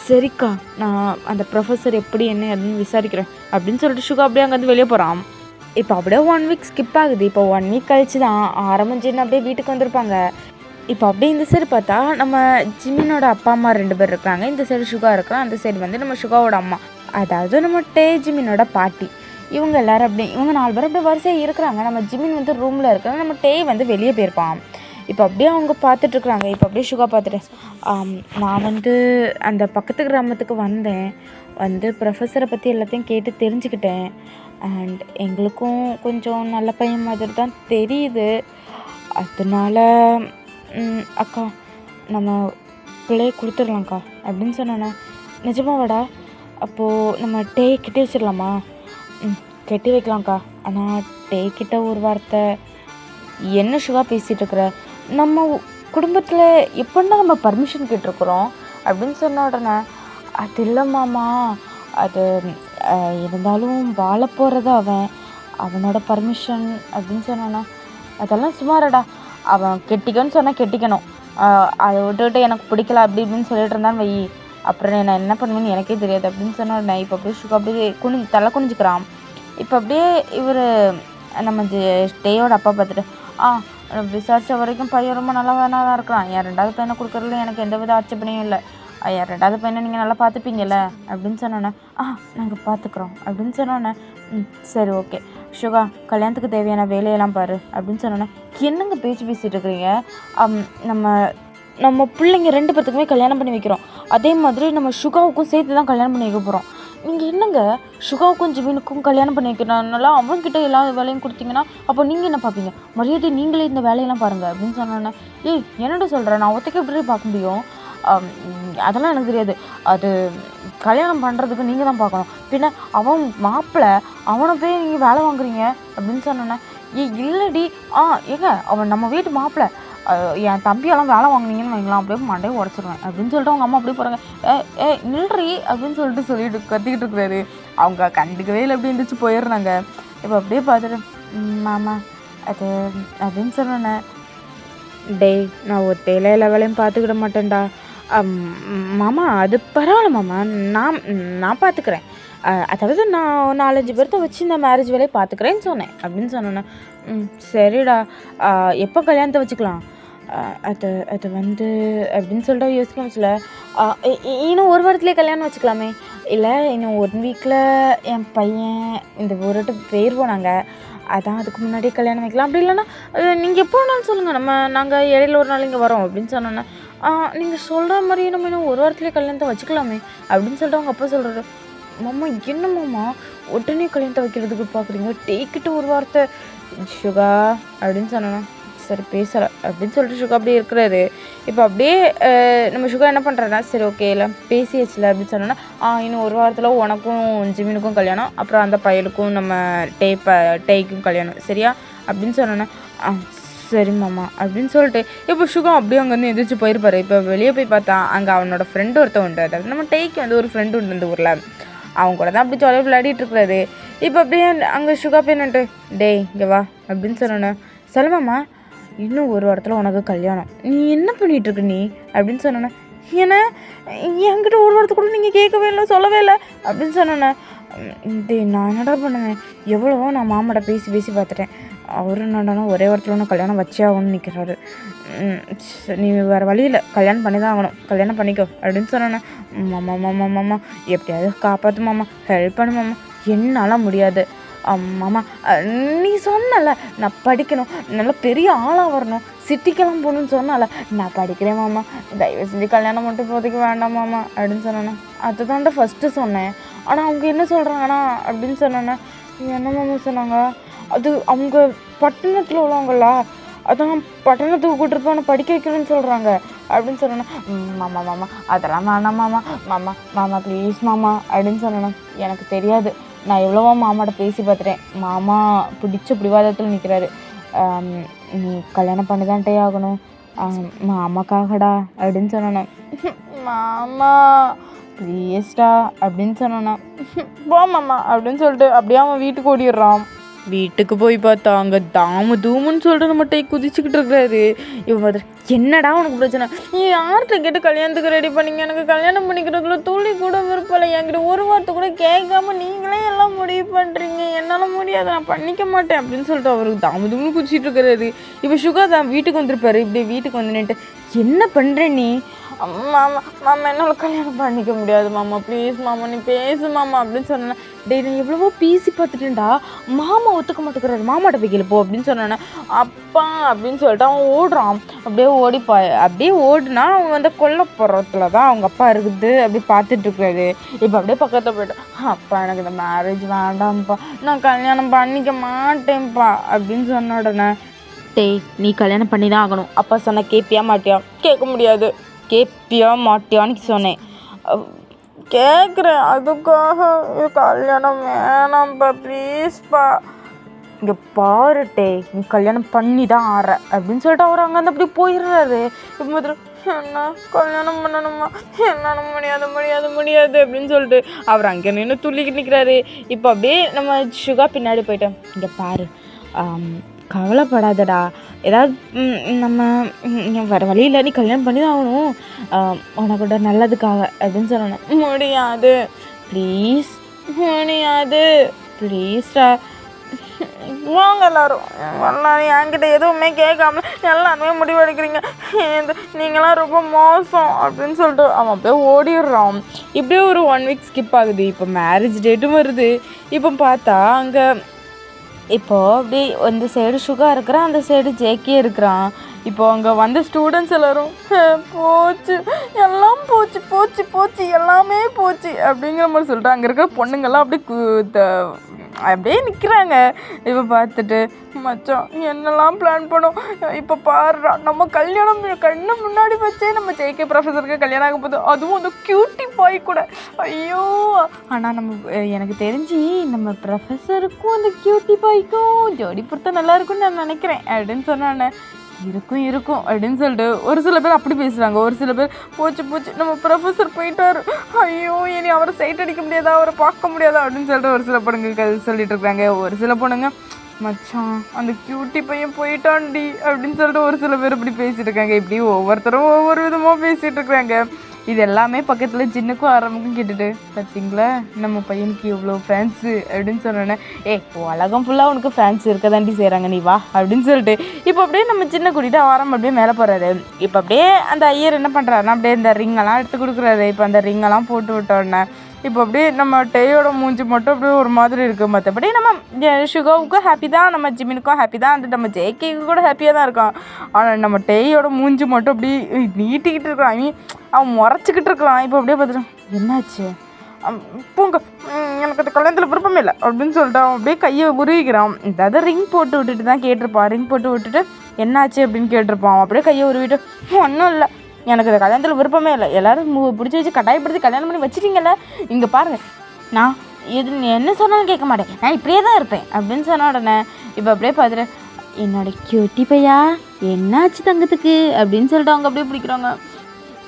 சரிக்கா, நான் அந்த ப்ரொஃபஸர் எப்படி என்ன ஏதுன்னு விசாரிக்கிறேன் அப்படின்னு சொல்லிட்டு சுகா அப்படியே அங்கேருந்து வெளியே போகிறான். இப்போ அப்படியே 1 வீக் ஸ்கிப் ஆகுது. இப்போ 1 வீக் கழிச்சு தான் ஆரம்பிச்சுன்னு அப்படியே வீட்டுக்கு வந்திருப்பாங்க. இப்போ அப்படியே இந்த சைடு பார்த்தா நம்ம ஜிமினோட அப்பா அம்மா 2 பேர் இருக்கிறாங்க. இந்த சைடு சுகா இருக்கிறான். அந்த சைடு வந்து நம்ம சுகாவோட அம்மா, அதாவது நம்ம ஜிமினோட பாட்டி. இவங்க எல்லோரும் அப்படியே இவங்க 4 பேர் அப்படியே வரிசையாக இருக்கிறாங்க. நம்ம ஜிமின் வந்து ரூமில் இருக்கிறாங்க. நம்ம வந்து வெளியே போயிருப்பான். இப்போ அப்படியே அவங்க பார்த்துட்ருக்குறாங்க. இப்போ அப்படியே சுகா பார்த்துட்டு, நான் வந்து அந்த பக்கத்து கிராமத்துக்கு வந்து ப்ரொஃபஸரை பற்றி எல்லாத்தையும் கேட்டு தெரிஞ்சுக்கிட்டேன். அண்ட் எங்களுக்கும் கொஞ்சம் நல்ல பையன் மாதிரி தான் தெரியுது. அதனால அக்கா, நம்ம பிள்ளையை கொடுத்துடலாம்க்கா அப்படின்னு சொன்னேண்ணா. நிஜமாவாடா? அப்போது நம்ம கிட்டே வச்சிடலாமா? கெட்டி வைக்கலாம்க்கா. ஆனால் கிட்ட ஒரு வார்த்தை, என்ன சுகா பேசிகிட்டு இருக்கிற, நம்ம குடும்பத்தில் எப்படின்னா நம்ம பர்மிஷன் கேட்டிருக்குறோம் அப்படின்னு சொன்ன உடனே, அது இல்லை மாமா, அது இருந்தாலும் வாழ போகிறது அவனோட பர்மிஷன் அப்படின்னு சொன்னானா. அதெல்லாம் சுமாரடா, அவன் கெட்டிக்கன்னு சொன்னால் கெட்டிக்கணும், அதை விட்டுவிட்டு எனக்கு பிடிக்கல அப்படி இப்படின்னு சொல்லிட்டு இருந்தான்னு வை, அப்புறம் நான் என்ன பண்ணுவேன்னு எனக்கே தெரியாது அப்படின்னு சொன்ன உடனே இப்போ அப்படியே சுகா அப்படியே தலை குனிஞ்சுக்கிறான். இப்போ அப்படியே இவர் நம்ம டேயோட அப்பா பார்த்துட்டு, விசாரித்த வரைக்கும் பையன் ரொம்ப நல்லா தான் இருக்கிறான். என் 2வது பையனை கொடுக்குறதுல எனக்கு எந்த வித ஆட்சேபனையும் இல்லை. என் 2வது பையனை நீங்கள் நல்லா பார்த்துப்பீங்கல்ல அப்படின்னு சொன்னோன்னே, நாங்கள் பார்த்துக்குறோம் அப்படின்னு சொன்னோன்னே, சரி ஓகே சுகா, கல்யாணத்துக்கு தேவையான வேலையெல்லாம் பாரு அப்படின்னு சொன்னோன்னே, என்னங்க பேச்சு பேசிகிட்டு இருக்கிறீங்க? நம்ம பிள்ளைங்க 2 பேர்த்துக்குமே கல்யாணம் பண்ணி வைக்கிறோம். அதே மாதிரி நம்ம சுகாவுக்கும் சேர்த்து தான் கல்யாணம் பண்ணி வைக்க போகிறோம். நீங்கள் என்னங்க சுகாவுக்கும் ஜிமினுக்கும் கல்யாணம் பண்ணி வைக்கிறனால அவங்ககிட்ட எல்லா வேலையும் கொடுத்தீங்கன்னா அப்போ நீங்கள் என்ன பார்ப்பீங்க? மரியாதை நீங்களே இந்த வேலையெல்லாம் பாருங்கள் அப்படின்னு சொன்னோன்னே, என்னடா சொல்கிறேன், நான் ஒத்தைக்கு எப்படி பார்க்க முடியும்? அதெல்லாம் எனக்கு தெரியாது. அது கல்யாணம் பண்ணுறதுக்கு நீங்கள் தான் பார்க்கணும். பின்ன அவன் மாப்பிள்ளை, அவனை போய் நீங்கள் வேலை வாங்குறீங்க அப்படின்னு சொன்னோன்னே, இல்லடி, ஏங்க அவன் நம்ம வீட்டு மாப்பிள்ளை, என் தம்பியெல்லாம் வேலை வாங்கினீங்கன்னு வைங்களாம், அப்படியே மண்டையை உடச்சிருவேன் அப்படின்னு சொல்லிட்டு அவங்க அம்மா அப்படியே போகிறாங்க. நில்றி அப்படின்னு சொல்லிட்டு கத்திக்கிட்டு இருக்கிறாரு. அவங்க கண்டுக்கவே இல்லை, அப்படி இருந்துச்சு போயிடுறாங்க. இப்போ அப்படியே பார்த்துட்டு, மாமா அது அப்படின்னு சொன்னேன். டேய், நான் ஒத்தையில எல்லா வேலையும் பார்த்துக்கிட மாட்டேன்டா. மாமா அது பரவாயில்ல மாமா, நான் பார்த்துக்கிறேன். அதாவது நான் 4-5 பேர்த்த வச்சு இந்த மேரேஜ் வேலையை பார்த்துக்கிறேன்னு சொன்னேன் அப்படின்னு சொன்னேண்ணே. சரிடா, எப்போ கல்யாணத்தை வச்சுக்கலாம்? அது வந்து அப்படின்னு சொல்லிட்டு யோசிக்க முடியல. இன்னும் 1 வாரத்துலேயே கல்யாணம் வச்சுக்கலாமே? இல்லை, இன்னும் 1 வீக்கில் என் பையன் இந்த ஊரை போயிடுவோம் நாங்கள், அதான் அதுக்கு முன்னாடியே கல்யாணம் வைக்கலாம். அப்படி இல்லைன்னா நீங்கள் எப்போ வேணாலும் சொல்லுங்கள், நாங்கள் இடையில ஒரு நாள் இங்கே வரோம் அப்படின்னு சொன்னோன்னே, நீங்கள் சொல்கிற மாதிரியே நம்ம இன்னும் 1 வாரத்துலேயே கல்யாணத்தை வச்சுக்கலாமே அப்படின்னு சொல்லிட்டு அவங்க அப்பா சொல்கிறாரு. மாமா என்ன மாமா உடனே கல்யாணத்தை வைக்கிறதுக்கு பார்க்குறீங்க? டேக்கிட்டு ஒரு வார்த்தை சுகா அப்படின்னு சொன்னோன்னா, சரி பேசலை அப்படின்னு சொல்லிட்டு சுகா அப்படியே இருக்கிறாரு. இப்போ அப்படியே நம்ம சுகா என்ன பண்ணுறாருன்னா, சரி ஓகே எல்லாம் பேசியாச்சுல அப்படின்னு சொன்னோன்னா, இன்னும் 1 வாரத்தில் உனக்கும் ஜிமினுக்கும் கல்யாணம், அப்புறம் அந்த பையனுக்கும் நம்ம டேய்க்கும் கல்யாணம், சரியா அப்படின்னு சொன்னோன்னா, சரி மாமா அப்படின்னு சொல்லிட்டு இப்போ சுகா அப்படியே அங்கே வந்து எந்திரிச்சு போயிருப்பாரு. இப்போ வெளியே போய் பார்த்தா அங்கே அவனோட ஃப்ரெண்டு ஒருத்தன் உண்டு, அதாவது நம்ம டேய்க்கு வந்து ஒரு ஃப்ரெண்டு உண்டு இந்த ஊரில், அவங்க கூட தான் அப்படி ஜாலியாக விளையாடிட்டு இருக்கிறாரு. இப்போ அப்படியே அங்கே சுகா போயின்னுட்டு, டேய் இங்கே வா அப்படின்னு சொன்னோன்னே, சொல்லுமாம்மா இன்னும் 1 வாரத்தில் உனக்கு கல்யாணம், நீ என்ன பண்ணிகிட்ருக்கு நீ அப்படின்னு சொன்னோன்னே, ஏன்னா என்கிட்ட 1 வாரத்துக்கு கூட நீங்கள் கேட்கவே இல்லை, சொல்லவே இல்லை அப்படின்னு சொன்னோன்னே, டேய் நான் என்னடா பண்ணுவேன், எவ்வளவோ நான் மாமாட்ட பேசி பார்த்துட்டேன், அவரு என்னடானா ஒரே வாரத்தில் ஒன்று கல்யாணம் வச்சே ஆகணும்னு நிற்கிறாரு, நீ வேறு வழியில் கல்யாணம் பண்ணி தான் ஆகணும், கல்யாணம் பண்ணிக்கோ அப்படின்னு சொன்னோன்னே, மாமா எப்படியாவது காப்பாற்று மாமா, ஹெல்ப் பண்ணு மாமா, என்னால் முடியாது மாமா நீ சொன்னல நான் படிக்கணும், நல்லா பெரிய ஆளாக வரணும், சிட்டிக்கெல்லாம் போகணுன்னு சொன்னால நான் படிக்கிறேன் மாமா, தயவு செஞ்சு கல்யாணம் மட்டும் இப்போதைக்கு வேண்டாம் மாமா அப்படின்னு சொன்னேண்ணே. அதுதான்டா ஃபஸ்ட்டு சொன்னேன். ஆனால் அவங்க என்ன சொல்கிறாங்கண்ணா அப்படின்னு சொன்னேண்ணே. என்ன மாமா சொன்னாங்க, அது அவங்க பட்டணத்தில் உள்ளவங்களா, அதான் பட்டணத்துக்கு கூட்டிட்டு போய் படிக்க வைக்கணும்னு சொல்கிறாங்க அப்படின்னு சொன்னேன். மாமா மாமா அதெல்லாம் வேணாம் மாமா, மாமா மாமா ப்ளீஸ் மாமா அப்படின்னு சொன்னேன். எனக்கு தெரியாது, நான் எவ்வளவோ மாமாட்ட பேசி பார்த்துட்டேன், மாமா பிடிச்ச பிடிவாதத்தில் நிற்கிறாரு. நீ கல்யாணம் பண்ணி தான்ட்டே ஆகணும் மாமாக்காகடா அப்படின்னு சொன்னேன். மாமா ப்ளீஸ்டா அப்படின்னு சொன்னேன். போ மாமா அப்படின்னு சொல்லிட்டு அப்படியே அவன் வீட்டுக்கு ஓடிடுறான். வீட்டுக்கு போய் பார்த்தா அங்கே தாமு தூமுன்னு சொல்லிட்டு நம்ம டை குதிச்சுக்கிட்டு இருக்கிறாரு. இவன் மாதிரி என்னடா உனக்கு பிரச்சனை, நீ யார்கிட்ட கேட்டு கல்யாணத்துக்கு ரெடி பண்ணிங்க, எனக்கு கல்யாணம் பண்ணிக்கிறதுல துளி கூட விருப்பம், என்கிட்ட ஒரு வார்த்தை கூட கேட்காம நீங்களே எல்லாம் முடிவு பண்ணுறீங்க, என்னால் முடியாது, நான் பண்ணிக்க மாட்டேன் அப்படின்னு சொல்லிட்டு அவருக்கு தாமு தூமுன்னு குதிச்சிட்டு இருக்கிறாரு. இப்போ சுகா தான் வீட்டுக்கு வந்துருப்பாரு. இப்படி வீட்டுக்கு வந்துட்டு என்ன பண்ணுற நீ, மாமா மாமா என்னால் கல்யாணம் பண்ணிக்க முடியாது மாமா, ப்ளீஸ் மாமா நீ பேசு மாமா அப்படின்னு சொன்னேன். டே நான் எவ்வளவோ பேசி பார்த்துட்டேன்டா, மாமா ஒத்துக்க மாட்டேங்கிறாரு, மாமாட்ட போய் கேளு போ அப்படின்னு சொன்னானே. அப்பா அப்படின்னு சொல்லிட்டு அவன் ஓடுறான். அப்படியே அப்படியே ஓடுனா அவன் வந்து கொல்லப்புறத்துல தான் அவங்க அப்பா இருக்குது, அப்படி பார்த்துட்டு இருக்கிறாரு. இப்போ அப்படியே பக்கத்தில் போய்ட்டு, அப்பா எனக்கு இந்த மேரேஜ் வேண்டாம்ப்பா, நான் கல்யாணம் பண்ணிக்க மாட்டேன்ப்பா அப்படின்னு சொன்ன உடனே, டேய் நீ கல்யாணம் பண்ணி தான் ஆகணும், அப்பா சொன்ன கேட்பியா மாட்டியா, கேட்க முடியாது, கேட்பியா மாட்டியான்னு சொன்னேன். கேட்குறேன், அதுக்காக கல்யாணம் வேணாம்ப்பா ப்ளீஸ்ப்பா, இங்கே பாருட்டே நீ கல்யாணம் பண்ணி தான் ஆற அப்படின்னு சொல்லிட்டு அவர் அங்கேருந்து அப்படி போயிடுறாரு. இப்போ மாதிரி என்ன கல்யாணம் பண்ணணுமா, என்னால முடியாது முடியாது முடியாது அப்படின்னு சொல்லிட்டு அவர் அங்கே நின்று துள்ளிக்கிட்டு நிற்கிறாரு. இப்போ அப்படியே நம்ம சுகா பின்னாடி போயிட்டோம். இங்கே பாரு கவலைப்படாதடா, ஏதாவது நம்ம வேறு வழியில் நீ கல்யாணம் பண்ணி தான் ஆகணும், உனக்கூட நல்லதுக்காக அப்படின்னு சொல்லணும். முடியாது ப்ளீஸ், முடியாது ப்ளீஸ்டா, வாங்க எல்லாரும் என்கிட்ட எதுவுமே கேட்காம எல்லாருமே முடிவெடுக்கிறீங்க, நீங்களாம் ரொம்ப மோசம் அப்படின்னு சொல்லிட்டு அவன் அப்படியே ஓடிடுறான். இப்படியே ஒரு 1 வீக் ஸ்கிப் ஆகுது. இப்போ மேரேஜ் டேட்டும் வருது. இப்போ பார்த்தா அங்கே இப்போது அப்படி இந்த சைடு சுகா இருக்கிறான், அந்த சைடு ஜேகே இருக்கிறான். இப்போது அங்கே வந்த ஸ்டூடெண்ட்ஸ் எல்லோரும் போச்சு எல்லாம் போச்சு போச்சு போச்சு எல்லாமே போச்சு அப்படிங்கிற மாதிரி சொல்லிட்டு அங்கே இருக்கிற பொண்ணுங்கள்லாம் அப்படியே நிற்கிறாங்க. இப்போ பார்த்துட்டு மச்சான் என்னெல்லாம் பிளான் பண்ணோம், இப்போ பாடுறா நம்ம கல்யாணம் கண்ணு முன்னாடி வச்சே நம்ம ஜேகே ப்ரொஃபஸருக்கு கல்யாணம் ஆக போகுது, அதுவும் அந்த க்யூட்டி பாய் கூட. ஐயோ ஆனால் நம்ம எனக்கு தெரிஞ்சு நம்ம ப்ரொஃபஸருக்கும் அந்த க்யூட்டி பாய்க்கும் ஜோடி பொறுத்த நல்லா இருக்கும்னு நான் நினைக்கிறேன் அப்படின்னு சொன்னானே. இருக்கும் அப்படின்னு சொல்லிட்டு ஒரு சில பேர் அப்படி பேசுகிறாங்க, ஒரு சில பேர் போச்சு போச்சு நம்ம ப்ரொஃபஸர் போயிட்டார், ஐயோ இனி அவரை சைட் அடிக்க முடியாதா, அவரை பார்க்க முடியாதா அப்படின்னு சொல்லிட்டு ஒரு சில பொண்ணுங்க சொல்லிட்டு இருக்காங்க. ஒரு சில பொண்ணுங்க மச்சான் அந்த க்யூட்டி பையன் போயிட்டான்டி அப்படின்னு சொல்லிட்டு ஒரு சில பேர் இப்படி பேசிகிட்டு இருக்காங்க. இப்படி ஒவ்வொருத்தரும் ஒவ்வொரு விதமாக பேசிகிட்டு இருக்கிறாங்க. இது எல்லாமே பக்கத்தில் ஜின்னுக்கும் ஆரம்பக்கும் கேட்டுட்டு, பார்த்தீங்களா நம்ம பையனுக்கு இவ்வளோ ஃபேன்ஸு அப்படின்னு சொன்னோன்னே, உலகம் ஃபுல்லாக உனக்கு ஃபேன்ஸ் இருக்க தாண்டி செய்கிறாங்க, நீ வா அப்படின்னு சொல்லிட்டு இப்போ அப்படியே நம்ம சின்ன கூட்டிகிட்டு ஆரம் அப்படியே மேலே போகிறாரு. இப்போ அப்படியே அந்த ஐயர் என்ன பண்ணுறாருன்னா அப்படியே இந்த ரிங்கெல்லாம் எடுத்து கொடுக்குறாரு. இப்போ அந்த ரிங்கெல்லாம் போட்டு விட்டோடனே இப்போ அப்படியே நம்ம டேயோட மூஞ்சி மட்டும் அப்படியே ஒரு மாதிரி இருக்குது. மற்றபடி நம்ம சுகாவுக்கும் ஹாப்பி தான், நம்ம ஜிமினுக்கும் ஹாப்பி தான், அந்த நம்ம ஜேகேக்கு கூட ஹாப்பியாக தான் இருக்கான். ஆனால் நம்ம டேயோட மூஞ்சி மட்டும் அப்படி நீட்டிக்கிட்டு இருக்கிறான், அவன் முறைச்சிக்கிட்டு இருக்கிறான். இப்போ அப்படியே பார்த்துட்டு என்னாச்சு பூங்க, எனக்கு அந்த கல்யாணத்தில் விருப்பமே இல்லை அப்படின்னு சொல்லிட்டு அவன் அப்படியே கையை உருவிக்கிறான். ஏதாவது ரிங் போட்டு விட்டுட்டு தான் கேட்டிருப்பான். ரிங் போட்டு விட்டுட்டு என்னாச்சு அப்படின்னு கேட்டிருப்பான். அவன் அப்படியே கையை உருவிட்டு ஒன்றும் இல்லை, எனக்கு இந்த கல்யாணத்தில் விருப்பமே இல்லை, எல்லோரும் பிடிச்சி வச்சு கட்டாயப்படுத்தி கல்யாணம் பண்ணி வச்சுட்டீங்கல்ல, இங்கே பாருங்கள் நான் இது என்ன சொன்னாலும் கேட்க மாட்டேன், நான் இப்படியே தான் இருப்பேன் அப்படின்னு சொன்ன உடனே இப்போ அப்படியே பார்த்துட்டு என்னோட கியூட்டி பையா என்னாச்சு தங்கத்துக்கு அப்படின்னு சொல்லிட்டு அவங்க அப்படியே பிடிக்கிறாங்க.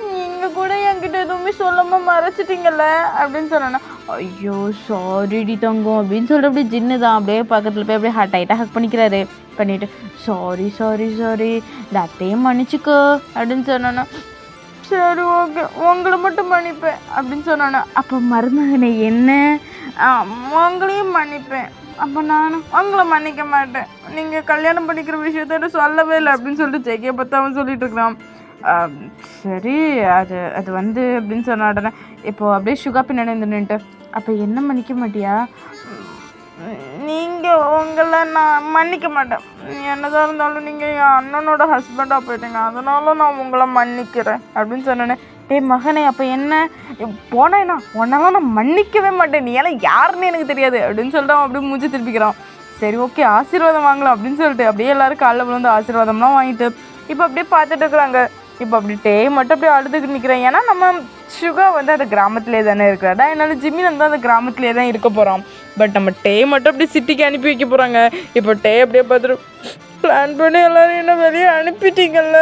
நீங்கள் கூட என்கிட்ட எதுவுமே சொல்லாமல் மறைச்சிட்டிங்கல்ல அப்படின்னு சொன்னேன்னா, ஐயோ சாரிடி தங்கம் அப்படின்னு சொல்லிட்டு அப்படியே ஜின்னு தான் அப்படியே பக்கத்தில் போய் அப்படியே டைட்டாக ஹக் பண்ணிக்கிறாரு. பண்ணிவிட்டு சாரி சாரி சாரி இந்த அத்தையும் மன்னிச்சிக்கோ அப்படின்னு சொன்னோன்னா, சரி ஓகே உங்களை மட்டும் மன்னிப்பேன் அப்படின்னு சொன்னோன்னா, அப்போ மருமகனை என்ன உங்களையும் மன்னிப்பேன், அப்போ நானும் உங்களை மன்னிக்க மாட்டேன், நீங்கள் கல்யாணம் பண்ணிக்கிற விஷயத்த சொல்லவே இல்லை அப்படின்னு சொல்லிட்டு ஜெய்கே பார்த்து அவன் சொல்லிட்டு இருக்கிறான். சரி அது அது வந்து அப்படின்னு சொன்ன உடனே இப்போது அப்படியே சுகா பின்னாடி நின்றுட்டு, அப்போ என்ன மன்னிக்க மாட்டியா, நீங்கள் உங்களை நான் மன்னிக்க மாட்டேன். என்னதான் இருந்தாலும் நீங்கள் என் அண்ணனோட ஹஸ்பண்டாக போயிட்டீங்க, அதனால நான் உங்களை மன்னிக்கிறேன் அப்படின்னு சொன்னேன். டேய் மகனே, அப்போ என்ன போனேண்ணா உன்னெல்லாம் நான் மன்னிக்கவே மாட்டேன், நீ எல்லாம் யாருன்னு எனக்கு தெரியாது அப்படின்னு சொல்லிட்டு அவன் அப்படியே மூஞ்சி திருப்பிக்கிறான். சரி ஓகே, ஆசீர்வாதம் வாங்கலாம் அப்படின்னு சொல்லிட்டு அப்படியே எல்லோரும் காலைல விழுந்து ஆசீர்வாதம்லாம் வாங்கிட்டு இப்போ அப்படியே பார்த்துட்டு இருக்கிறாங்க. இப்போ அப்படி மட்டும் அப்படியே அழுதுகிட்டு நிற்கிறேன். ஏன்னா நம்ம சுகா வந்து அந்த கிராமத்திலே தானே இருக்கிறாடா, என்னால் ஜிம்மின் வந்து அந்த கிராமத்திலே தான் இருக்க போகிறான். பட் நம்ம மட்டும் அப்படியே சிட்டிக்கு அனுப்பி வைக்க போகிறாங்க. இப்போ அப்படியே பார்த்துட்டு பிளான் பண்ணி எல்லோரும் என்ன வெளியே அனுப்பிட்டீங்கல்ல,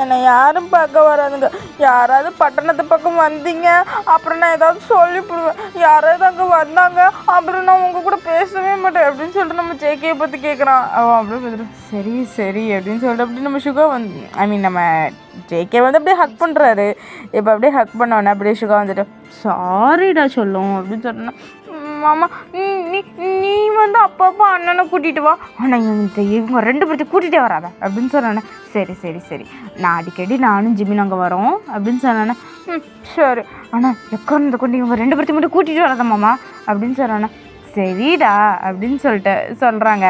என்னை யாரும் பார்க்க வராதுங்க. யாராவது பட்டணத்து பக்கம் வந்தீங்க அப்புறம் நான் ஏதாவது சொல்லிவிடுவேன். யாராவது அங்கே வந்தாங்க அப்புறம் நான் உங்கள் கூட பேசவே மாட்டேன் அப்படின்னு சொல்லிட்டு நம்ம ஜேகேயை பற்றி கேட்குறான். அவன் அப்படியே பார்த்துட்டு சரி சரி அப்படின்னு சொல்லிட்டு அப்படி நம்ம சுகா வந்து நம்ம ஜேகே வந்து அப்படியே ஹக் பண்ணுறாரு. இப்போ அப்படியே ஹக் பண்ணோன்னே அப்படியே சுகா வந்துட்டு சாரிடா சொல்லும் அப்படின்னு சொன்னேன். மாமா நீ நீ வந்து அப்பப்போ அண்ணனை கூட்டிகிட்டு வா, ஆனால் இவங்க 2 பேர்த்தையும் கூட்டிகிட்டே வராத அப்படின்னு சொன்னானே. சரி சரி சரி, நான் அடிக்கடி நானும் ஜிம்மின் அங்கே வரோம் அப்படின்னு சொன்னானே. சரி, ஆனால் எக்கொண்டு கொண்டு இவங்க 2 பேர்த்தையும் மட்டும் கூட்டிகிட்டு வராத மாமா அப்படின்னு சொன்னானே. சரிடா அப்படின்னு சொல்லிட்டு சொல்கிறாங்க.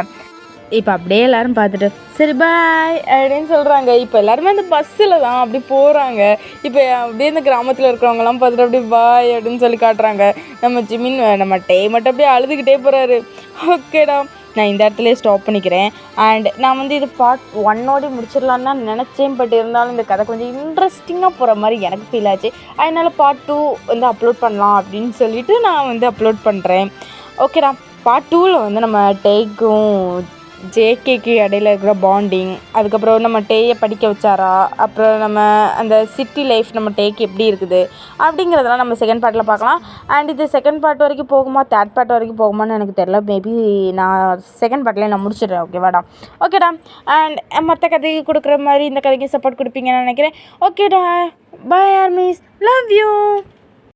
இப்போ அப்படியே எல்லோரும் பார்த்துட்டு சரி பாய் அப்படின்னு சொல்கிறாங்க. இப்போ எல்லாருமே அந்த பஸ்ஸில் தான் அப்படி போகிறாங்க. இப்போ அப்படியே இந்த கிராமத்தில் இருக்கிறவங்கலாம் பார்த்துட்டு அப்படியே பாய் அப்படின்னு சொல்லி காட்டுறாங்க. நம்ம ஜிம்மின் நம்ம மட்டும் அப்படியே அழுதுகிட்டே போகிறாரு. ஓகேடா, நான் இந்த இடத்துலேயே ஸ்டாப் பண்ணிக்கிறேன். அண்ட் நான் வந்து இது பார்ட் 1 முடிச்சிடலான்னு தான் நினச்சேன். பட் இருந்தாலும் இந்த கதை கொஞ்சம் இன்ட்ரெஸ்டிங்காக போகிற மாதிரி எனக்கு ஃபீல் ஆச்சு. அதனால் பார்ட் 2 வந்து அப்லோட் பண்ணலாம் அப்படின்னு சொல்லிவிட்டு நான் வந்து அப்லோட் பண்ணுறேன். ஓகேடா, பார்ட் 2ல் வந்து நம்ம டேக்கும் ஜேகேக்கு இடையில இருக்கிற பாண்டிங், அதுக்கப்புறம் நம்ம டேயை படிக்க வச்சாரா, அப்புறம் நம்ம அந்த சிட்டி லைஃப் நம்ம டேக்கு எப்படி இருக்குது அப்படிங்கிறதெல்லாம் நம்ம செகண்ட் பார்ட்டில் பார்க்கலாம். அண்ட் இது செகண்ட் பார்ட் வரைக்கும் போகுமா, தேர்ட் பார்ட் வரைக்கும் போகுமான்னு எனக்கு தெரியல. மேபி நான் செகண்ட் பார்ட்லேயே நான் முடிச்சிடுறேன். ஓகேவாடா? ஓகேடா. அண்ட் மற்ற கதைக்கு கொடுக்குற மாதிரி இந்த கதைக்கு சப்போர்ட் கொடுப்பீங்கன்னு நினைக்கிறேன். ஓகேடா, பாய் ஆர்மிஸ், லவ் யூ.